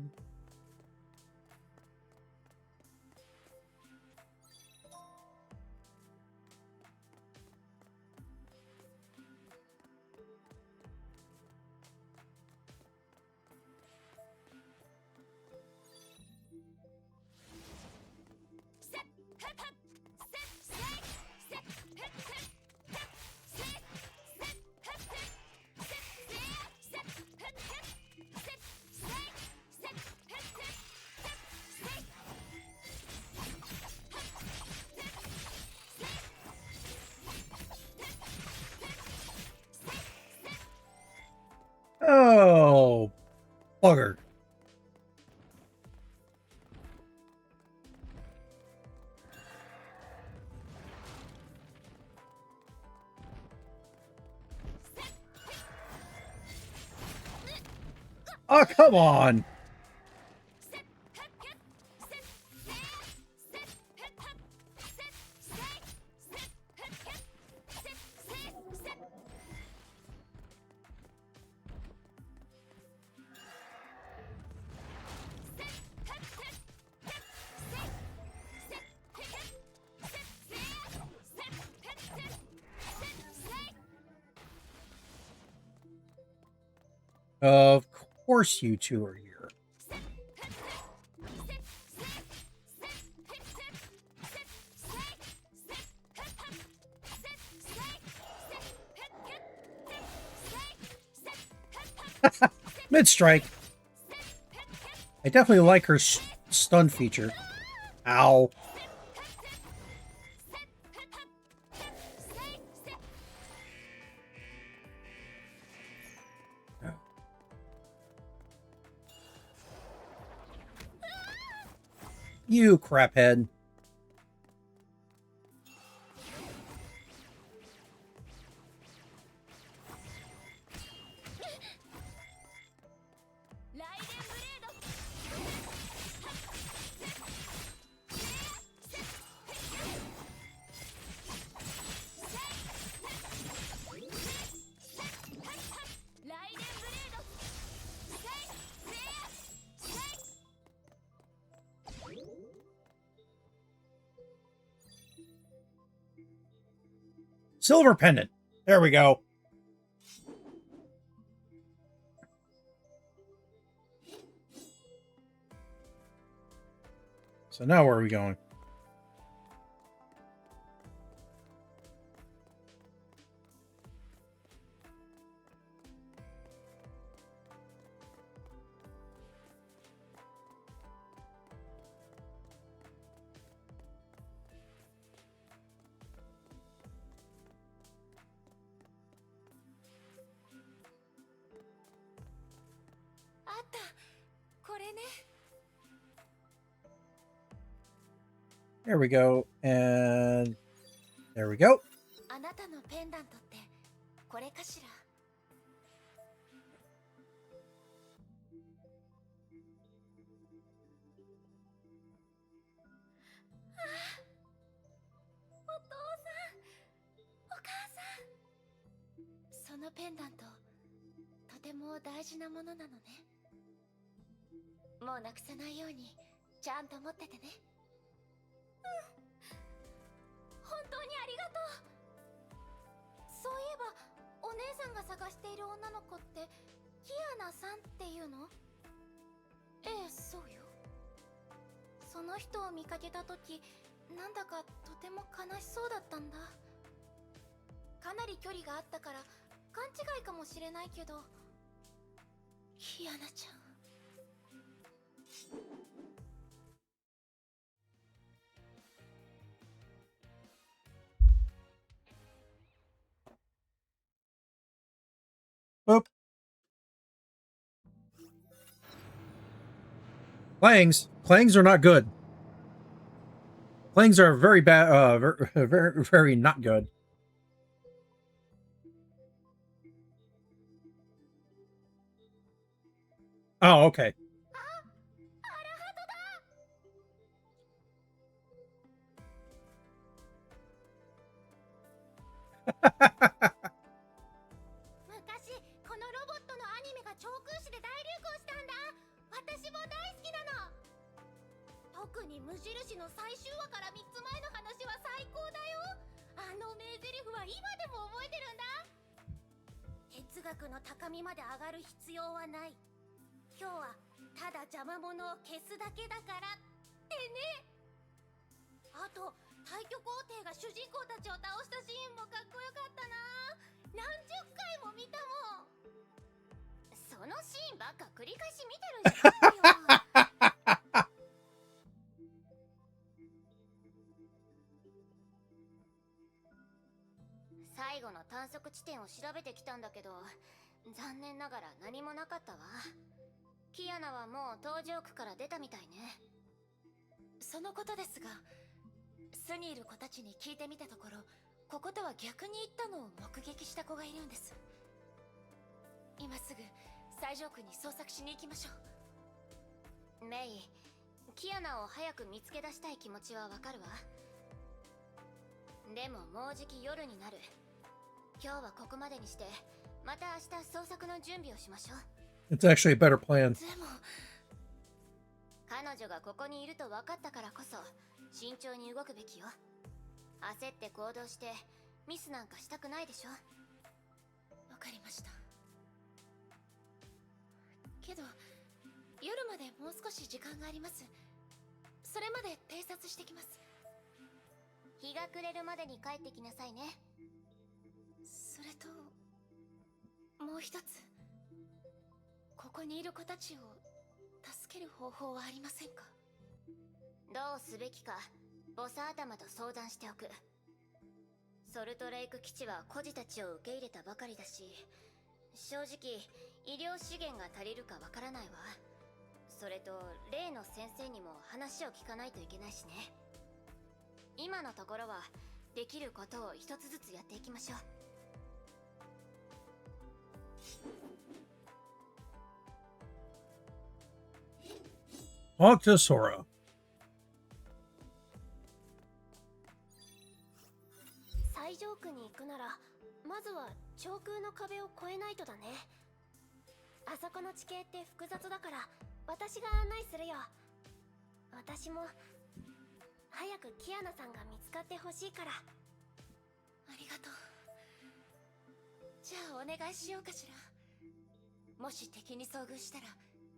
B: Oh, bugger. Oh, come on. Of course you two are here. Mid-strike. I definitely like her stun feature. Ow. You craphead. Silver pendant. There we go. So now where are we going?
A: ね。
B: There we go. And there we go.
A: あなたのペンダントってこれかしら。お父さん、お母さん。そのペンダント、とても大事なものなのね。もうなくさないようにちゃんと持っててね。うん、本当にありがとう。そういえばお姉さんが探している女の子ってキアナさんっていうの？ええ、そうよ。その人を見かけた時、なんだかとても悲しそうだったんだ。かなり距離があったから勘違いかもしれないけど、キアナちゃん。
B: Boop. Clangs. Clangs are not good. Clangs are very bad, very, very not good. Oh, okay.
A: 昔このロボットのアニメが長空詞で大流行したんだ。私も大好きなの。特に無印の最終話から3つ前の話は最高だよ。あの名台詞は今でも覚えてるんだ。哲学の高みまで上がる必要はない。今日はただ邪魔者を消すだけだからってね。あと廃墟皇帝が主人公たちを倒したシーンもかっこよかったな。何十回も見たもん。そのシーンばっか繰り返し見てるんじゃないよ。最後の探索地点を調べてきたんだけど、残念ながら何もなかったわ。キアナはもう登場区から出たみたいね。そのことですが、巣にいる子たちに聞いてみたところ、こことは逆に行ったのを目撃した子がいるんです。今すぐ最上区に捜索しに行きましょう。メイ、キアナを早く見つけ出したい気持ちはわかるわ。でももうじき夜になる。今日はここまでにして、また明日捜索の準備をしましょう。
B: It's actually a better plan.
A: でも彼女がここにいると分かったからこそ慎重に動くべきよ。焦って行動してミスなんかしたくないでしょ。わかりました。けど夜までもう少し時間があります。それまで偵察してきます。日が暮れるまでに帰ってきなさいね。それともう一つ、ここにいる子たちを助ける方法はありませんか？どうすべきかボサ頭と相談しておく。ソルトレイク基地は孤児たちを受け入れたばかりだし、正直医療資源が足りるかわからないわ。それと例の先生にも話を聞かないといけないしね。今のところはできることを一つずつやっていきましょう。
B: Talk to Sora.
A: 最上区に行くならまずは上空の壁を越えないとだね。あそこの地形って複雑だから私が案内するよ。私も早くキアナさんが見つかってほしいから。ありがとう。じゃあお願いしようかしら。もし敵に遭遇したら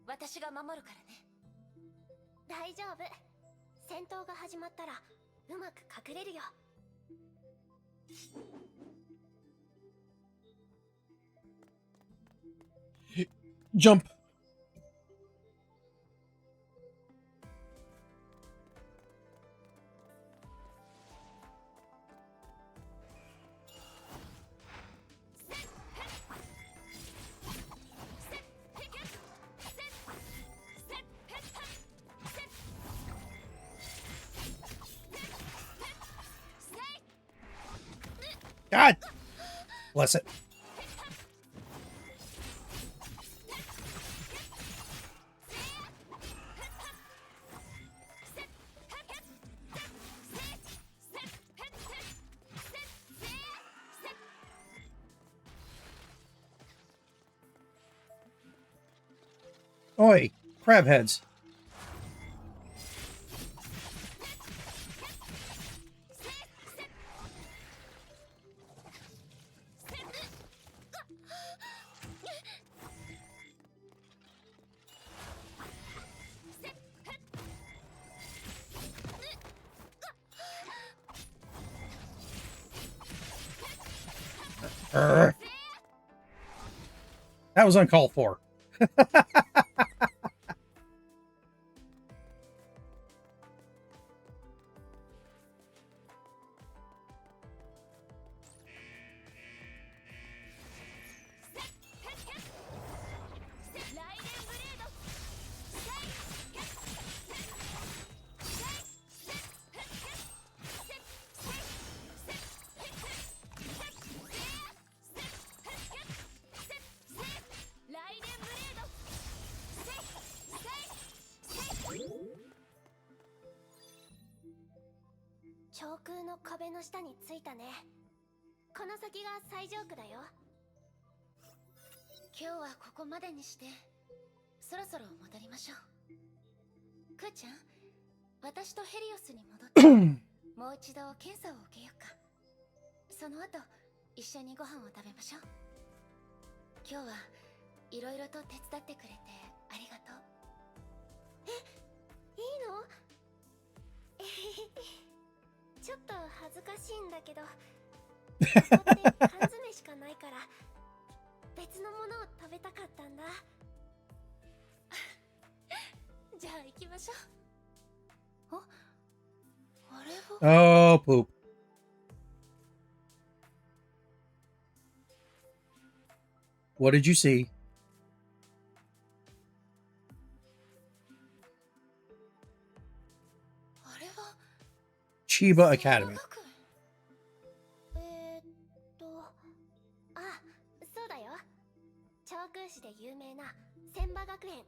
A: 私が守るからね。大丈夫。戦闘が始まったらうまく隠れるよ。
B: Jump. God bless it. Oi, crab heads. That was uncalled for.
A: 長空の壁の下に着いたね。この先が最上区だよ。今日はここまでにしてそろそろ戻りましょう。クーちゃん、私とヘリオスに戻ってもう一度検査を受けようか。その後一緒にご飯を食べましょう。今日はいろいろと手伝ってくれてありがとう。いいの？ちょっと恥ずかしいんだけど、ここって缶詰しかないから別のものを食べたかったんだ。じゃあ行きましょう。あれは
B: Oh, poop. What did you see?
A: あれは
B: Chiba Academy.
A: あ、そうだよ。長空市で有名な千葉学園。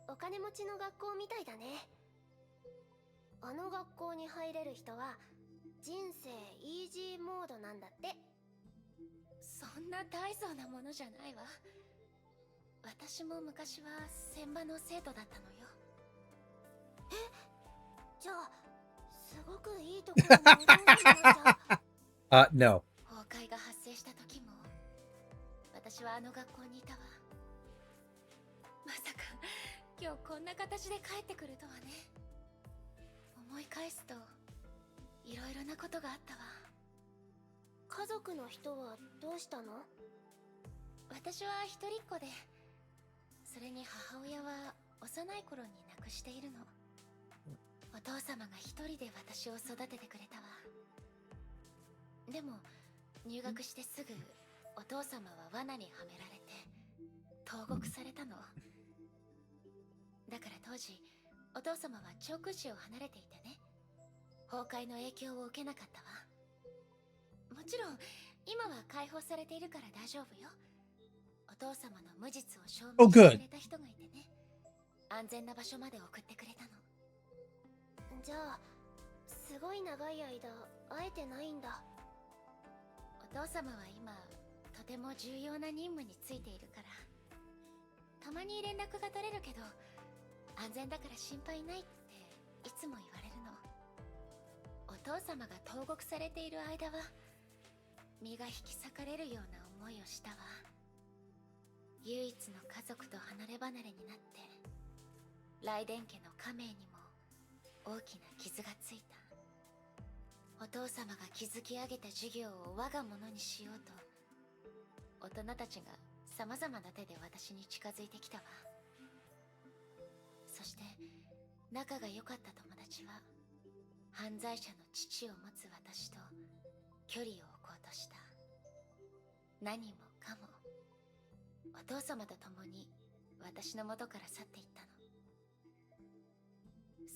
A: お金持ちの学校みたいだね。あの学校に入れる人は人生イージーモードなんだって。そんな大層なものじゃないわ。私も昔は千葉の生徒だったのよ。じゃあすごくいいところにお父さんなんじゃ。
B: No.
A: 崩壊が発生した時も私はあの学校にいたわ。まさか今日こんな形で帰ってくるとはね。思い返すといろいろなことがあったわ。家族の人はどうしたの？私は一人っ子で、それに母親は幼い頃に亡くしているの。お父様が一人で私を育ててくれたわ。でも入学してすぐお父様は罠にはめられて投獄されたの。だから当時お父様は長空市を離れていてね、崩壊の影響を受けなかったわ。もちろん今は解放されているから大丈夫よ。お父様の無実を証明してくれた人がいてね、安全な場所まで送ってくれたの。じゃあすごい長い間会えてないんだ。お父様は今とても重要な任務についているから、たまに連絡が取れるけど安全だから心配ないっていつも言われるの。お父様が投獄されている間は身が引き裂かれるような思いをしたわ。唯一の家族と離れ離れになって雷電家の家名にも大きな傷がついた。お父様が築き上げた事業を我が物にしようと大人たちが様々な手で私に近づいてきたわ。そして仲が良かった友達は犯罪者の父を持つ私と距離を置こうとした。何もかもお父様と共に私の元から去っていったの。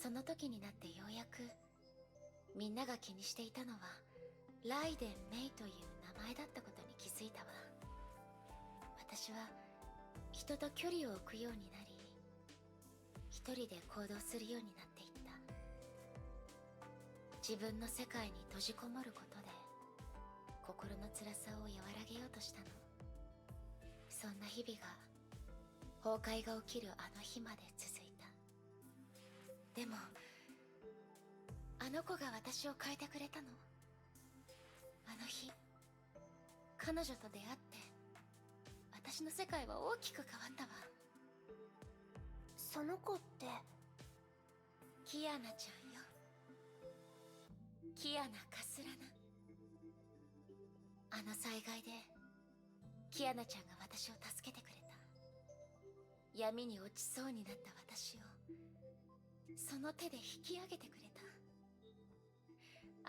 A: その時になってようやくみんなが気にしていたのはライデン・メイという名前だったことに気づいたわ。私は人と距離を置くようになり、一人で行動するようになっていった。自分の世界に閉じこもることで心の辛さを和らげようとしたの。そんな日々が崩壊が起きるあの日まで続いた。でもあの子が私を変えてくれたの。あの日彼女と出会って私の世界は大きく変わったわ。その子ってキアナちゃんよ。キアナ・カスラナ。あの災害でキアナちゃんが私を助けてくれた。闇に落ちそうになった私をその手で引き上げてくれた。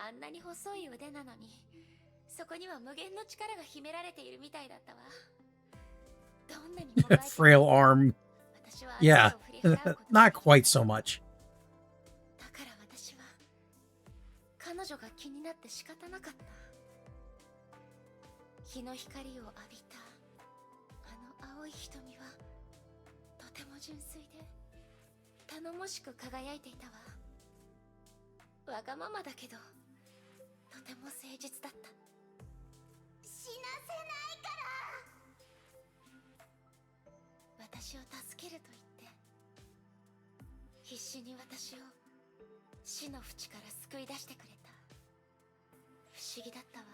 A: あんなに細い腕なのにそこには無限の力が秘められているみたいだったわ。どんなにもがいても
B: Frail arm.
A: 私はあ
B: Yeah,
A: なたを振り払うことが
B: not quite so much.
A: だから私は彼女が気になって仕方なかった。日の光を浴びたあの青い瞳はとても純粋で頼もしく輝いていたわ。わがままだけどとても誠実だった。死なせないから。私を助けると言って必死に私を死の淵から救い出してくれた。不思議だったわ。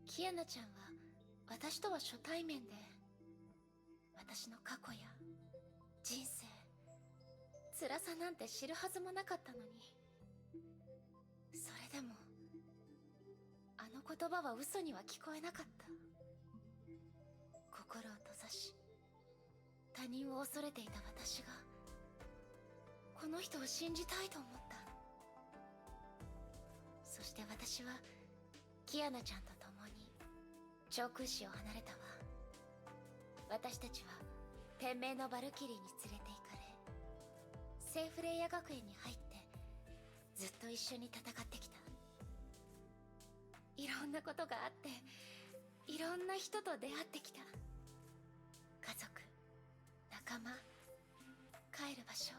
A: キアナちゃんは私とは初対面で私の過去や人生辛さなんて知るはずもなかったのに、それでもあの言葉は嘘には聞こえなかった。心を閉ざし他人を恐れていた私がこの人を信じたいと思った。そして私はキアナちゃんと共に長空市を離れたわ。私たちは天命のバルキリーに連れて行かれ、セーフレイヤ学園に入ってずっと一緒に戦ってきた。いろんなことがあっていろんな人と出会ってきた。家族、仲間、帰る場所、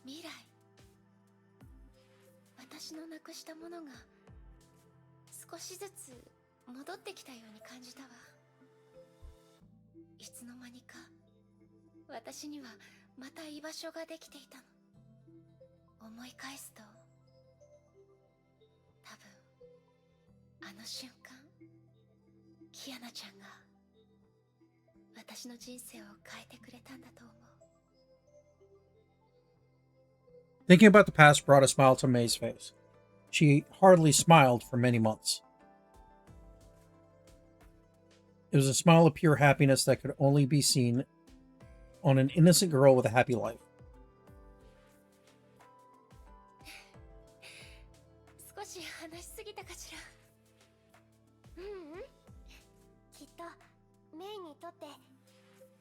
A: 未来。私のなくしたものが少しずつ戻ってきたように感じたわ。いつの間にか私にはまた居場所ができていたの。思い返すと多分あの瞬間キアナちゃんが私の人生を変えてくれたんだと思う。
B: Thinking about the past brought a smile to May's face. She hardly smiled for many months. It was a smile of pure happiness that could only be seen on an innocent girl with a happy life.
A: 少し話しすぎたかしら。ううん、きっとメイにとって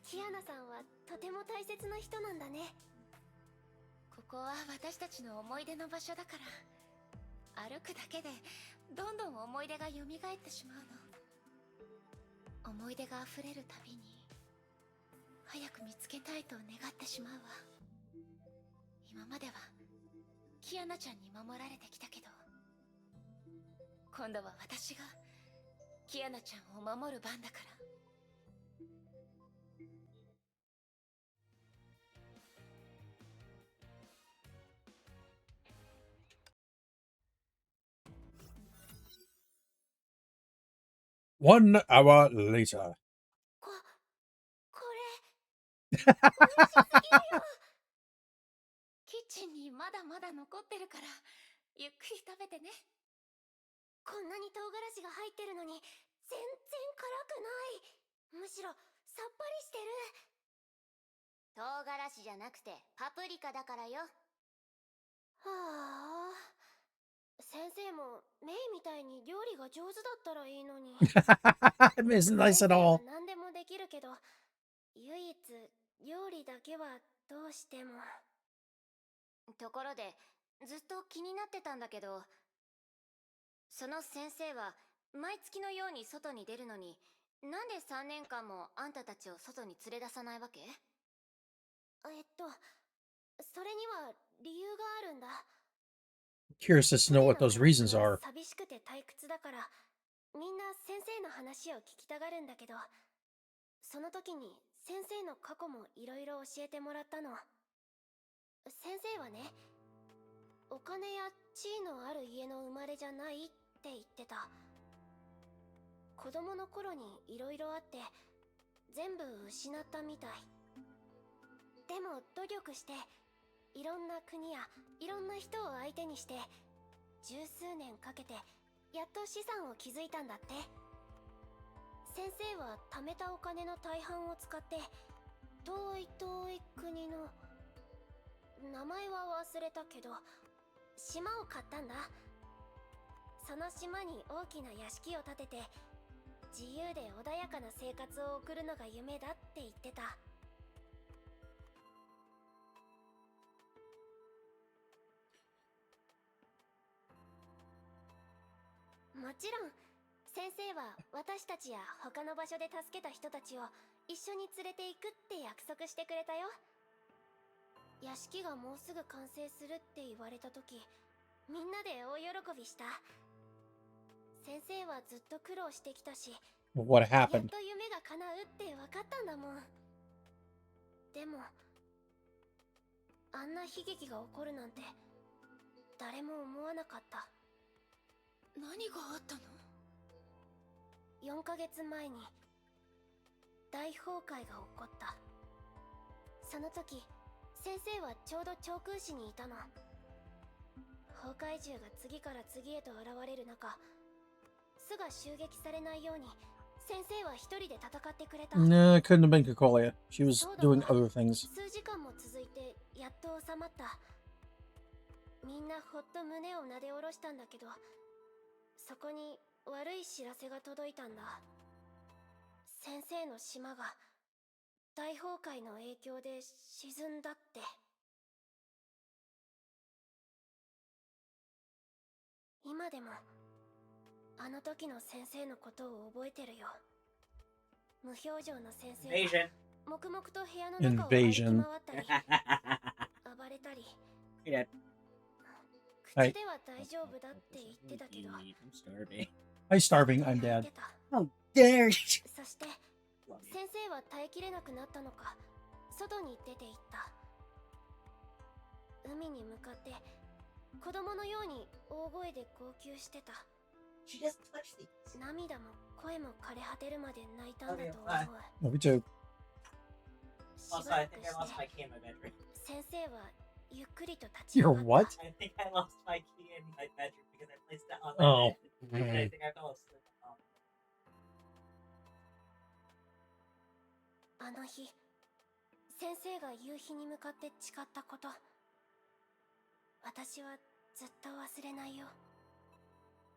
A: キアナさんはとても大切な人なんだね。ここは私たちの思い出の場所だから、歩くだけでどんどん思い出が蘇ってしまうの。思い出が溢れるたびに早く見つけたいと願ってしまうわ。今まではキアナちゃんに守られてきたけど、今度は私がキアナちゃんを守る番だから。
B: 1 hour later.
A: これ美味しすぎるよ。キッチンにまだまだ残ってるからゆっくり食べてね。こんなに唐辛子が入ってるのに全然辛くない。むしろさっぱりしてる。
I: 唐辛子じゃなくてパプリカだからよ。
A: はあ、先生もメイみたいに料理が上手だったらいいのに。
B: It isn't nice at all.
A: 何でもできるけど唯一料理だけはどうしても。
I: ところでずっと気になってたんだけど、その先生は毎月のように外に出るのに、なんで3年間もあんたたちを外に連れ出さないわけ？
A: それには理由があるんだ。
B: Curious as to know what those reasons are.
A: 寂しくて退屈だから、みんな先生の話を聞きたがるんだけど、その時に先生の過去もいろいろ教えてもらったの。先生はね、お金や地位のある家の生まれじゃないって言ってた。子供の頃にいろいろあって全部失ったみたい。でも努力していろんな国やいろんな人を相手にして十数年かけてやっと資産を築いたんだって。先生は貯めたお金の大半を使って遠い国の名前は忘れたけど島を買ったんだ。その島に大きな屋敷を建てて自由で穏やかな生活を送るのが夢だって言ってた。もちろん先生は私たちや他の場所で助けた人たちを一緒に連れて行くって約束してくれたよ。屋敷がもうすぐ完成するって言われた時、みんなで大喜びした。先生はずっと苦労してきたし、
B: What
A: やっ
B: happened?
A: と夢が叶うって分かったんだもん。でもあんな悲劇が起こるなんて誰も思わなかった。
C: 何があったの？
A: 4ヶ月前に大崩壊が起こった。その時先生はちょうど長空市にいたの。崩壊獣が次から次へと現れる中、巣が襲撃されないように先生は一人で戦ってくれた。
B: No, it couldn't have been Kokolia. She was
A: そうだ
B: doing
A: わ。
B: other things.
A: 数時間も続いてやっと収まった。みんなほっと胸をなで下ろしたんだけど、そこに悪い知らせが届いたんだ。先生の島が大崩壊の影響で沈んだって。今でもあの時の先生のことを覚えてるよ。無表情の先生が黙々と部屋の中を歩き回ったり暴れたり、口では大丈夫だって言ってたけど、
B: Hi, starving. I'm dad.
J: How dare you?
A: そして先生は耐えきれなくなったのか外に出て行った。海に向かって子供のように大声で号泣してた。
J: She just touched these.
A: 涙も声も枯れ果てるまで泣いたんだと思う。
B: Me too.
A: し
J: Also,
A: ば
J: I
A: らく
J: think I
A: し
J: lost
A: て
J: my key in my bedroom.
A: 先生はゆっくりと立ち
B: Your
A: 上がった。
B: what?
J: I think I lost my key in my bedroom because I placed it on
B: Oh.
J: my bed. And I think I fell asleep.
A: あの日先生が夕日に向かって誓ったこと、私はずっと忘れないよ。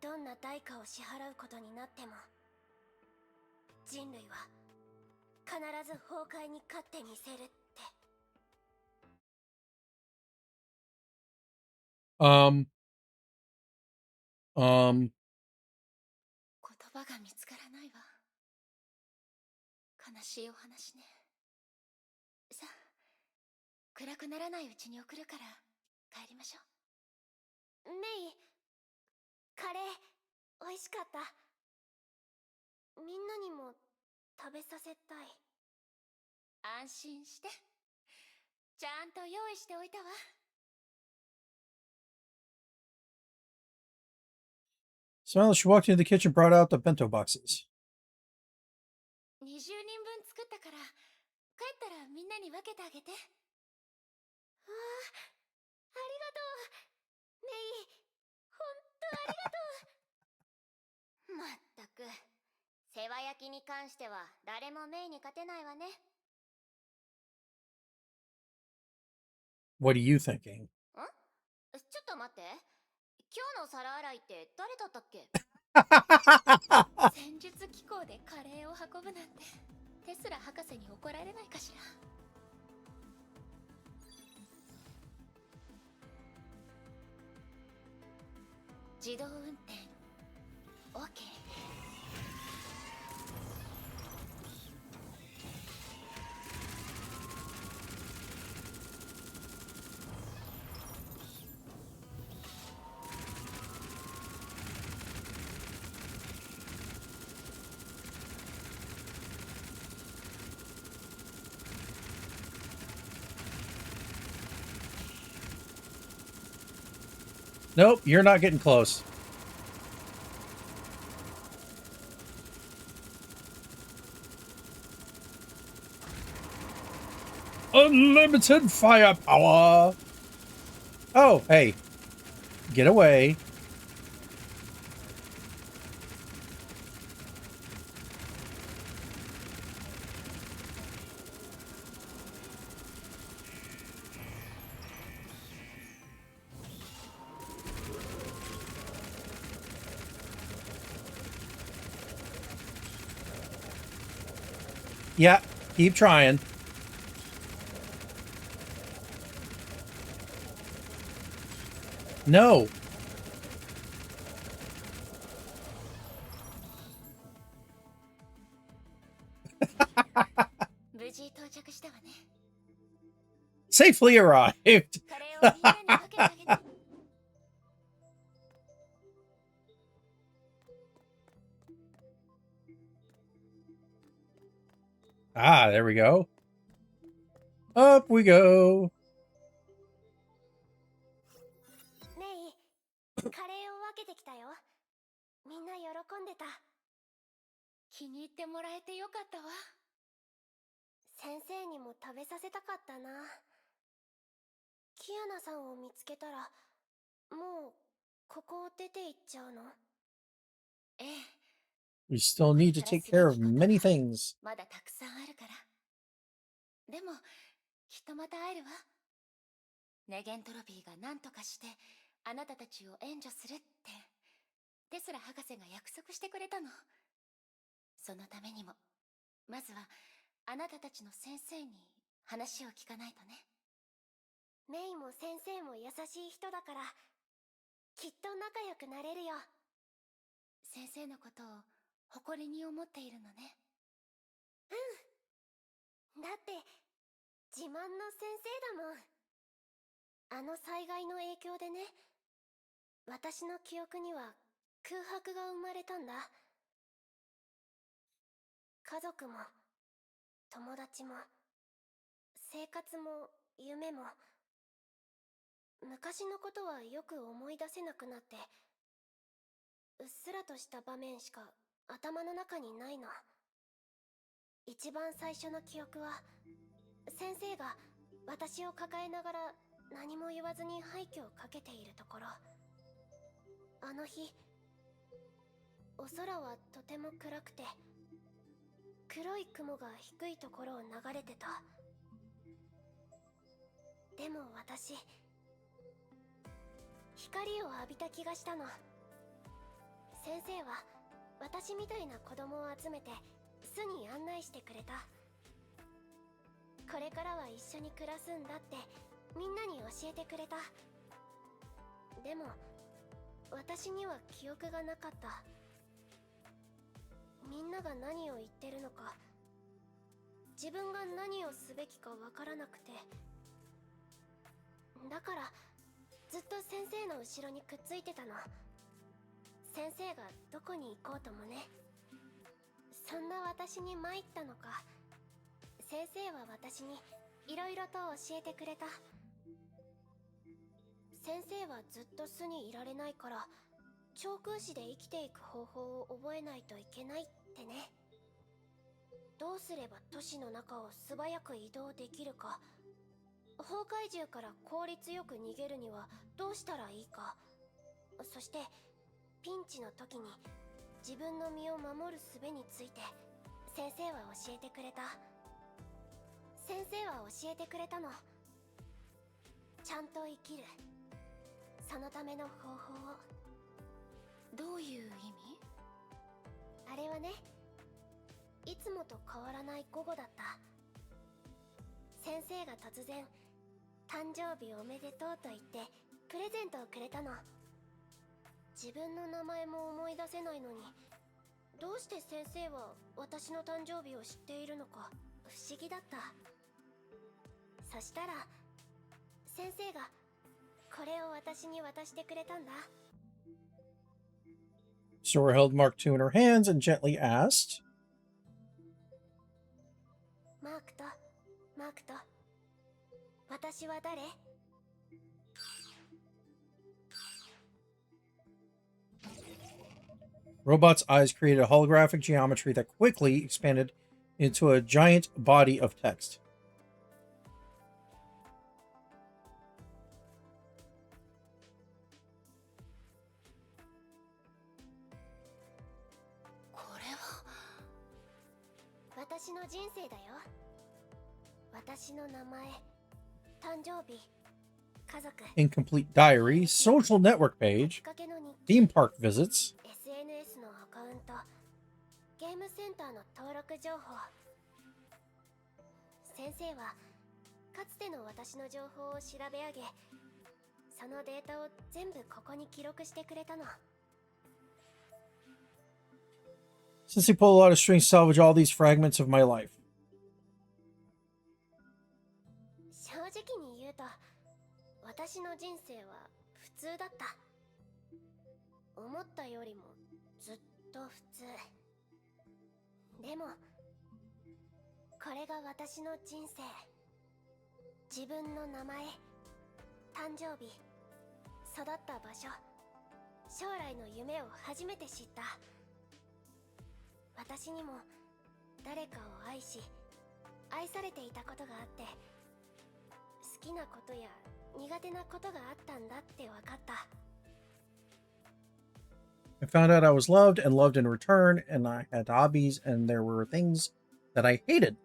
A: どんな代価を支払うことになっても人類は必ず崩壊に勝ってみせるって。
C: 言葉が見つからないわ。悲しいお話ね。さあ、暗くならないうちに送るから帰りましょう。
A: メイ、カレー美味しかった。みんなにも食べさせたい。
C: 安心して。ちゃんと用意しておいたわ。
B: So she walked into the kitchen, brought out the bento boxes.
C: 20人分作ったから、帰ったらみんなに分けてあげて。
A: わあ、ありがとう。メイ、ほんとありがとう。
I: まったく、世話焼きに関しては誰もメイに勝てないわね。
B: What are you thinking?
I: ちょっと待って。今日の皿洗いって誰だったっけ？
C: 戦術機構でカレーを運ぶなんて、テスラ博士に怒られないかしら。
I: 自動運転オッケー。
B: Nope, you're not getting close. Unlimited firepower. Oh, hey. Get away. Yeah, keep trying. No.
I: 無事到着したわね。
B: Safely arrived.
I: カレーをみんなに分けてあげて。
B: Ah, there we go. Up we go.
A: メイ、カレーを分けてきたよ。みんな喜んでた。
I: 気に入ってもらえてよかったわ。
A: 先生にも食べさせたかったな。キアナさんを見つけたら、もうここを出て行っちゃうの？
I: ええ。
B: We still need to take care of many things.
I: まだたくさんあるから。でもきっとまた会えるわ。ネゲントロビーが何とかしてあなたたちを援助するってテスラ博士が約束してくれたの。そのためにもまずはあなたたちの先生に話を聞かないとね。
A: メイも先生も優しい人だから、きっと仲良くなれるよ。
I: 先生のことを誇りに思っているのね。
A: うん。だって自慢の先生だもん。あの災害の影響でね、私の記憶には空白が生まれたんだ。家族も友達も生活も夢も、昔のことはよく思い出せなくなって、うっすらとした場面しか頭の中にないの。一番最初の記憶は、先生が私を抱えながら何も言わずに廃墟をかけているところ。あの日、お空はとても暗くて、黒い雲が低いところを流れてた。でも私、光を浴びた気がしたの。先生は私みたいな子供を集めて巣に案内してくれた。これからは一緒に暮らすんだってみんなに教えてくれた。でも私には記憶がなかった。みんなが何を言ってるのか、自分が何をすべきかわからなくて、だからずっと先生の後ろにくっついてたの。先生がどこに行こうともね。そんな私に参ったのか、先生は私にいろいろと教えてくれた。先生はずっと巣にいられないから、長空死で生きていく方法を覚えないといけないってね。どうすれば都市の中を素早く移動できるか、崩壊獣から効率よく逃げるにはどうしたらいいか、そしてピンチの時に自分の身を守る術について先生は教えてくれた。先生は教えてくれたの。ちゃんと生きる、そのための方法を。
I: どういう意味？
A: あれはね、いつもと変わらない午後だった。先生が突然誕生日おめでとうと言ってプレゼントをくれたの。自分の名前も思い出せないのに、どうして先生は私の誕生日を知っているのか不思議だった。そしたら先生がこれを私に渡してくれたんだ。
B: Sora held Mark II in her hands and gently asked,
A: マークと私は誰？
B: Robot's eyes created a holographic geometry that quickly expanded into a giant body of text.
A: これは私の人生だよ。私の名前、誕生日、家族、
B: Incomplete diary, social network page,
A: きっかけの日
B: theme park visits,
A: SNS のアカウント、ゲームセンターの登録情報。先生はかつての私の情報を調べ上げ、そのデータを全部ここに記録してくれたの。
B: since he pulled a lot of strings to salvage all these fragments of my life.
A: 正直に言うと、私の人生は普通だった。思ったよりもずっと普通。でもこれが私の人生。自分の名前、誕生日、育った場所、将来の夢を初めて知った。私にも誰かを愛し愛されていたことがあって、好きなことや苦手なことがあったんだって分かった。
B: I found out I was loved and loved in return, and I had hobbies, and there were things that I hated.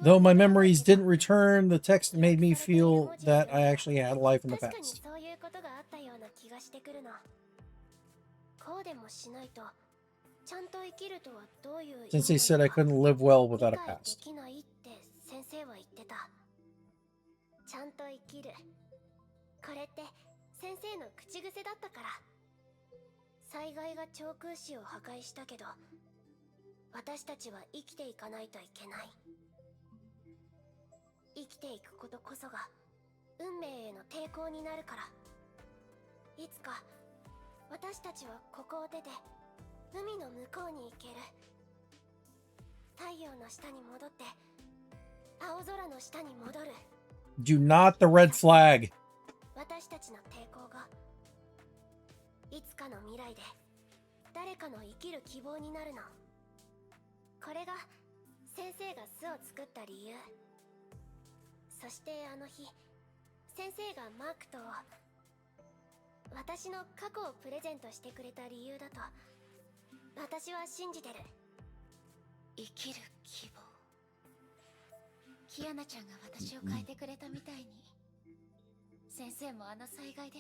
B: Though my memories didn't return, the text made me feel that I actually had a life in the
A: 確かに
B: past.
A: そういうことがあったような気がしてくるの。こうでもしないとちゃんと生きるとはどういう意味
B: Since they
A: な
B: said
A: の
B: I
A: か
B: couldn't live well
A: 理
B: without a
A: 解で
B: past.
A: きないって先生は言ってた。ちゃんと生きる、これって先生の口癖だったから。災害が長空市を破壊したけど、私たちは生きていかないといけない。生きていくことこそが運命への抵抗になるから。いつか私たちはここを出て海の向こうに行ける。太陽の下に戻って青空の下に戻る。
B: Do not the red flag.
A: 私たちの抵抗がいつかの未来で誰かの生きる希望になるの。これが先生が巣を作った理由。そしてあの日、先生がマークと私の過去をプレゼントしてくれた理由だと私は信じてる。
K: 生きる希望。キアナちゃんが私を変えてくれたみたいに、先生もあの災害で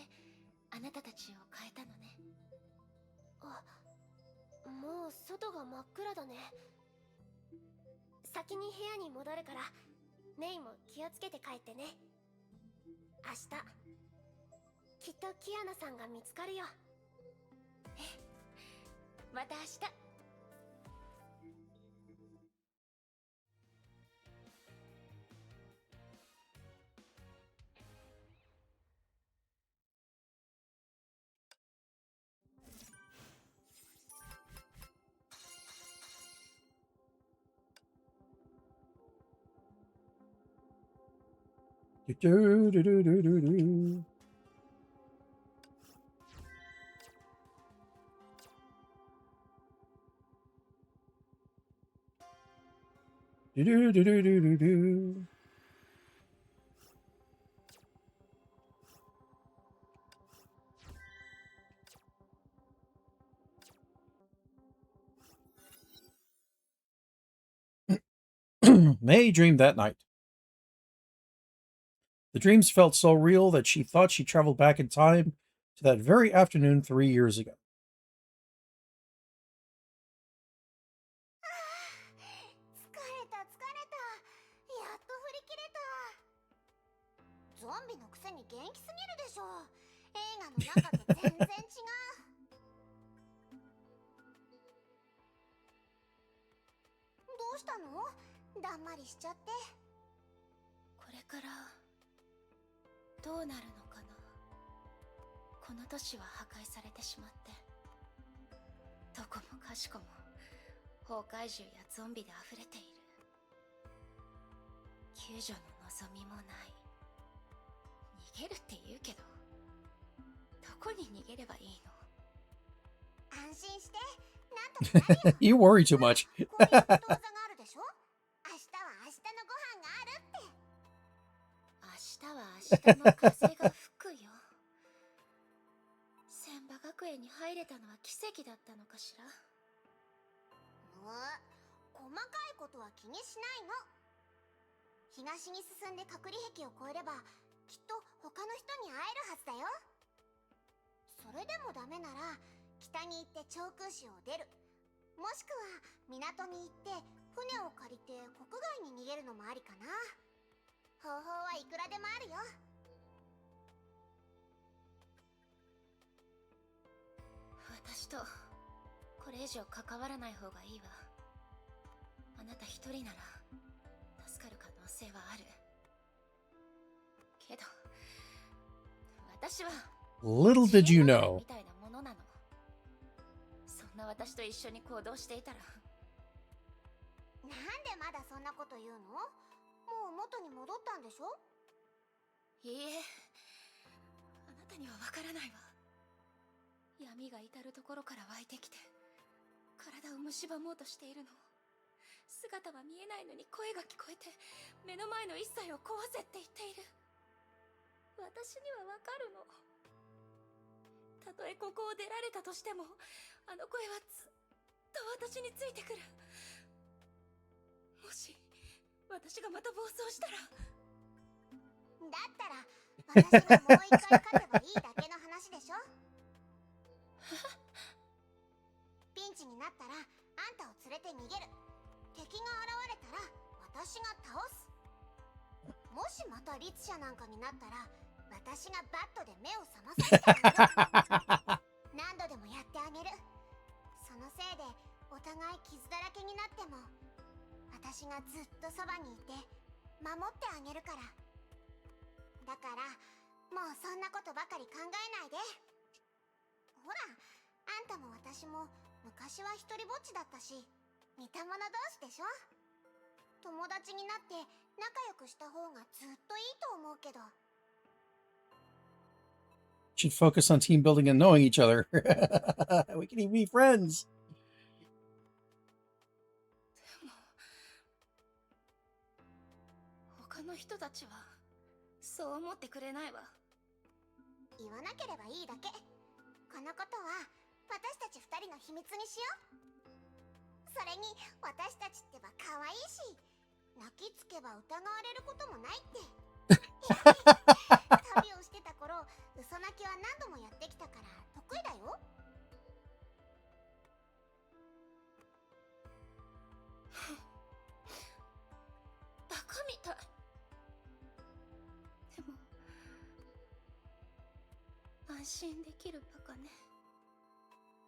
K: あなたたちを変えたのね。
A: あ、もう外が真っ暗だね。先に部屋に戻るからメイも気をつけて帰ってね。明日きっとキアナさんが見つかるよ。
K: また明日。
B: Do, do, do, do, do, do. Do, do, do, do, do, do, do. May dreamed that night. The dreams felt so real that she thought she traveled back in time to that very afternoon 3 years ago.
A: 疲れた。やっと振り切れた。ゾンビのくせに元気すぎるでしょ。
I: 中と全然違う。どうしたの？だんまりしちゃって。
K: これからどうなるのかな。この都市は破壊されてしまって、どこもかしこも崩壊獣やゾンビで溢れている。救助の望みもない。逃げるって言うけど、どこに逃げればいいの？
I: 安心して、なんとかなるよ。
B: You worry too much.
I: こういうことわざがあるでしょ。明日は明日のご飯があるって。
K: 明日は明日の風が吹くよ。千葉学園に入れたのは奇跡だったのかしら。
I: 細かいことは気にしないの。東に進んで隔離壁を越えればきっと他の人に会えるはずだよ。それでもダメなら北に行って長空市を出る、もしくは港に行って船を借りて国外に逃げるのもありかな。方法はいくらでもあるよ。
K: 私とこれ以上関わらない方がいいわ。あなた一人なら助かる可能性はあるけど、私は
B: Little did you know.
K: みたいなものなの。そんな私と一緒に行動していたら。
I: なんでまだそんなこと言うの？もう元に戻ったんでしょ？
K: いいえ、あなたにはわからないわ。闇が至るところから湧いてきて体を蝕もうとしているの。姿は見えないのに声が聞こえて、目の前の一切を壊せって言っている。私にはわかるの。たとえここを出られたとしても、あの声はずっと私についてくる。もし私がまた暴走したら。
I: だったら私がもう一回勝てばいいだけの話でしょ。ピンチになったらあんたを連れて逃げる。敵が現れたら私が倒す。もしまた律者なんかになったら私がバットで目を覚まさせてあげる。何度でもやってあげる。そのせいでお互い傷だらけになっても私がずっとそばにいて守ってあげるから。だからもうそんなことばかり考えないで。ほら、あんたも私も昔は一人ぼっちだったし、似た者同士でしょ。友達になって仲良くした方がずっといいと思うけど。
B: Should focus on team building and knowing each other. We can even be friends.
K: 他の人たちはそう思ってくれないわ。
I: 言わなければいいだけ。このことは私たち二人の秘密にしよう。それに私たちってば可愛いし、泣きつけば疑われることもないって。旅をしてた頃、嘘泣きは何度もやってきたから得意だよ。
K: バカみたい。でも安心できるバカね。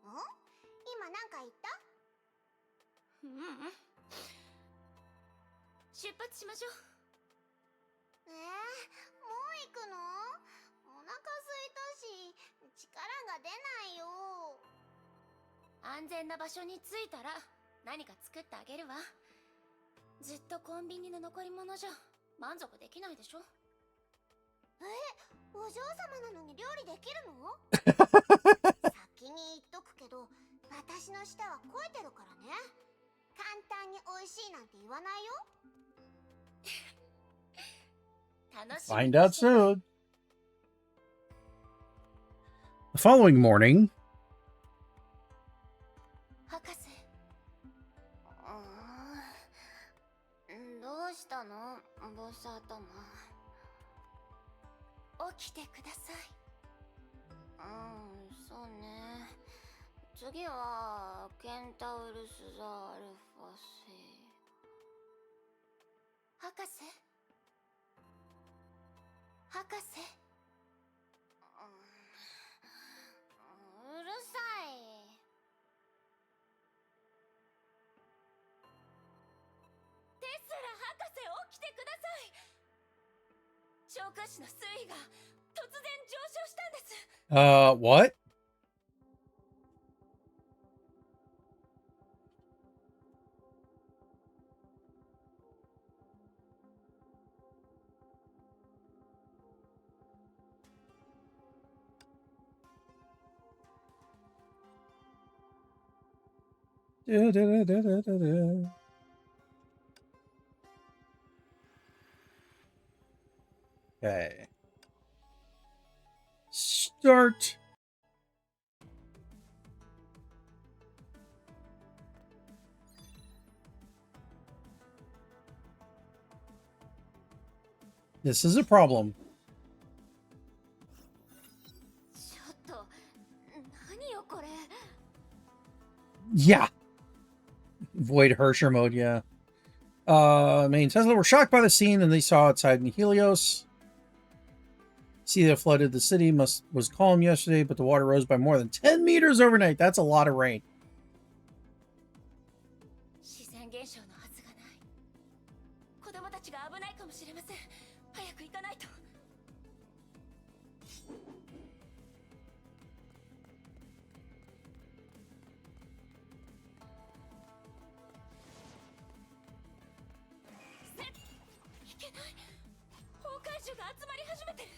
I: 今なんか言った？
K: 出発しましょう。
I: もう行くの？お腹空いたし力が出ないよ。
K: 安全な場所に着いたら何か作ってあげるわ。ずっとコンビニの残り物じゃ満足できないでしょ。
I: お嬢様なのに料理できるの？先に言っとくけど私の舌は肥えてるからね。簡単に美味しいなんて言わないよ。
B: Find out soon. The following morning.
I: 博士。どうしたの？ボス頭。
K: 起きてください。
I: そうね。次はケンタウルス・ザ・アルファ星。
K: 博士？博士？空子の水位が突然上昇したんです。
B: What? Okay. Start. This is a problem.
K: ちょっと何よこれ。
B: Yeah. Void Hersher mode, yeah. Main Tesla were shocked by the scene and they saw outside in Helios. Sea that flooded the city was calm yesterday, but the water rose by more than 10 meters overnight. That's a lot of rain.
K: 自然現象のはずがない。子供たちが危ないかもしれません。早く行かないと。 いけない。崩壊獣が集まり始めてる。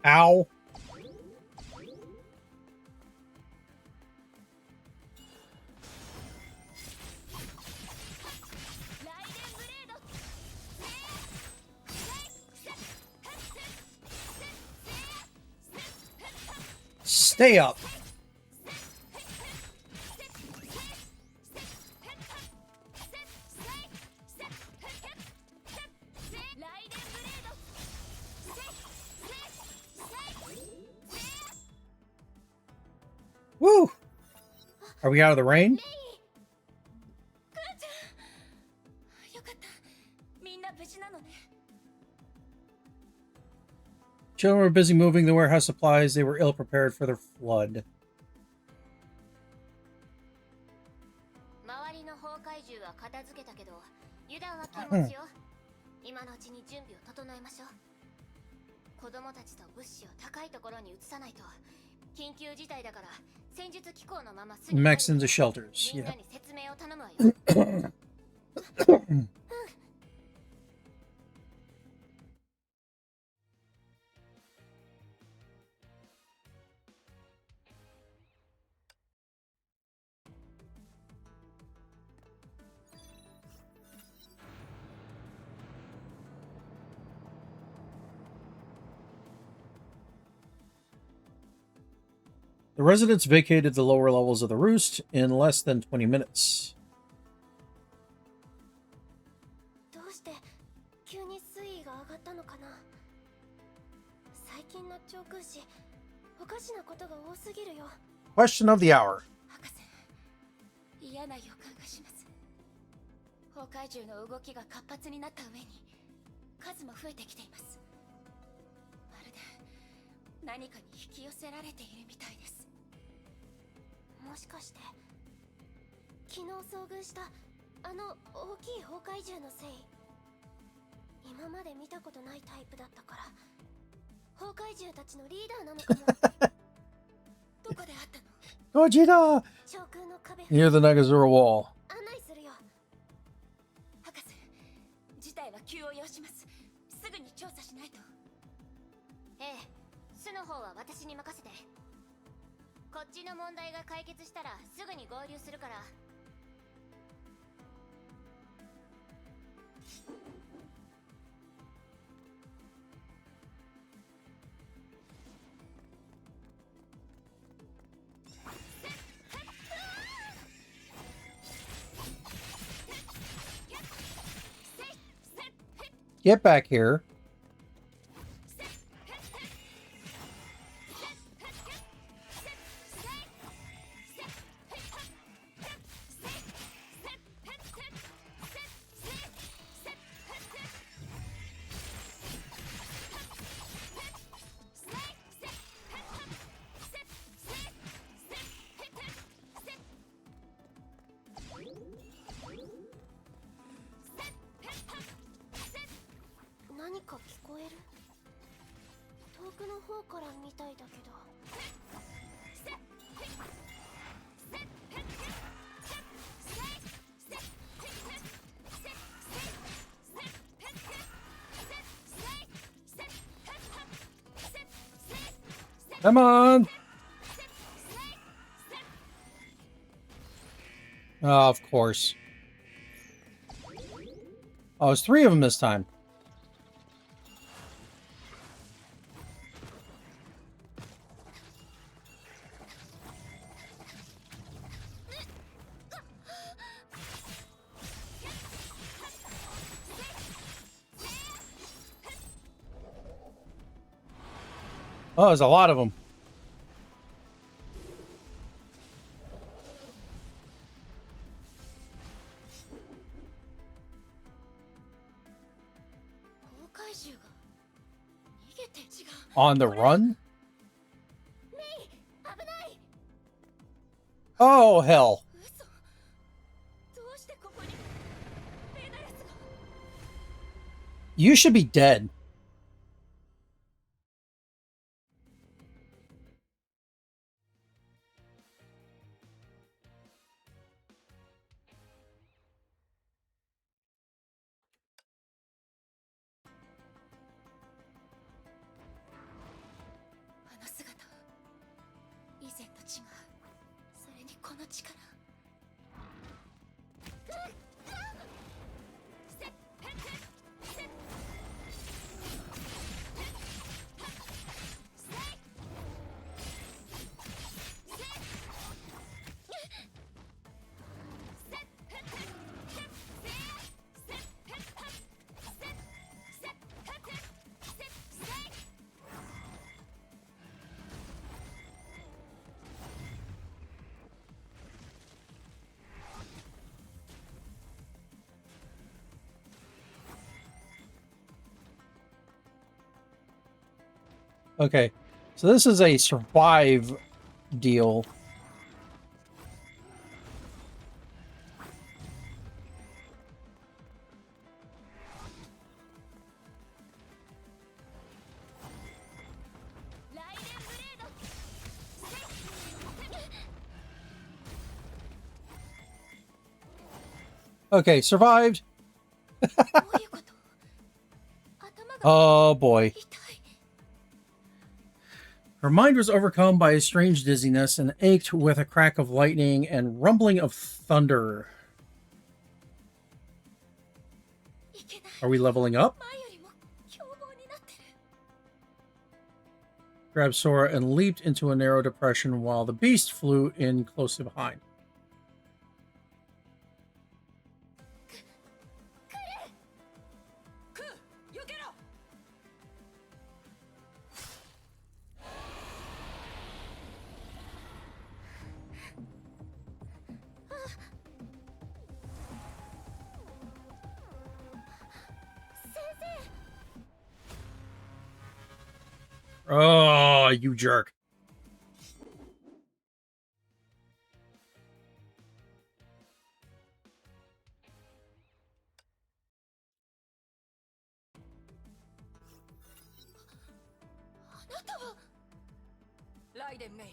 B: Ow. Stay up. Woo! Are we out of the rain? Children were busy moving the warehouse supplies. They were ill prepared for the flood.
I: 周りの崩壊獣は片付けたけど、油断は禁物よ。今のうちに準備を整えましょう。子供たちと物資を高いところに移さないと。緊急事態だから戦術機構のまま。
B: Max into shelters.
I: みん
B: Yeah.
I: なに説明を頼むわよ。
B: The residents vacated the lower levels of the roost in less than 20 minutes.
K: どうして急に水位が上がったのかな。最近の長空詞、おかしなことが多すぎるよ。
B: Question of the hour.
K: 博士、嫌な予感がします。崩壊獣の動きが活発になった上に数も増えてきています。まるで何かに引き寄せられているみたいです。もしかして昨日遭遇したあの大きい崩壊獣のせい。
A: 今まで見たことないタイプだったから崩壊獣たちのリーダーなのかも。どこで会ったの？
B: Gogeta!
A: 上空の壁
B: Near the Nagazura wall.
A: 案内するよ。
K: 博士、事態は急を要します。すぐに調査しないと。
I: ええ、巣の方は私に任せて。こっちの問題が解決したらすぐに合流するから。
B: Get back here. Come on! Oh, of course. Oh, it's 3 of them this time. Oh, there's a lot of them. On the run? Oh, hell. You should be dead. Okay, so this is a survive deal. Okay, survived. Oh boy. Her mind was overcome by a strange dizziness and ached with a crack of lightning and rumbling of thunder. Are we leveling up? Grabbed Sora and leaped into a narrow depression while the beast flew in closely behind. Oh, you jerk.
E: イデン・メイ、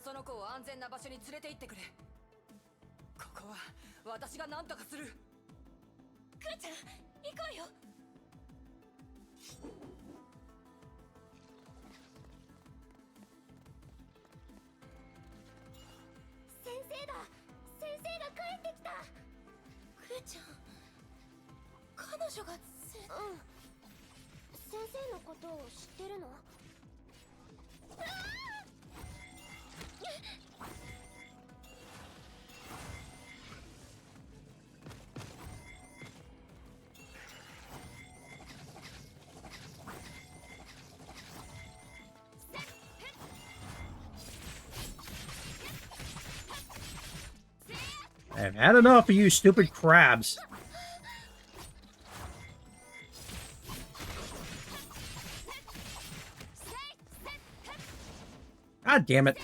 E: その子を安全な場所に連れて行ってくれ。ここは私が何とかする。
A: クーちゃん、行こうよ。先生だ、先生が帰ってきた。クーちゃん、彼女が先生のことを知ってるの？I've
B: had enough of you stupid crabs. God damn it.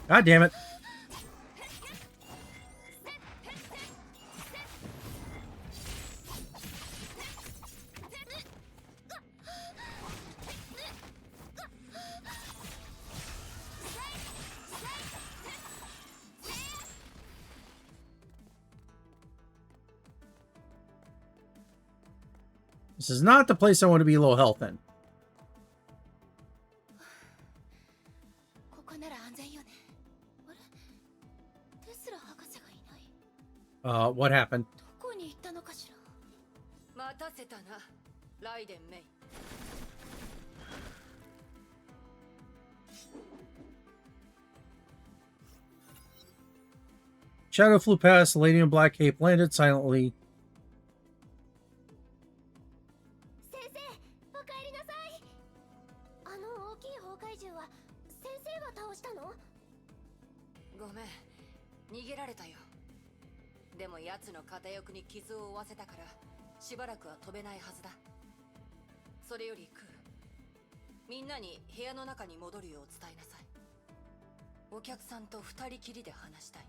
B: God damn it. This is not the place I want to be low health in. What happened?
E: どこに行ったのかしら。待たせたな、ライデン・メイ。
B: Shadow flew past, the lady in black cape landed silently.
A: 先生、お帰りなさい。あの大きい崩壊獣は先生が倒したの？
E: ごめん、逃げられたよ。でも奴の片翼に傷を負わせたからしばらくは飛べないはずだ。それよりクー、みんなに部屋の中に戻るよう伝えなさい。お客さんと二人きりで話したい。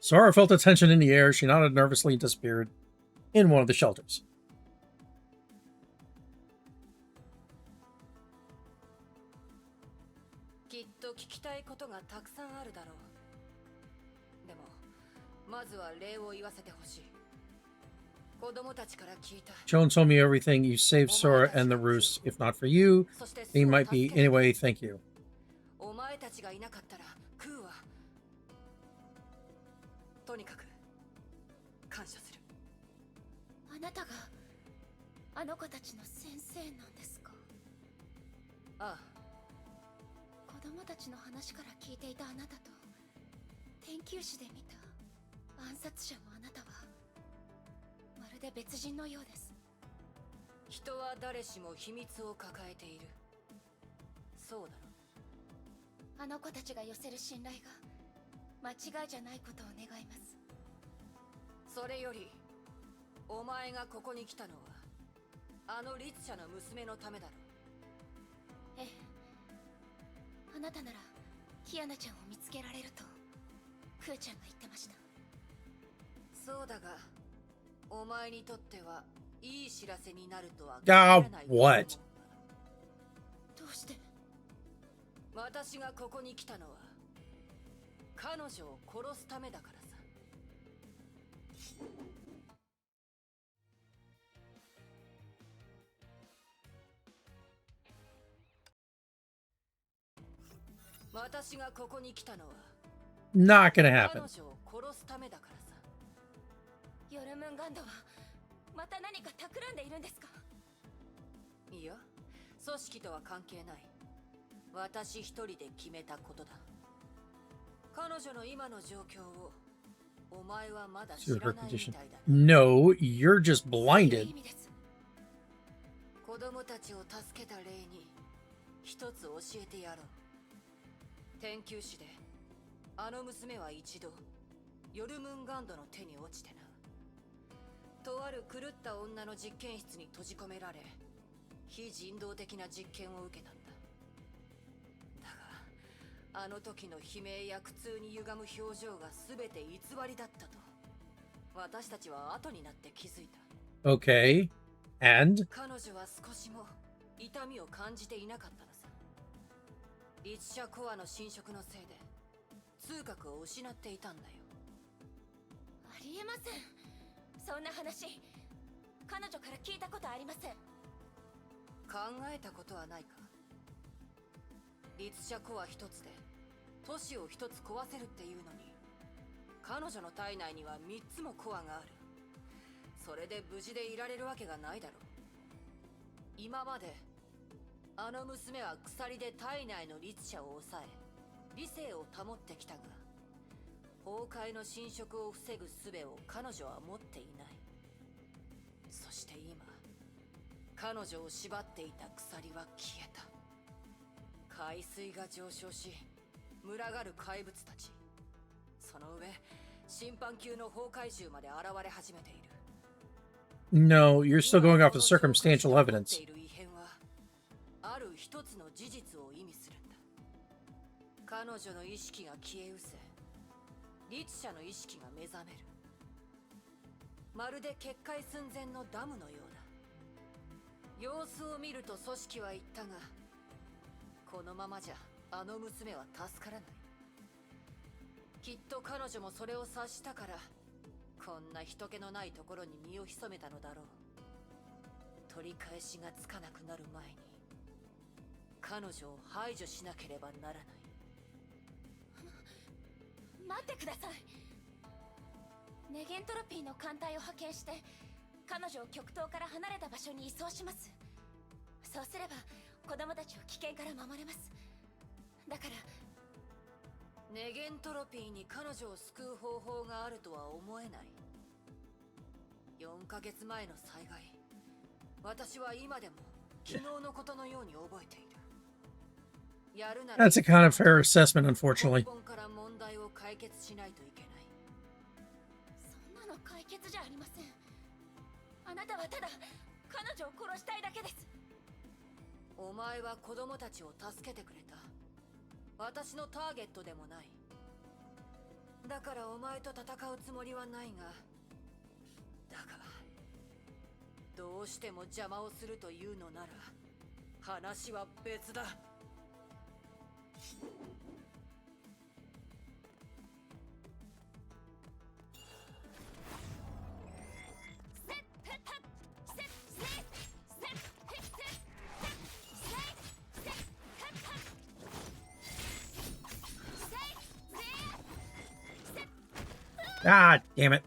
B: Sora felt a tension in the air. She nodded nervously and disappeared in one of the shelters.
E: きっと聞きたいことがたくさんあるだろう。でもまずは礼を言わせてほしい。子供たちから聞いた。
B: Joan told me everything. You saved Sora and the Roost. If not for you, they might be. Anyway, thank you.
E: お前たちがいなかったらクーはとにかく感謝する。
A: あなたがあの子たちの先生なんですか？
E: ああ。
A: 子供たちの話から聞いていたあなたと研究室で見た暗殺者のあなたはまるで別人のようです。
E: 人は誰しも秘密を抱えている。そうだろ。
A: あの子たちが寄せる信頼が間違いじゃないことを願います。
E: それよりお前がここに来たのはあの律者の娘のためだろ。
A: ええ、あなたならキアナちゃんを見つけられるとクーちゃんが言ってました。
E: そうだがお前にとってはいい知らせになるとは。
B: What?
A: どうして？
E: 私がここに来たのは彼女を殺すためだからさ。私がここに来たのは
B: Not gonna happen.
E: 彼女を殺すためだからさ。
A: ヨルムンガンドはまた何か企んでいるんですか？
E: いや、組織とは関係ない。私一人で決めたことだ。彼女の今の状況をお前はまだ知らないみたいだ。
B: No, you're just blinded.
E: 子供たちを助けた例に一つ教えてやろう。研究室であの娘は一度ヨルムンガンドの手に落ちてな。とある狂った女の実験室に閉じ込められ、非人道的な実験を受けたんだ。だがあの時の悲鳴や苦痛に歪む表情が全て偽りだったと私たちは後になって気づいた。
B: Okay. And?
E: 彼女は少しも痛みを感じていなかったのさ。リツシャコアの侵食のせいで痛覚を失っていたんだよ。
K: ありえません。そんな話彼女から聞いたことありません。
E: 考えたことはないか。リツシャコア一つで都市を一つ壊せるっていうのに、彼女の体内には3つもコアがある。それで無事でいられるわけがないだろう。今まであの娘は鎖で体内の律者を抑え理性を保ってきたが、崩壊の侵食を防ぐ術を彼女は持っていない。そして今彼女を縛っていた鎖は消えた。海水が上昇し群がる怪物たち、その上審判級の崩壊獣まで現れ始めている。
B: No, you're still going off of circumstantial evidence.
E: 異変はある一つの事実を意味するんだ。彼女の意識が消え失せ、律者の意識が目覚める。まるで決壊寸前のダムのようだ。様子を見ると組織は言ったが、このままじゃあの娘は助からない。きっと彼女もそれを察したから、こんな人気のないところに身を潜めたのだろう。取り返しがつかなくなる前に彼女を排除しなければならない。
K: 待ってください。ネゲントロピーの艦隊を派遣して彼女を極東から離れた場所に移送します。そうすれば子供たちを危険から守れます。だから
E: ネゲントロピーに彼女を救う方法があるとは思えない。4ヶ月前の災害、私は今でも昨日のことのように覚えている。やるなら
B: That's a kind of fair assessment, unfortunately.
E: 根本から問題を解決しないといけない。
K: そんなの解決じゃありません。あなたはただ彼女を殺したいだけです。
E: お前は子供たちを助けてくれた。私のターゲットでもない。だからお前と戦うつもりはないが、だがどうしても邪魔をするというのなら話は別だ。
B: Ah, damn it.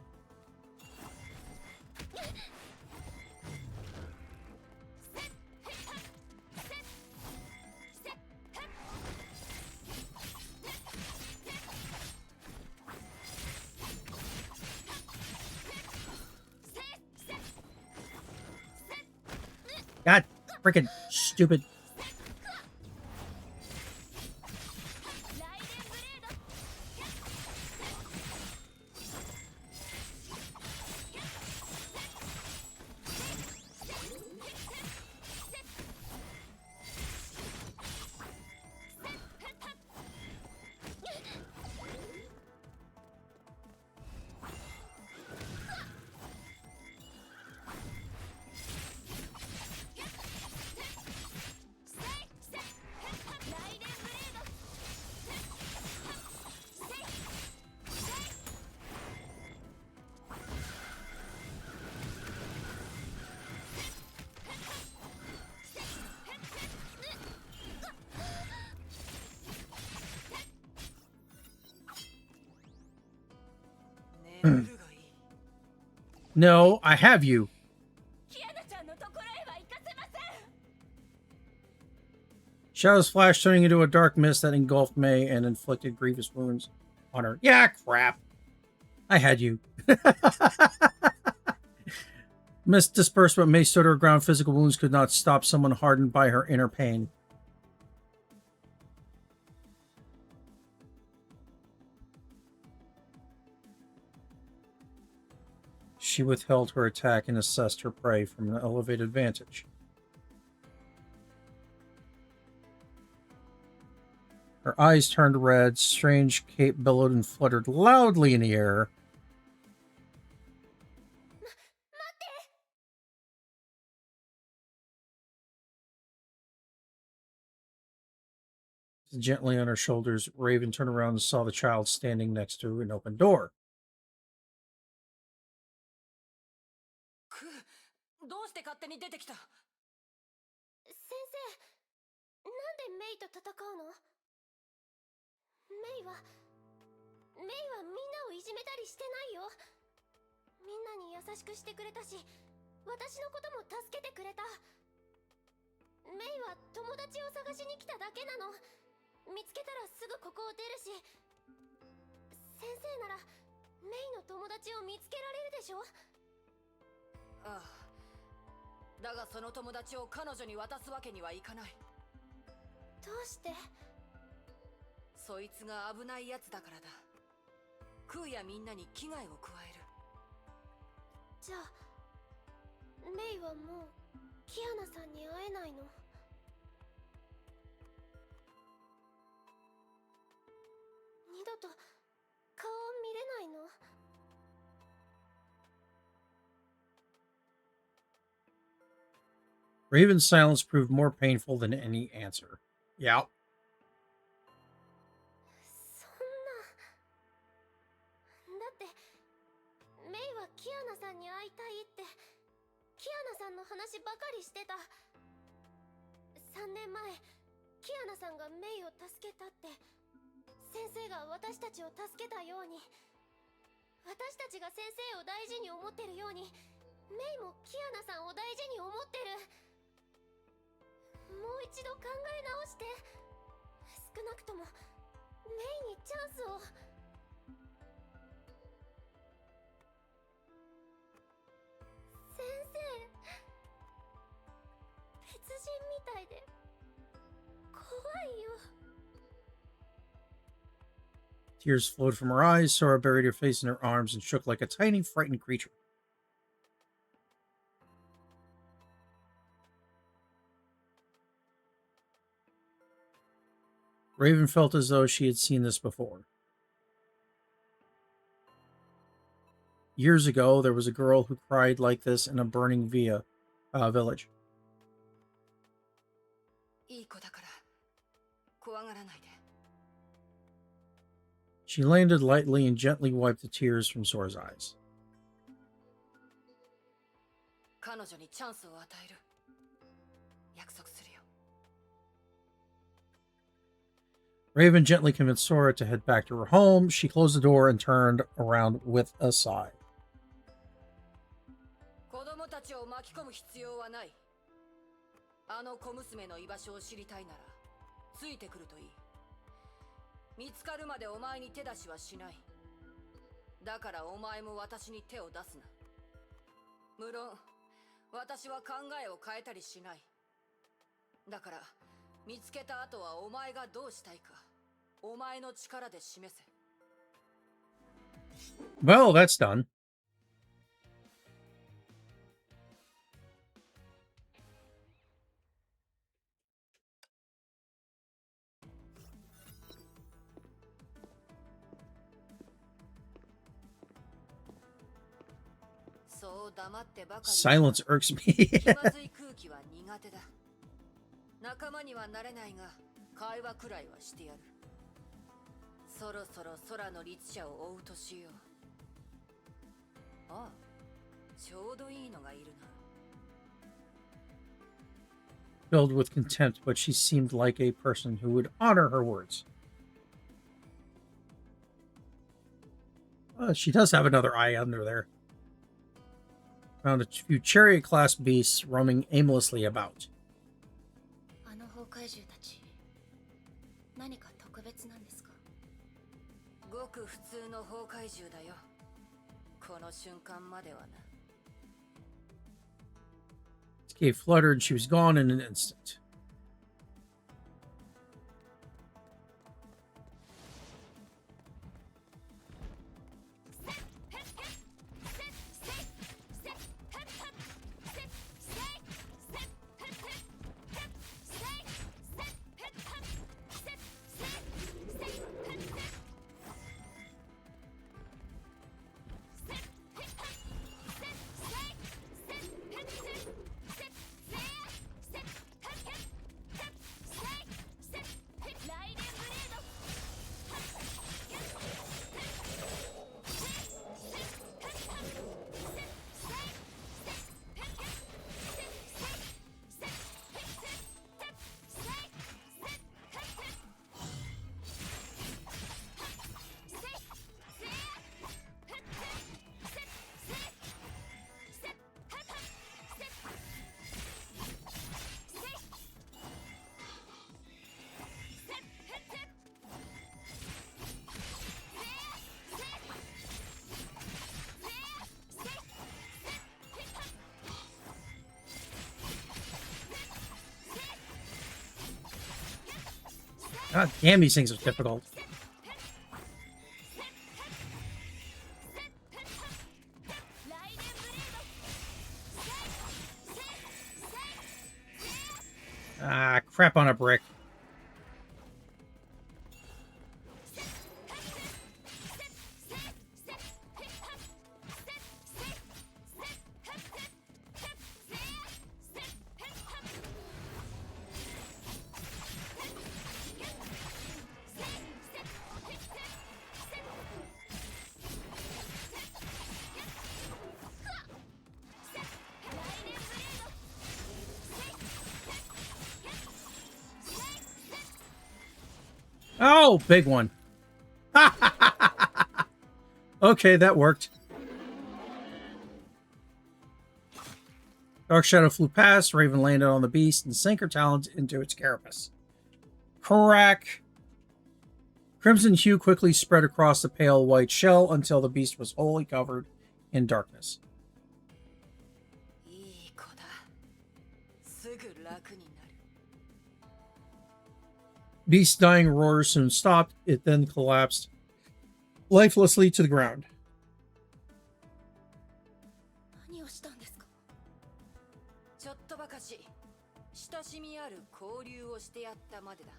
B: God freaking stupid. No, I have you. Shadows flashed, turning into a dark mist that engulfed May and inflicted grievous wounds on her. Yeah, crap. I had you. Mist dispersed, but May stood her ground. Physical wounds could not stop someone hardened by her inner pain. She withheld her attack and assessed her prey from an elevated vantage. Her eyes turned red, strange cape billowed and fluttered loudly in the air. Gently on her shoulders, Raven turned around and saw the child standing next to an open door.
E: どうして勝手に出てきた？
K: 先生、なんでメイと戦うの？メイはみんなをいじめたりしてないよ。みんなに優しくしてくれたし、私のことも助けてくれた。メイは友達を探しに来ただけなの。見つけたらすぐここを出るし、先生ならメイの友達を見つけられるでしょ？
E: ああ。だがその友達を彼女に渡すわけにはいかない。
K: どうして？
E: そいつが危ないやつだからだ。クーやみんなに危害を加える。
K: じゃあメイはもうキアナさんに会えないの？二度と顔を見れないの？
B: Raven's silence proved more painful than any answer. Yeah.
K: そんな。だってメイはキアナさんに会いたいってキアナさんの話ばかりしてた。3年前キアナさんがメイを助けたって先生が私たちを助けたように、私たちが先生を大事に思ってるようにメイもキアナさんを大事に思ってる。もう一度考え直して、少なくともメイにチャンスを。先生、別人みたいで怖いよ。
B: Tears flowed from her eyes. Sora buried her face in her arms and shook like a tiny, frightened creature. Raven felt as though she had seen this before. Years ago, there was a girl who cried like this in a burning village.
E: いい子だから怖がらないで。
B: She landed lightly and gently wiped the tears from Sora's eyes.
E: 彼女にチャンスを与える。約束するよ。
B: Raven gently convinced Sora to head back to her home. She closed the door and turned around with a sigh.
E: 子供たちを巻き込む必要はない。あの小娘の居場所を知りたいならついてくるといい。見つかるまでお前に手出しはしない。だからお前も私に手を出すな。無論私は考えを変えたりしない。だから見つけた後はお前がどうしたいかお前の力で示せ。
B: Well, that's done. Silence irks me.
E: 気まずい空気は苦手だ。仲間にはなれないが会話くらいはしてやる。そろそろ空の律者を追うとしよう。ああ、ちょうどいいのがいるな。
B: Filled with contempt, but she seemed like a person who would honor her words. She does have another eye under there. Found a few chariot-class beasts roaming aimlessly about.
K: あの崩壊獣たち、何か特別なんですか？
E: ごく普通の崩壊獣だよ。この瞬間まではな。
B: Kate fluttered, and she was gone in an instant. God damn, these things are difficult. Ah, crap on a brick. Oh, big one. Okay, that worked. Dark Shadow flew past, Raven landed on the beast and sank her talons into its carapace. Crack! Crimson hue quickly spread across the pale white shell until the beast was wholly covered in darkness. Beast's dying roar soon stopped. It then collapsed lifelessly to the ground.
E: 何をしたんですか？ちょっとばかし親しみある交流をしてやったまでだ。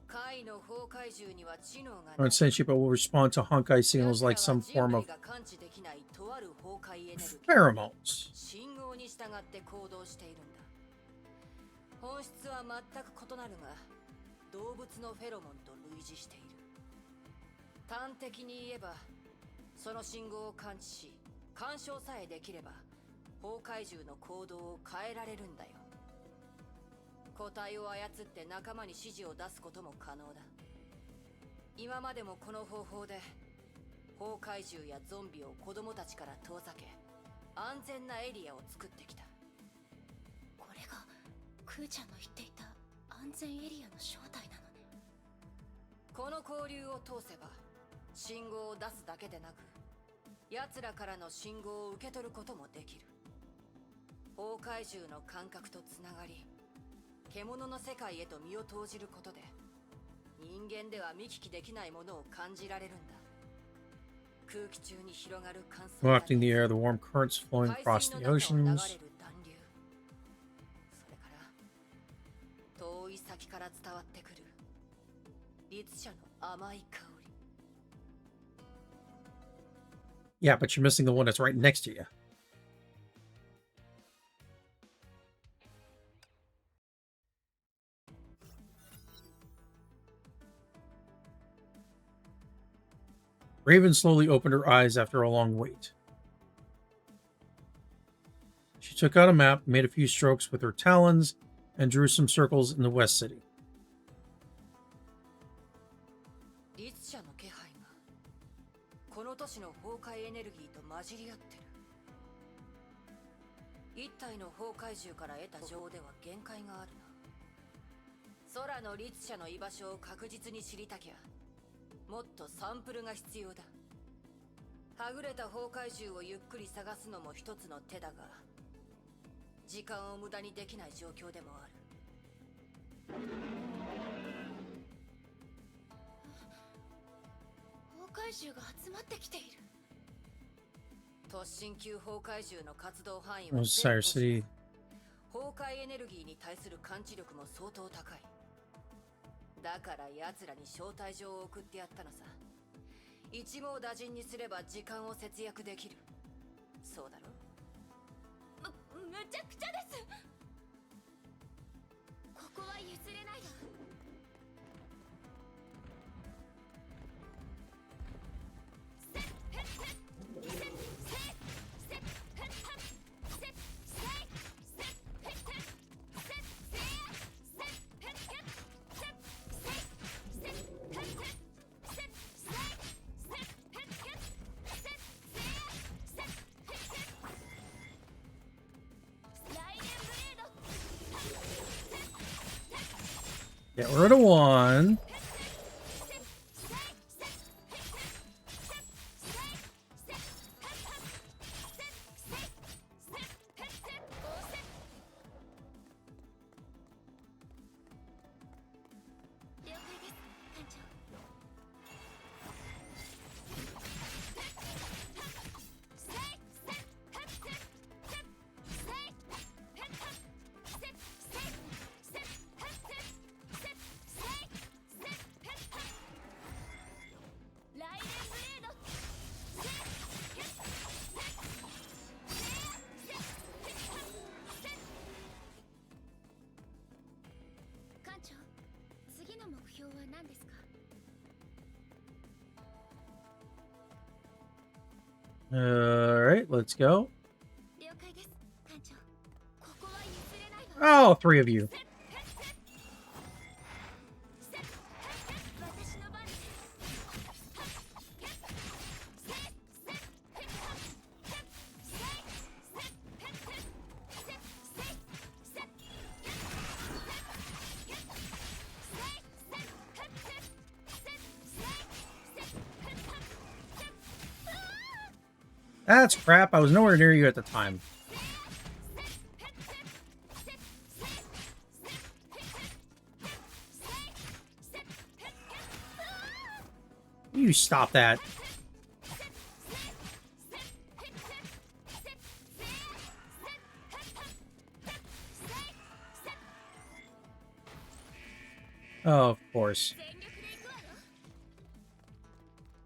E: 怪の崩壊獣には知能がない。
B: Unsentient but will respond to Honkai signals like some form of pheromones.
E: 信号に従って行動しているんだ。本質は全く異なるが、動物のフェロモンと類似している。端的に言えば、その信号を感知し、干渉さえできれば、崩壊獣の行動を変えられるんだよ。個体を操って仲間に指示を出すことも可能だ。今までもこの方法で崩壊獣やゾンビを子供たちから遠ざけ、安全なエリアを作ってきた。
K: これがクーちゃんの言っていた安全エリアの正体なのね。
E: この交流を通せば信号を出すだけでなく、奴らからの信号を受け取ることもできる。崩壊獣の感覚とつながり、獣の世界へと身を投じることで、人間では見聞きできないものを感じられるんだ。空気中に広がる乾燥、
B: Wafting the air, the warm currents flowing across the oceans.
E: それから遠い先から伝わってくる律者の甘い香り。
B: Yeah, but you're missing the one that's right next to you. Raven slowly opened her eyes after a long wait. She took out a map, made a few strokes with her talons, and drew some circles in the West City.
E: 律者の気配がこの都市の崩壊エネルギーと混じり合ってる。一体の崩壊獣から得た情報では限界があるな。空の律者の居場所を確実に知りたきゃ、もっとサンプルが必要だ。はぐれた崩壊獣をゆっくり探すのも一つの手だが、時間を無駄にできない状況でもある。
K: 崩壊獣が集まってきている。
E: 突進級崩壊獣の活動範囲は
B: HI3rd City.
E: 崩壊エネルギーに対する感知力も相当高い。だから奴らに招待状を送ってやったのさ。一網打尽にすれば時間を節約できる。そうだろ？
K: むちゃくちゃです。ここは譲れないわ。
B: Get rid of one. Alright, let's go.
K: 了解です艦長。ここは譲れないわ。
B: Oh, three of you.
K: 私の番です。
B: That's crap. I was nowhere near you at the time. You stop that. Oh, of course.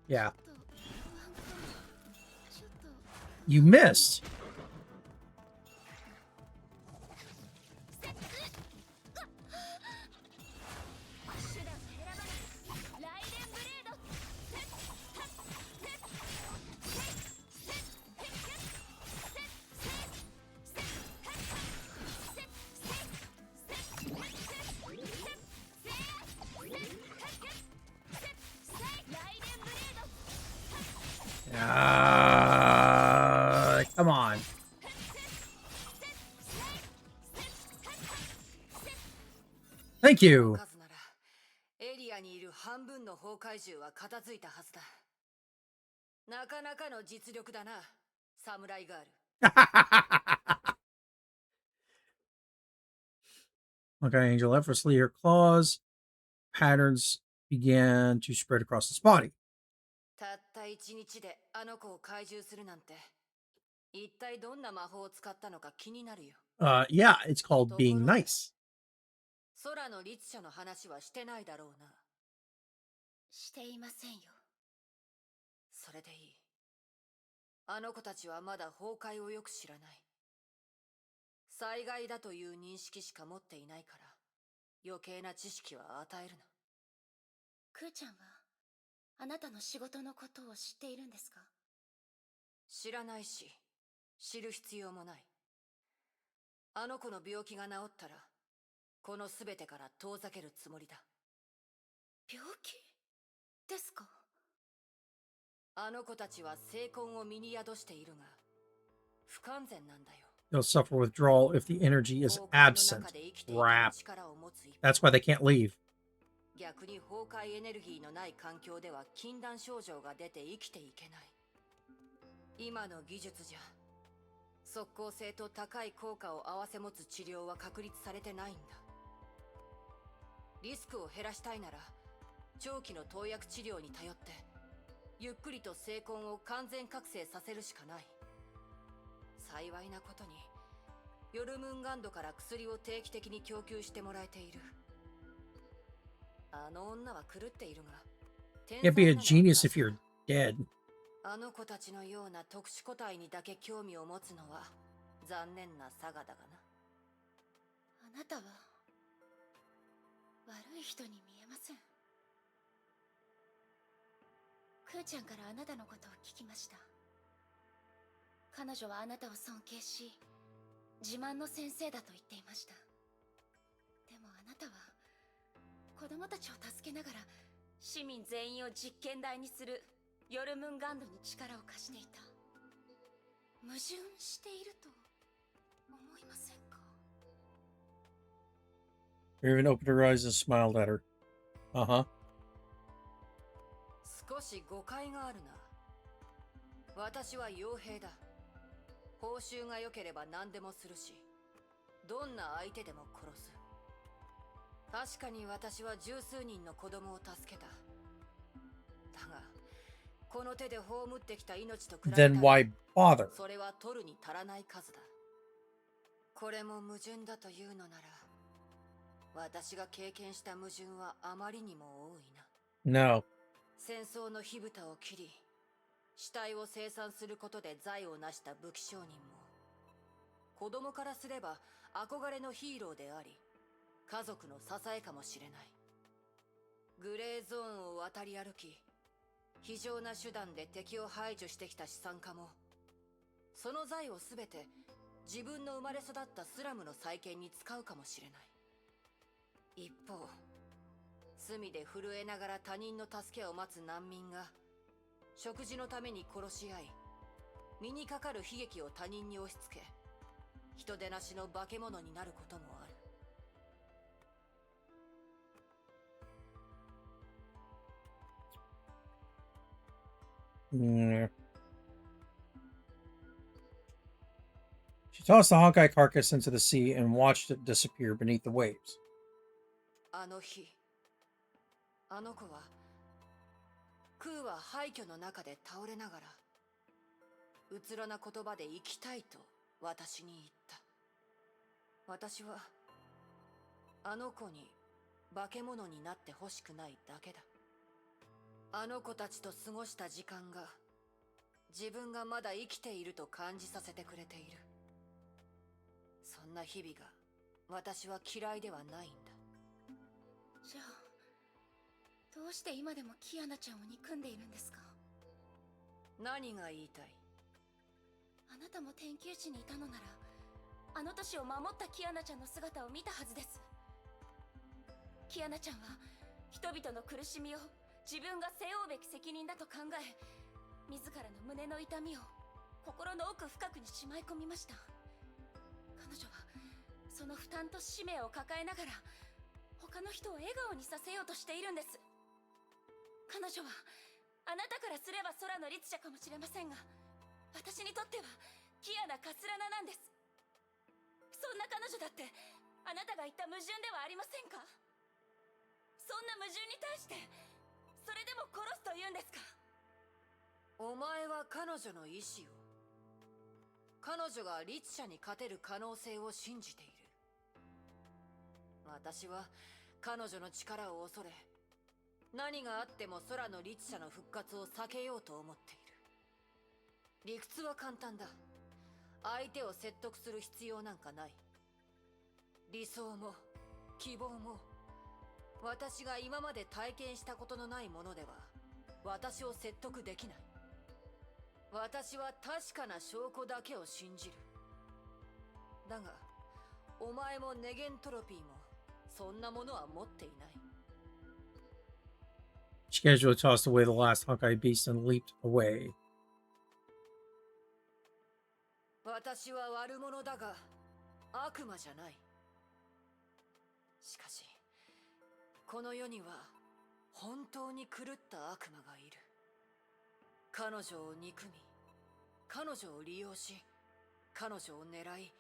B: Yeah. You missed. Come on. Thank you.
E: 数ならエリアにいる半分の崩壊獣は片付いたはずだ。なかなかの実力だな、サムライガール。
B: Okay, Angel effortlessly her claws. Patterns began to spread across his body.
E: たった一日であの子を怪獣するなんて、一体どんな魔法を使ったのか気になるよ。
B: Yeah, it's called being nice.
E: 空の律者の話はしてないだろうな。
K: していませんよ。
E: それでいい。あの子たちはまだ崩壊をよく知らない。災害だという認識しか持っていないから、余計な知識は与えるな。
K: クーちゃんはあなたの仕事のことを知っているんですか？
E: 知らないし、知る必要もない。あの子の病気が治ったら、この全てから遠ざけるつもりだ。
K: 病気ですか？
E: あの子たちは精魂を身に宿しているが、不完全なんだよ。
B: They'll suffer withdrawal if the energy is absent. Crap. That's why they can't leave.
E: 逆に崩壊エネルギーのない環境では禁断症状が出て生きていけない。今の技術じゃ、即効性と高い効果を併せ持つ治療は確立されてないんだ。リスクを減らしたいなら、長期の投薬治療に頼って、ゆっくりと精魂を完全覚醒させるしかない。幸いなことに、ヨルムンガンドから薬を定期的に供給してもらえている。あの女は狂っているが、
B: Can't be a genius if you're dead.
E: あの子たちのような特殊個体にだけ興味を持つのは残念なサガだがな。
K: あなたは悪い人に見えません。クーちゃんからあなたのことを聞きました。彼女はあなたを尊敬し、自慢の先生だと言っていました。でもあなたは子供たちを助けながら市民全員を実験台にするヨルムンガンドに力を貸していた。矛盾していると思いませんか？
B: Raven opened her eyes and smiled at her. Uh-huh.
E: 少し誤解があるな。私は傭兵だ。報酬が良ければ何でもするし、どんな相手でも殺す。確かに私は十数人の子供を助けた。だが、この手で葬ってきた命と比べたら、
B: Then why bother?
E: それは取るに足らない数だ。これも矛盾だというのなら、私が経験した矛盾はあまりにも多いな。
B: No.
E: 戦争の火蓋を切り、死体を生産することで財を成した武器商人も、子供からすれば憧れのヒーローであり、家族の支えかもしれない。グレーゾーンを渡り歩き、非常な手段で敵を排除してきた資産家も、その財をすべて自分の生まれ育ったスラムの再建に使うかもしれない。一方、罪で震えながら他人の助けを待つ難民が食事のために殺し合い、身にかかる悲劇を他人に押し付け、人でなしの化け物になることもある。
B: She tossed the Honkai carcass into the sea and watched it disappear beneath the waves.
E: あの日、あの子は空は廃墟の中で倒れながら、うつろな言葉で生きたいと私に言った。私はあの子に化け物になってほしくないだけだ。あの子たちと過ごした時間が自分がまだ生きていると感じさせてくれている。そんな日々が私は嫌いではないんだ。
K: じゃあどうして今でもキアナちゃんを憎んでいるんですか？
E: 何が言いたい？
K: あなたも天球地にいたのなら、あの年を守ったキアナちゃんの姿を見たはずです。キアナちゃんは人々の苦しみを自分が背負うべき責任だと考え、自らの胸の痛みを心の奥深くにしまい込みました。彼女はその負担と使命を抱えながら他の人を笑顔にさせようとしているんです。彼女はあなたからすれば空の律者かもしれませんが、私にとってはキアナ・カスラナなんです。そんな彼女だってあなたが言った矛盾ではありませんか？そんな矛盾に対してそれでも殺すと言うんですか？
E: お前は彼女の意志を、彼女が律者に勝てる可能性を信じている。私は彼女の力を恐れ、何があっても空の律者の復活を避けようと思っている。理屈は簡単だ。相手を説得する必要なんかない。理想も希望も私が今まで体験したことのないものでは私を説得できない。私は確かな証拠だけを信じる。だがお前もネゲントロピーもそんなものは持っていない。
B: She casually tossed away the last Honkai beast and leaped away.
E: 私は悪者だが悪魔じゃない。しかしこの世には本当に狂った悪魔がいる。彼女を憎み、彼女を利用し、彼女を狙い、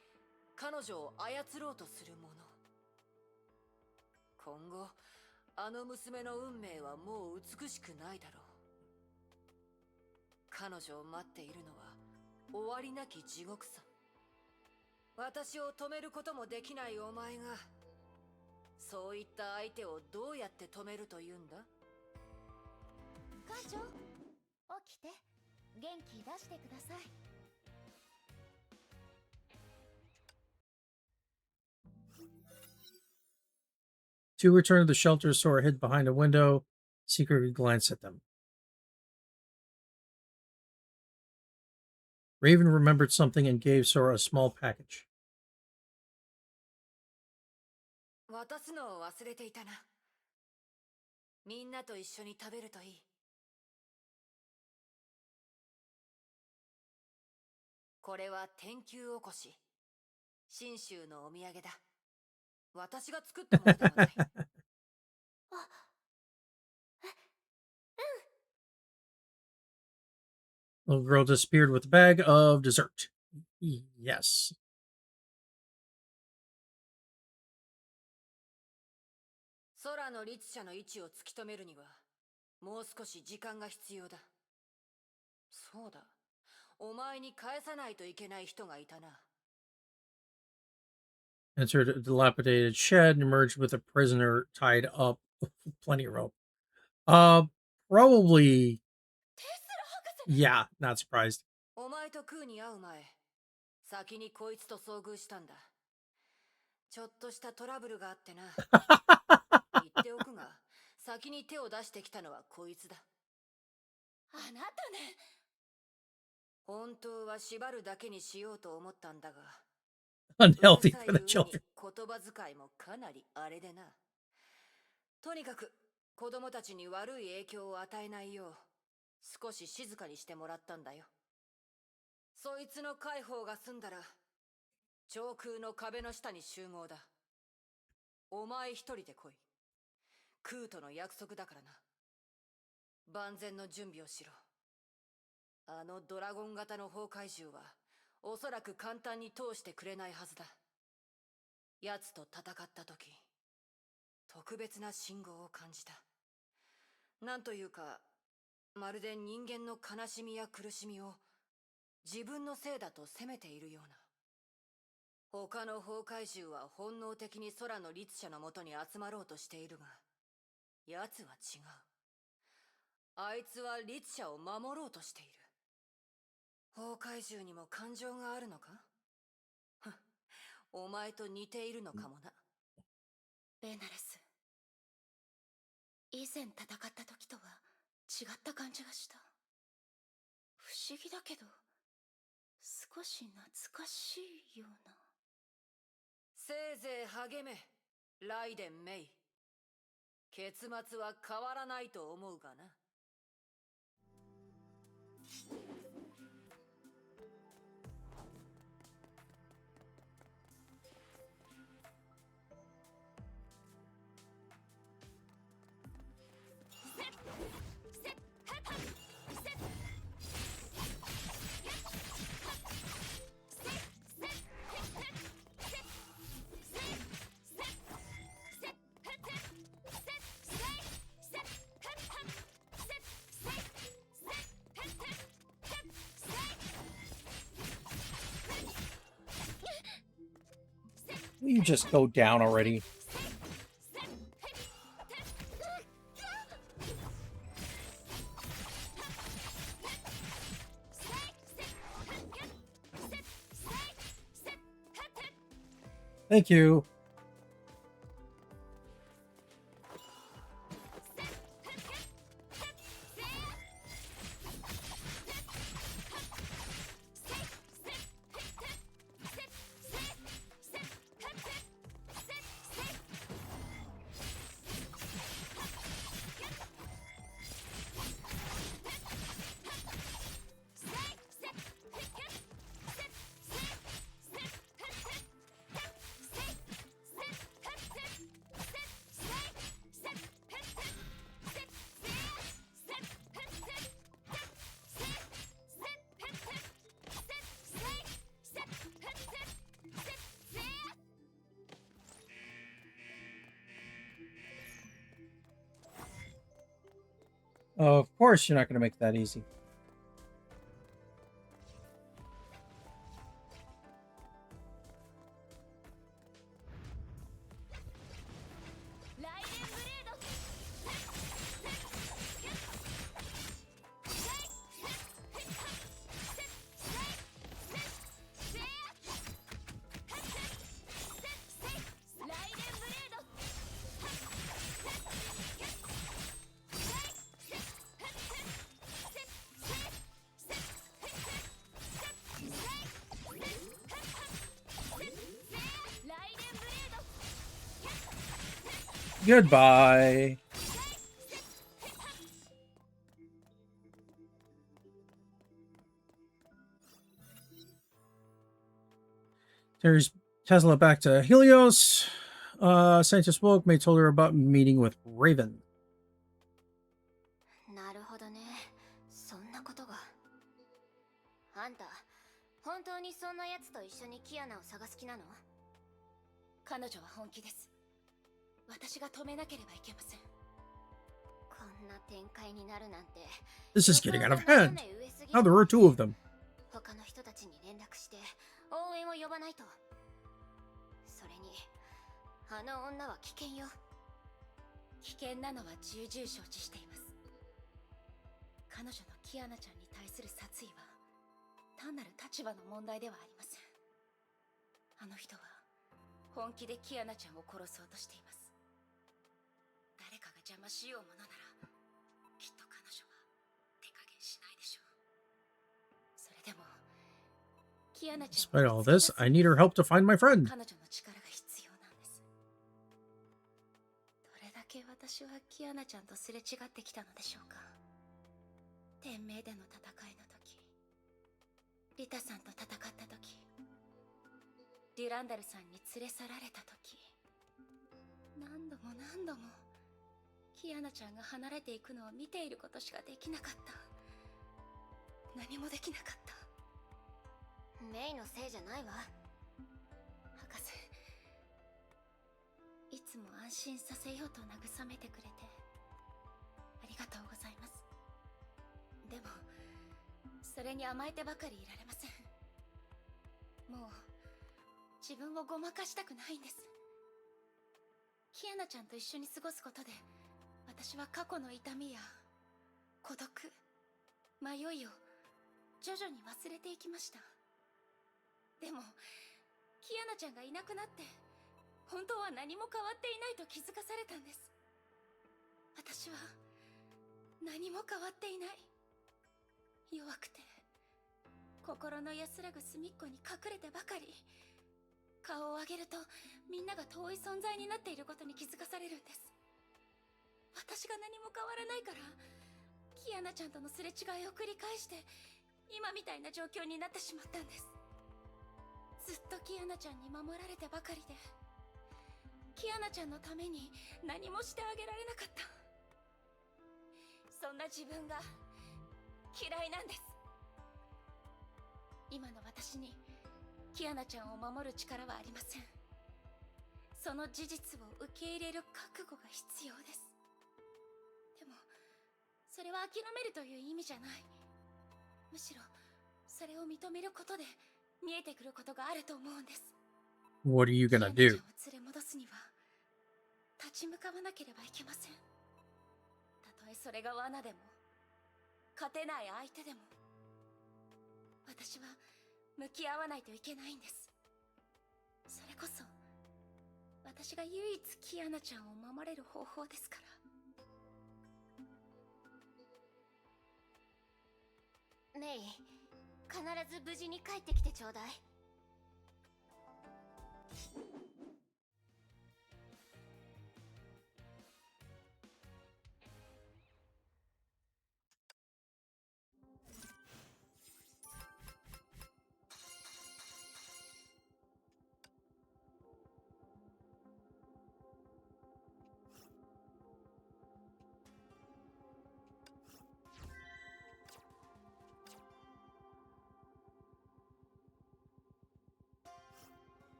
E: 彼女を操ろうとする者。今後あの娘の運命はもう美しくないだろう。彼女を待っているのは終わりなき地獄さ。私を止めることもできないお前が、そういった相手をどうやって止めるというんだ？
K: 母ちゃん、起きて、元気出してください。
B: To return to the shelter, Sora hid behind a window, secretly glanced at them. Raven remembered something and gave Sora a small package.
E: 渡すのを忘れていたな。みんなと一緒に食べるといい。これは天球おこし。信州のお土産だ。私が作ったものではない。
B: Little girl disappeared with a bag of dessert. Yes.
E: 空の律者の位置を突き止めるにはもう少し時間が必要だ。そうだ、お前に返さないといけない人がいたな。
B: Entered a dilapidated shed and emerged with a prisoner tied up with plenty of rope. Probably. Yeah, not surprised.
E: お前とクーに会う前、先にこいつと遭遇したんだ。ちょっとしたトラブルがあってな。言っておくが、先に手を出してきたのはこいつだ。
K: あなたね。
E: 本当は縛るだけにしようと思ったんだが、
B: Unhealthy
E: うるさい
B: for the
E: 上に
B: children.
E: 言葉遣いもかなりあれでな。とにかく子供たちに悪い影響を与えないよう少し静かにしてもらったんだよ。そいつの介抱が済んだら上空の壁の下に集合だ。お前一人で来い。クーとの約束だからな。万全の準備をしろ。あのドラゴン型の崩壊獣はおそらく簡単に通してくれないはずだ。奴と戦った時特別な信号を感じた。なんというか、まるで人間の悲しみや苦しみを自分のせいだと責めているような。他の崩壊獣は本能的に空の律者のもとに集まろうとしているが、奴は違う。あいつは律者を守ろうとしている。崩壊獣にも感情があるのか？お前と似ているのかもな。
K: ベナレス、以前戦った時とは違った感じがした。不思議だけど少し懐かしいような。
E: せいぜい励め、ライデン・メイ。結末は変わらないと思うがな。
B: Will you just go down already? Thank you. Of course, you're not going to make that easy. Goodbye. There's Tesla back to Helios. Scientist woke. May told her about meeting with Raven.
I: なるほどね。そんなことが。あんた、本当にそんな奴と一緒にキアナを探す気なの？
K: 彼女は本気です。私が止めなければいけません。
I: こんな展開になるなんて。
B: This is getting out of hand. Now there are two of them.
I: 他の人たちに連絡して応援を呼ばないと。それにあの女は危険よ。
K: 危険なのは重々承知しています。彼女のキアナちゃんに対する殺意は単なる立場の問題ではありません。あの人は本気でキアナちゃんを殺そうとしています。誰かが邪魔しようものならきっと彼女は手加減しキアナちゃん
B: Despite all this, I need her help to find my friend.
K: 彼女の力が必要なんです。どれだけ私はキアナちゃんとすれ違ってきたのでしょうか。天命での戦いの時、リタさんと戦った時、デュランダルさんに連れ去られた時、何度も何度もキアナちゃんが離れていくのを見ていることしかできなかった。何もできなかった。
I: メイのせいじゃないわ。
K: 博士、いつも安心させようと慰めてくれてありがとうございます。でもそれに甘えてばかりいられません。もう自分をごまかしたくないんです。キアナちゃんと一緒に過ごすことで私は過去の痛みや孤独、迷いを徐々に忘れていきました。でもキアナちゃんがいなくなって本当は何も変わっていないと気づかされたんです。私は何も変わっていない。弱くて心の安らぐ隅っこに隠れてばかり、顔を上げるとみんなが遠い存在になっていることに気づかされるんです。私が何も変わらないからキアナちゃんとのすれ違いを繰り返して今みたいな状況になってしまったんです。ずっとキアナちゃんに守られてばかりで、キアナちゃんのために何もしてあげられなかった。そんな自分が嫌いなんです。今の私にキアナちゃんを守る力はありません。その事実を受け入れる覚悟が必要です。でもそれは諦めるという意味じゃない。むしろそれを認めることで見えてくることがあると思うんです。
B: What are you gonna
K: キアナ
B: do?
K: ちゃんを連れ戻すには立ち向かわなければいけません。たとえそれが罠でも勝てない相手でも私は向き合わないといけないんです。それこそ私が唯一キアナちゃんを守れる方法ですから。
I: メイ、必ず無事に帰ってきてちょうだい。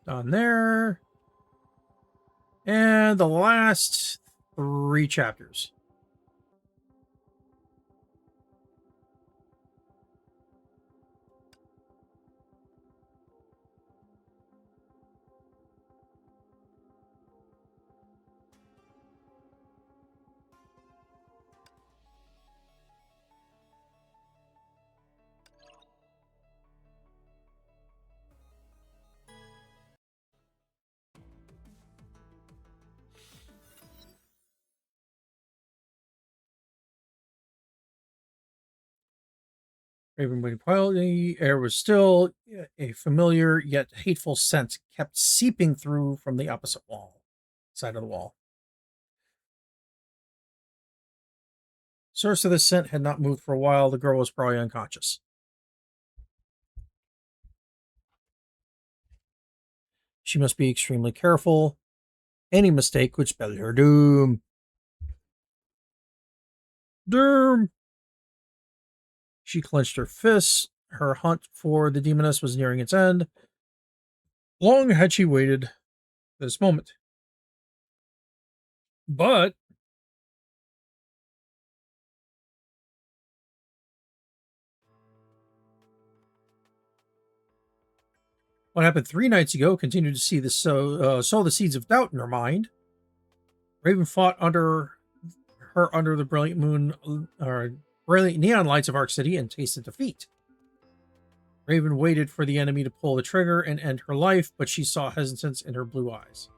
B: Done there. And the last 3 chapters. Raven waited quietly. The air was still. A familiar yet hateful scent kept seeping through from the opposite side of the wall. Source of the scent had not moved for a while. The girl was probably unconscious. She must be extremely careful. Any mistake could spell her doom. Doom! She clenched her fists. Her hunt for the demoness was nearing its end. Long had she waited for this moment. But what happened 3 nights ago continued to see the sow the seeds of doubt in her mind. Raven fought under the brilliant brilliant neon lights of Arc City and tasted defeat. Raven waited for the enemy to pull the trigger and end her life, but she saw hesitance in her blue eyes.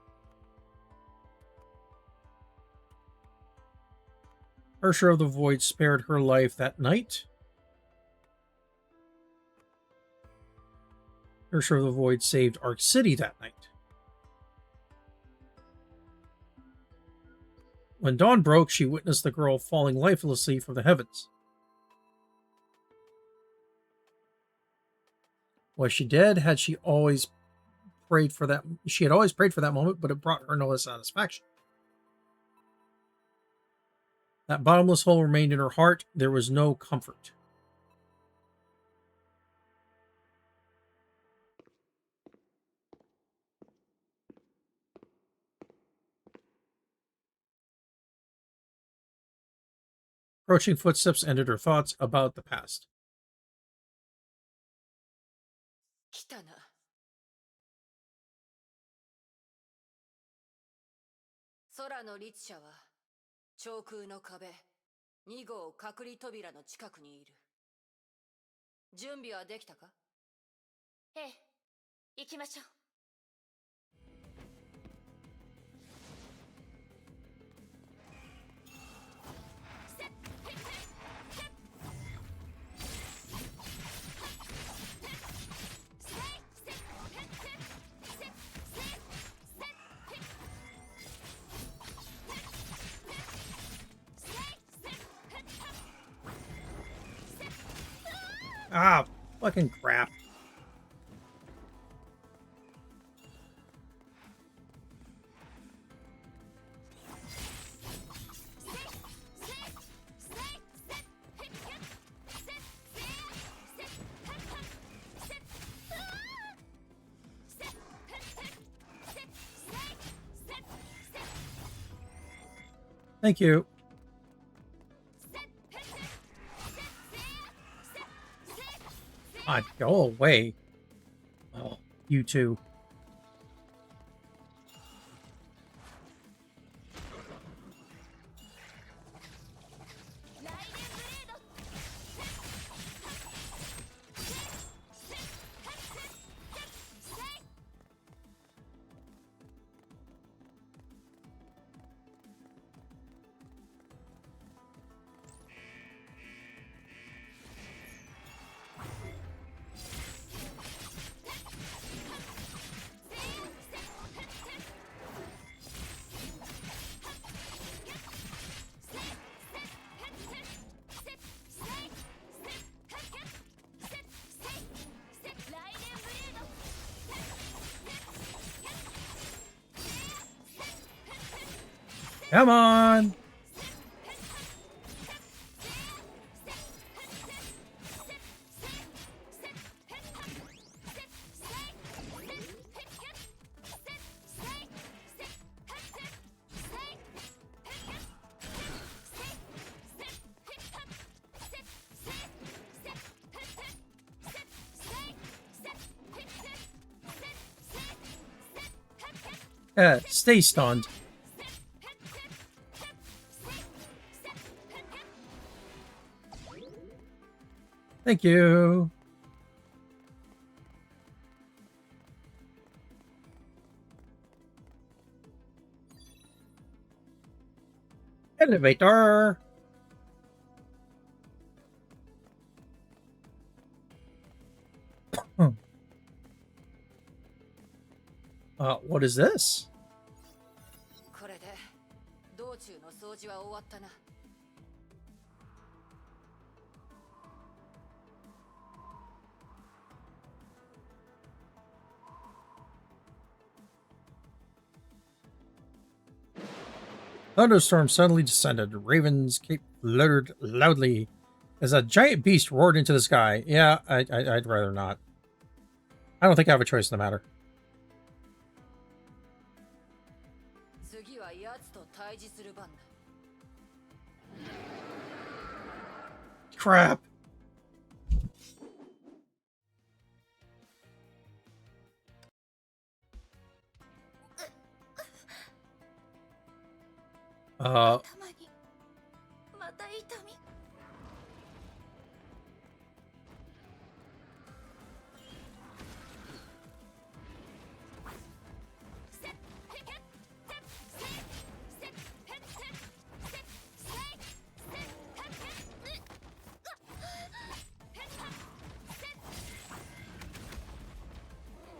B: Ursher of the Void spared her life that night. Ursher of the Void saved Arc City that night. When dawn broke, she witnessed the girl falling lifelessly from the heavens. Was she dead? Had she always prayed for that? She had always prayed for that moment, but it brought her no satisfaction. That bottomless hole remained in her heart. There was no comfort. Approaching footsteps ended her thoughts about the past.
E: 来たな。空の律者は長空の壁2号隔離扉の近くにいる。準備はできたか？
I: ええ、行きましょう。
B: Ah, fucking crap. Thank you. God, go away. Oh, you too. Come on! Stay stunned. Thank you. Elevator. What is this?
E: これで道中の掃除は終わったな。
B: Thunderstorm suddenly descended. Ravens cape fluttered loudly as a giant beast roared into the sky. Yeah, I'd rather not. I don't think I have a choice in the matter.
E: 次は奴と対峙する番だ。
B: Crap. Uh,
K: 頭にまた痛み。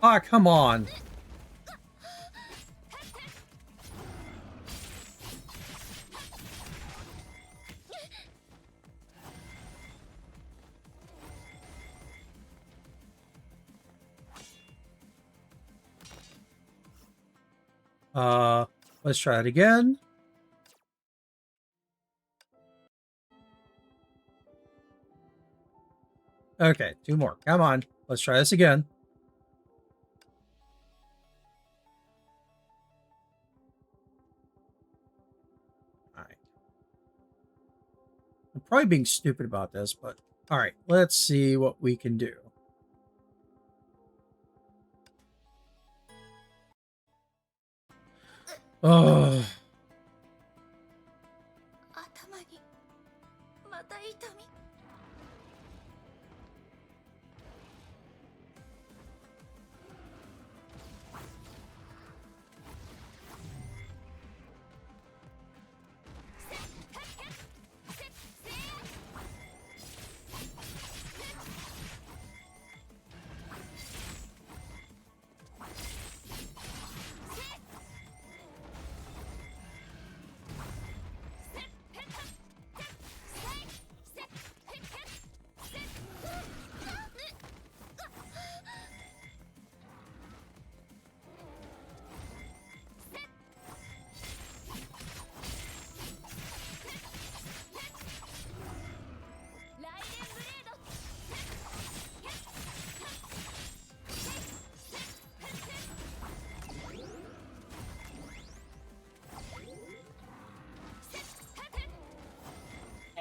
B: Ah, come on. Let's try it again. Okay, 2 more. Come on. Let's try this again. All right. I'm probably being stupid about this, but all right, let's see what we can do. Oh.
K: 頭にまた痛み。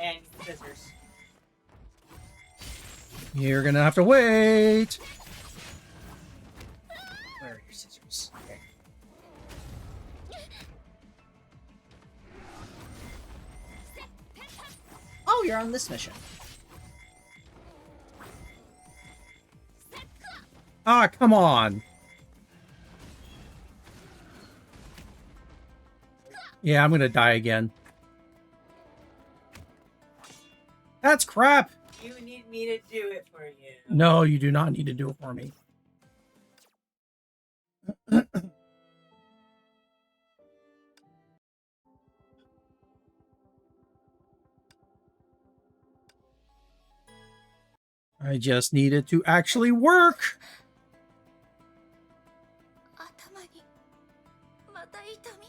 J: And scissors.
B: You're gonna have to wait.
J: Where are your scissors? Okay. Oh, you're on this mission.
B: Ah, come on. Yeah, I'm gonna die again. That's crap.
J: You need me to do it for you.
B: No, you do not need to do it for me. I just need it to actually work.
K: 頭にまた痛み。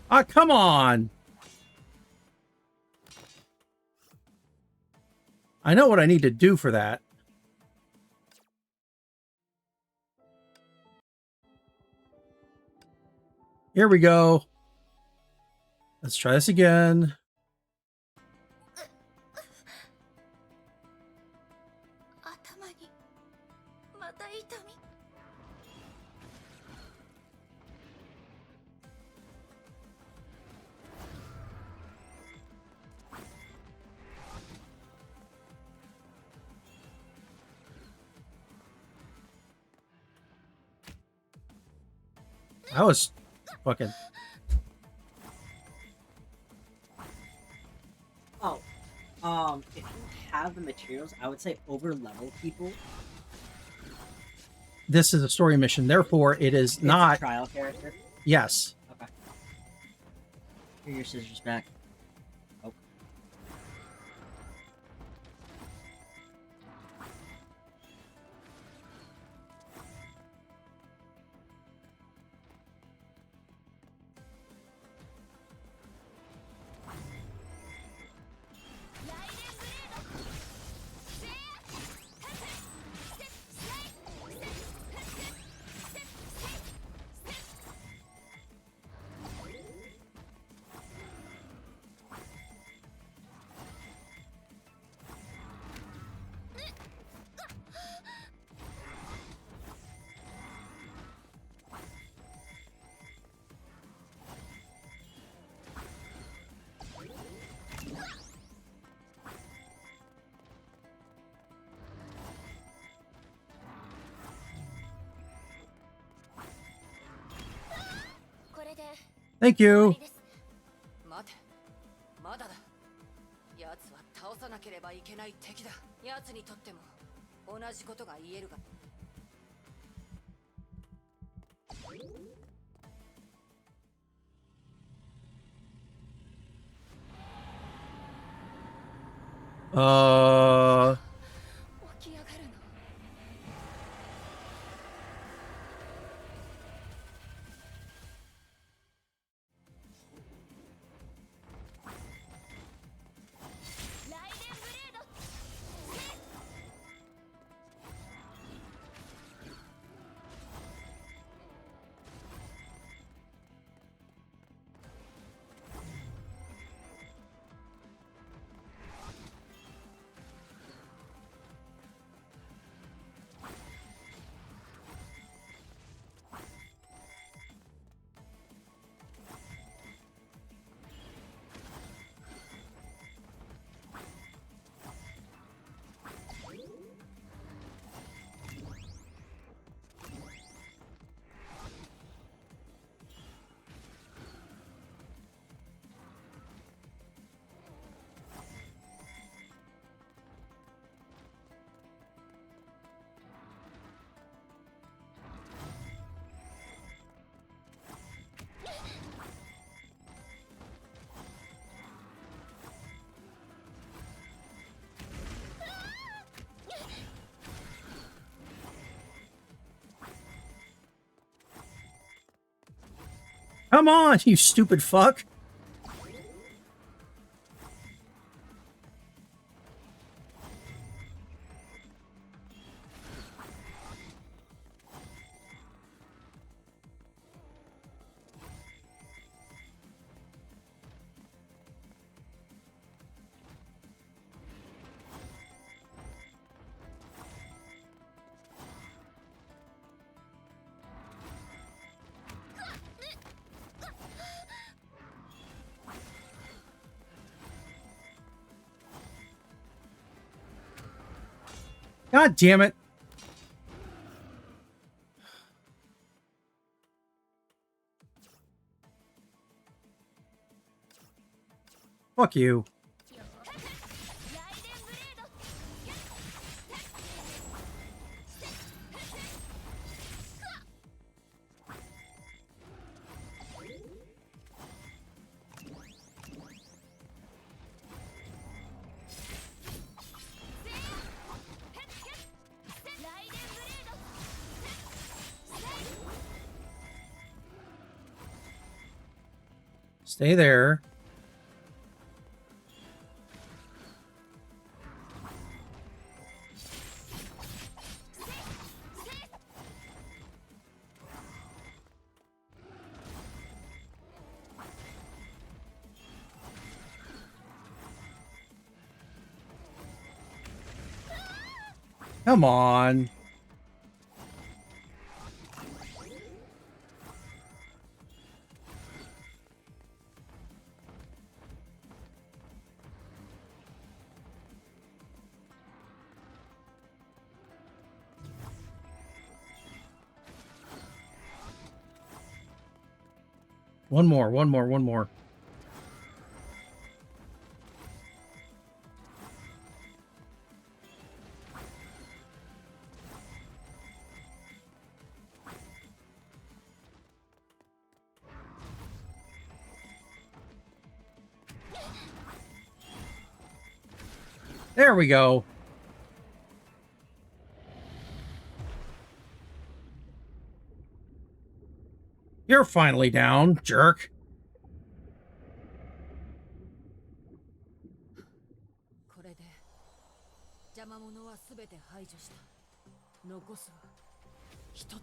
B: Ah, come on. I know what I need to do for that. Here we go. Let's try this again. That was fucking...
J: Oh, if you have the materials, I would say over-level people.
B: This is a story mission, therefore it is
J: It's
B: not...
J: a trial character?
B: Yes.
J: Okay. Here are your scissors back. Oh.
B: Thank
I: 終わ
B: you.
I: りです。
E: 待て、まだだ。奴は倒さなければいけない敵だ。奴にとっても同じことが言えるが。
K: 起き上がるの。ライデンブレード。
B: Come on, you stupid fuck. God damn it. Fuck you. Stay there. Come on. One more. There we go. You're finally down, jerk.
E: これで邪魔者はすべて排除した。残すは一つ。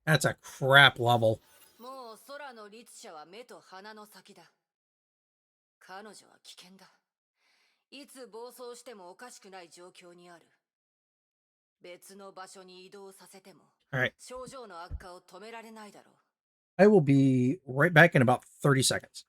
B: That's a crap level.
E: もう空の律者は目と鼻の先だ。彼女は危険だ。いつ暴走してもおかしくない状況にある。別の場所に移動させても、症状の悪化を止められないだろう。
B: I will be right back in about 30 seconds.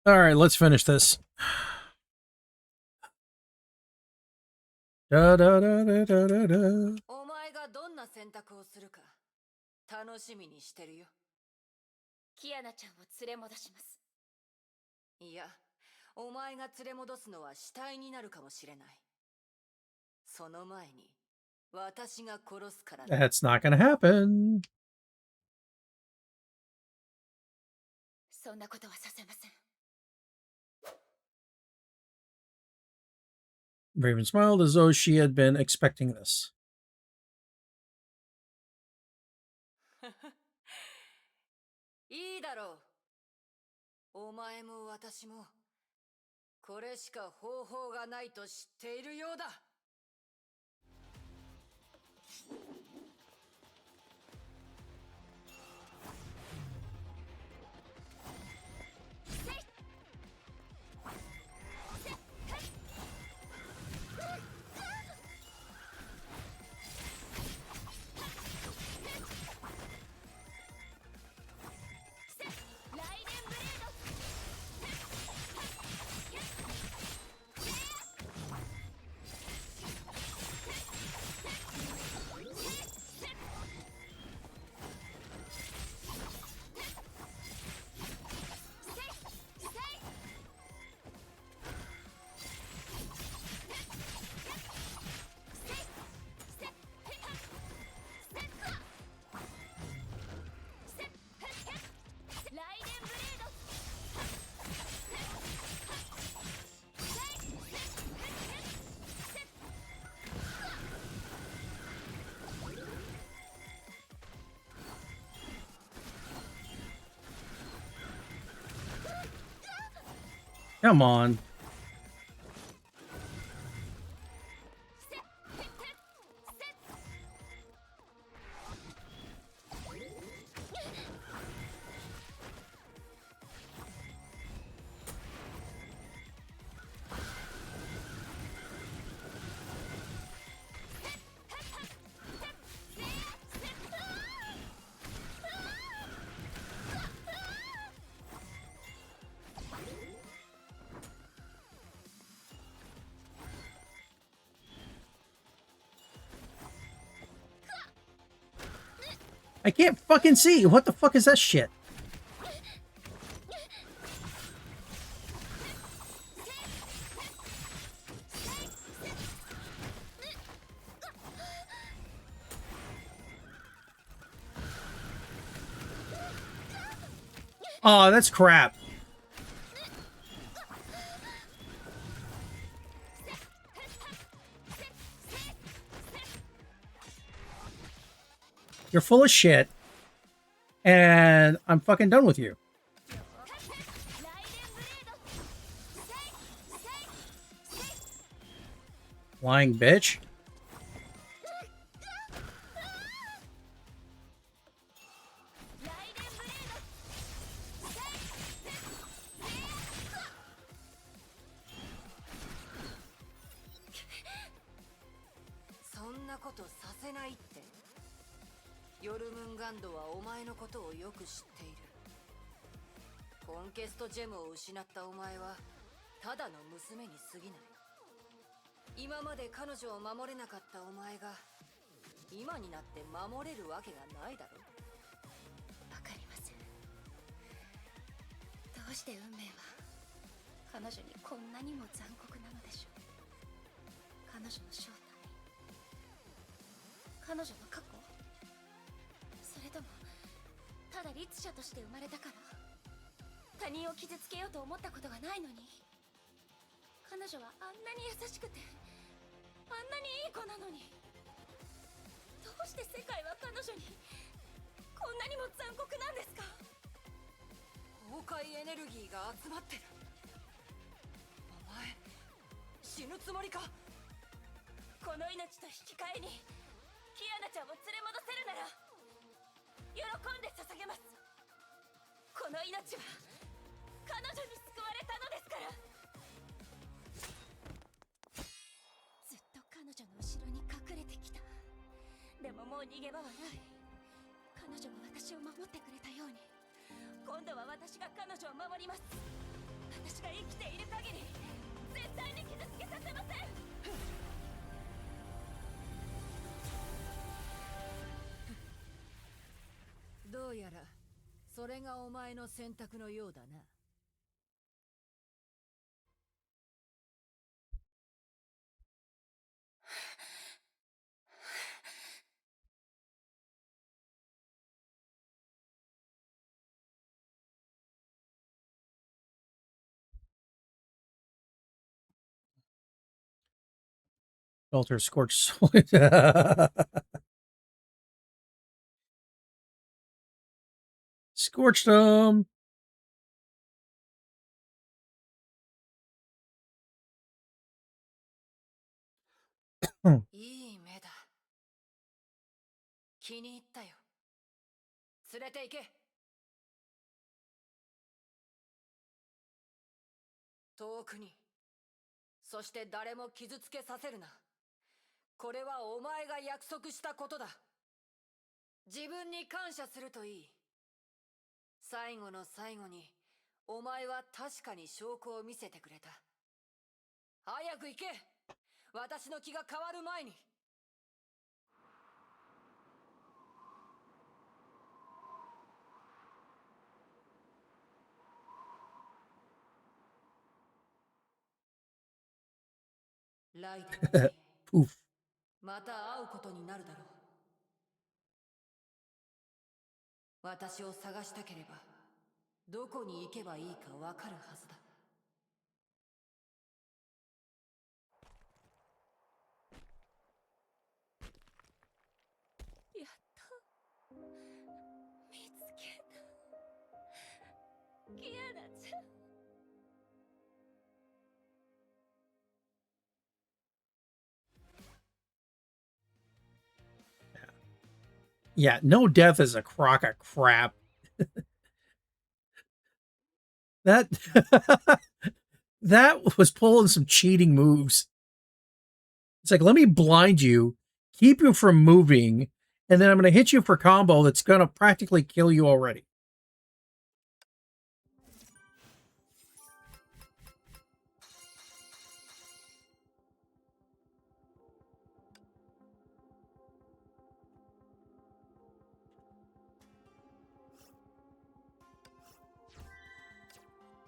B: All right, let's finish this. Da, da, da, da, da, da, da.
E: お前がどんな選択をするか楽しみにしてるよ。
K: キアナちゃんを連れ戻します。
E: いや、お前が連れ戻すのは死体になるかもしれない。その前に私が殺すからね。
B: That's not gonna happen.
K: そんなことはさせません。
B: Raven smiled as though she had been expecting this.
E: いいだろう。お前も私もこれしか方法がないと知っているようだ。
B: Come on. I can't fucking see. What the fuck is that shit? Oh, that's crap. You're full of shit, and I'm fucking done with you. Lying bitch.
E: Imminent をよく知っている。コンケストジェムを失ったお前はただの娘に過ぎない。今まで彼女を守れなかったお前が今になって守れるわけがないだろう。
K: わかりません。どうして運命は彼女にこんなにも残酷なのでしょう。彼女の正体、彼女の過去、それともただ律者として生まれたから他人を傷つけようと思ったことがないのに。彼女はあんなに優しくてあんなにいい子なのに、どうして世界は彼女にこんなにも残酷なんですか。
E: 崩壊エネルギーが集まってる。お前死ぬつもりか。
K: この命と引き換えにキアナちゃんを連れ戻せるなら喜んで捧げます。この命は彼女に救われたのですから。ずっと彼女の後ろに隠れてきた。でももう逃げ場はない。彼女が私を守ってくれたように今度は私が彼女を守ります。
A: 私が生きている限り絶対に傷つけさせません。
E: どうやらそれがお前の選択のようだな。
B: Alter scorched scorched them.
E: いい目だ。気に入ったよ。連れて行け。遠くに。そして誰も傷つけさせるな。これはお前が約束したことだ。自分に感謝するといい。最後の最後に、お前は確かに証拠を見せてくれた。早く行け。私の気が変わる前に。ライデンに
B: Poof.
E: また会うことになるだろう。私を探したければどこに行けばいいかわかるはずだ。
A: やっと見つけた。キアナちゃん。
B: Yeah, no death is a crock of crap. That that was pulling some cheating moves. It's like, let me blind you, keep you from moving, and then I'm going to hit you for combo that's going to practically kill you already.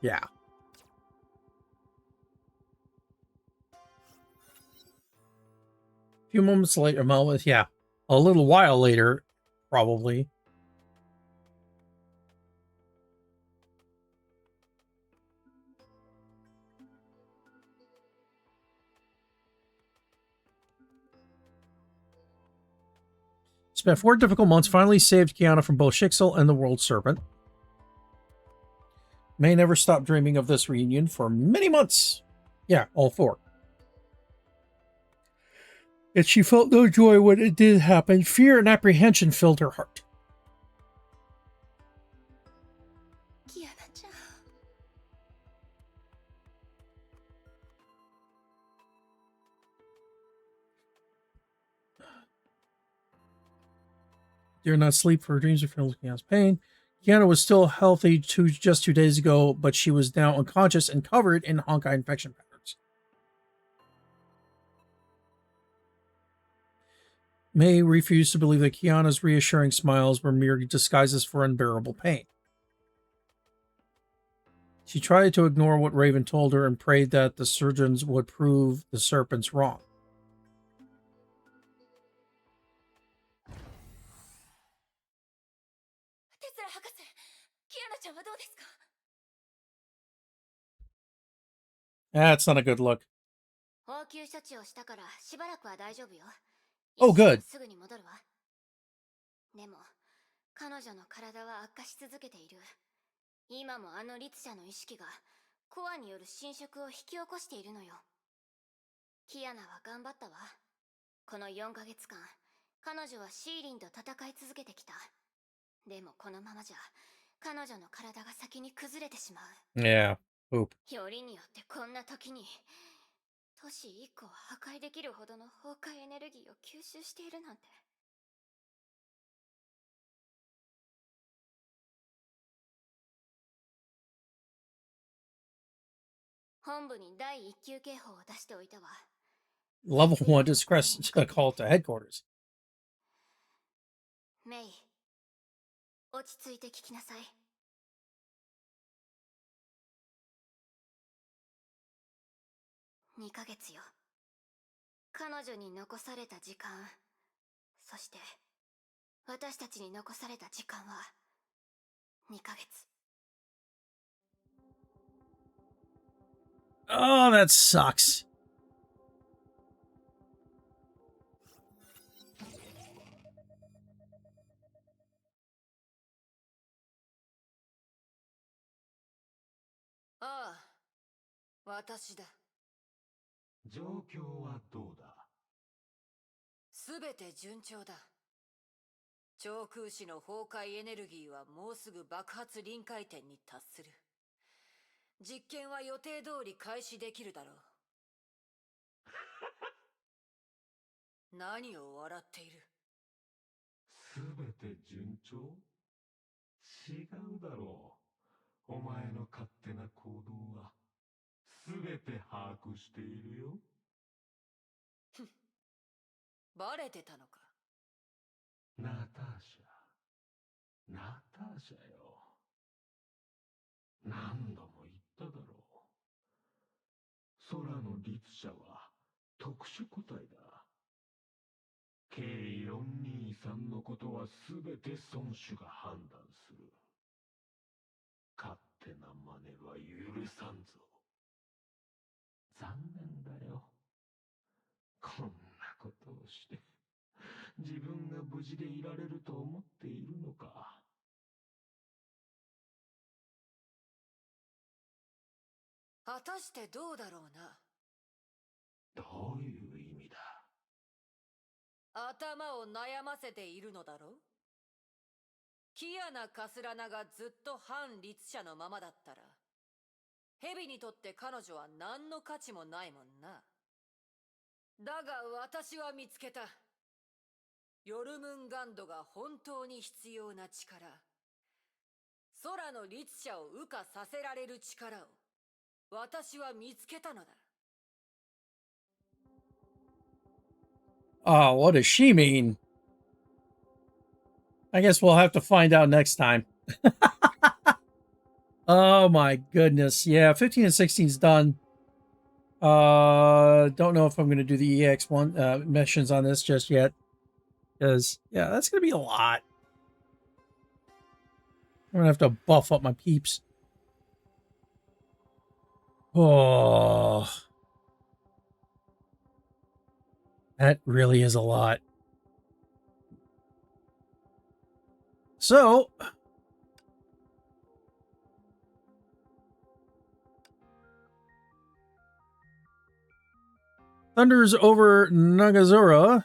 B: Yeah. A few moments later, yeah, a little while later, probably. Spent 4 difficult months, finally saved Kiana from both Shixel and the World Serpent. May never stop dreaming of this reunion for many months. Yeah, all 4. And she felt no joy when it did happen. Fear and apprehension filled her heart.
A: Kiana-chan.
B: Dare not sleep for her dreams of feeling Kiana's pain. Kiana was still healthy just 2 days ago, but she was now unconscious and covered in Honkai infection patterns. May refused to believe that Kiana's reassuring smiles were mere disguises for unbearable pain. She tried to ignore what Raven told her and prayed that the surgeons would prove the serpents wrong. That's not a good look.
I: 応急処置をしたからしばらくは大丈夫よ。
B: Oh, good.
I: すぐに戻るわ。でも彼女の体は悪化し続けている。今もあの律者の意識がコアによる侵食を引き起こしているのよ。キアナは頑張ったわ。この4ヶ月間、彼女はシーリンと戦い続けてきた。でもこのままじゃ彼女の体が先に崩れてしまう。
B: Yeah. Poop.
I: よりによってこんな時に都市1個を破壊できるほどの崩壊エネルギーを吸収しているなんて。本部に第一級警報を出しておいたわ。
B: Level 1 distress call to headquarters.
I: メイ、落ち着いて聞きなさい。2ヶ月よ。彼女に残された時間、そして私たちに残された時間は2ヶ月。
B: Oh, that sucks.
E: ああ、私だ。
H: 状況はどうだ？
E: すべて順調だ。超空士の崩壊エネルギーはもうすぐ爆発臨界点に達する。実験は予定通り開始できるだろう。何を笑っている？
H: すべて順調？違うだろう。お前の勝手な行動はすべて把握しているよ。
E: バレてたのか。
H: ナターシャ、ナターシャよ。何度も言っただろう。空の律者は特殊個体だ。K423のことはすべて孫主が判断する。勝手な真似は許さんぞ。残念だよ。こんなことをして自分が無事でいられると思っているのか。
E: 果たしてどうだろうな。
H: どういう意味だ？
E: 頭を悩ませているのだろう。キアナ・カスラナがずっと反律者のままだったら、ヘビにとって彼女は何の価値もないもんな。だが私は見つけた。ヨルムンガンドが本当に必要な力。空の律者を羽化させられる力を私は見つけたのだ。
B: Oh, what does she mean? I guess we'll have to find out next time. Oh my goodness. Yeah, 15 and 16 is done. Don't know if I'm going to do the EX1 missions on this just yet. Because, yeah, that's going to be a lot. I'm going to have to buff up my peeps. Oh. That really is a lot. So, Thunders over Nagazura,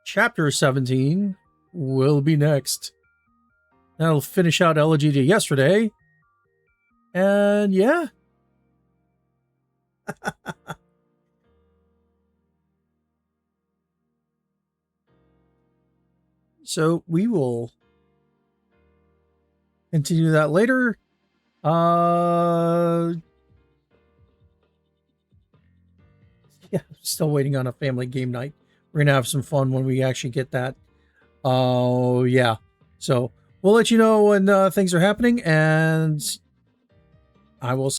B: Chapter 17, will be next. That'll finish out Elegy to yesterday. And yeah. So we will continue that later. Yeah, still waiting on a family game night. We're going to have some fun when we actually get that. Oh, yeah. So we'll let you know when things are happening, and I will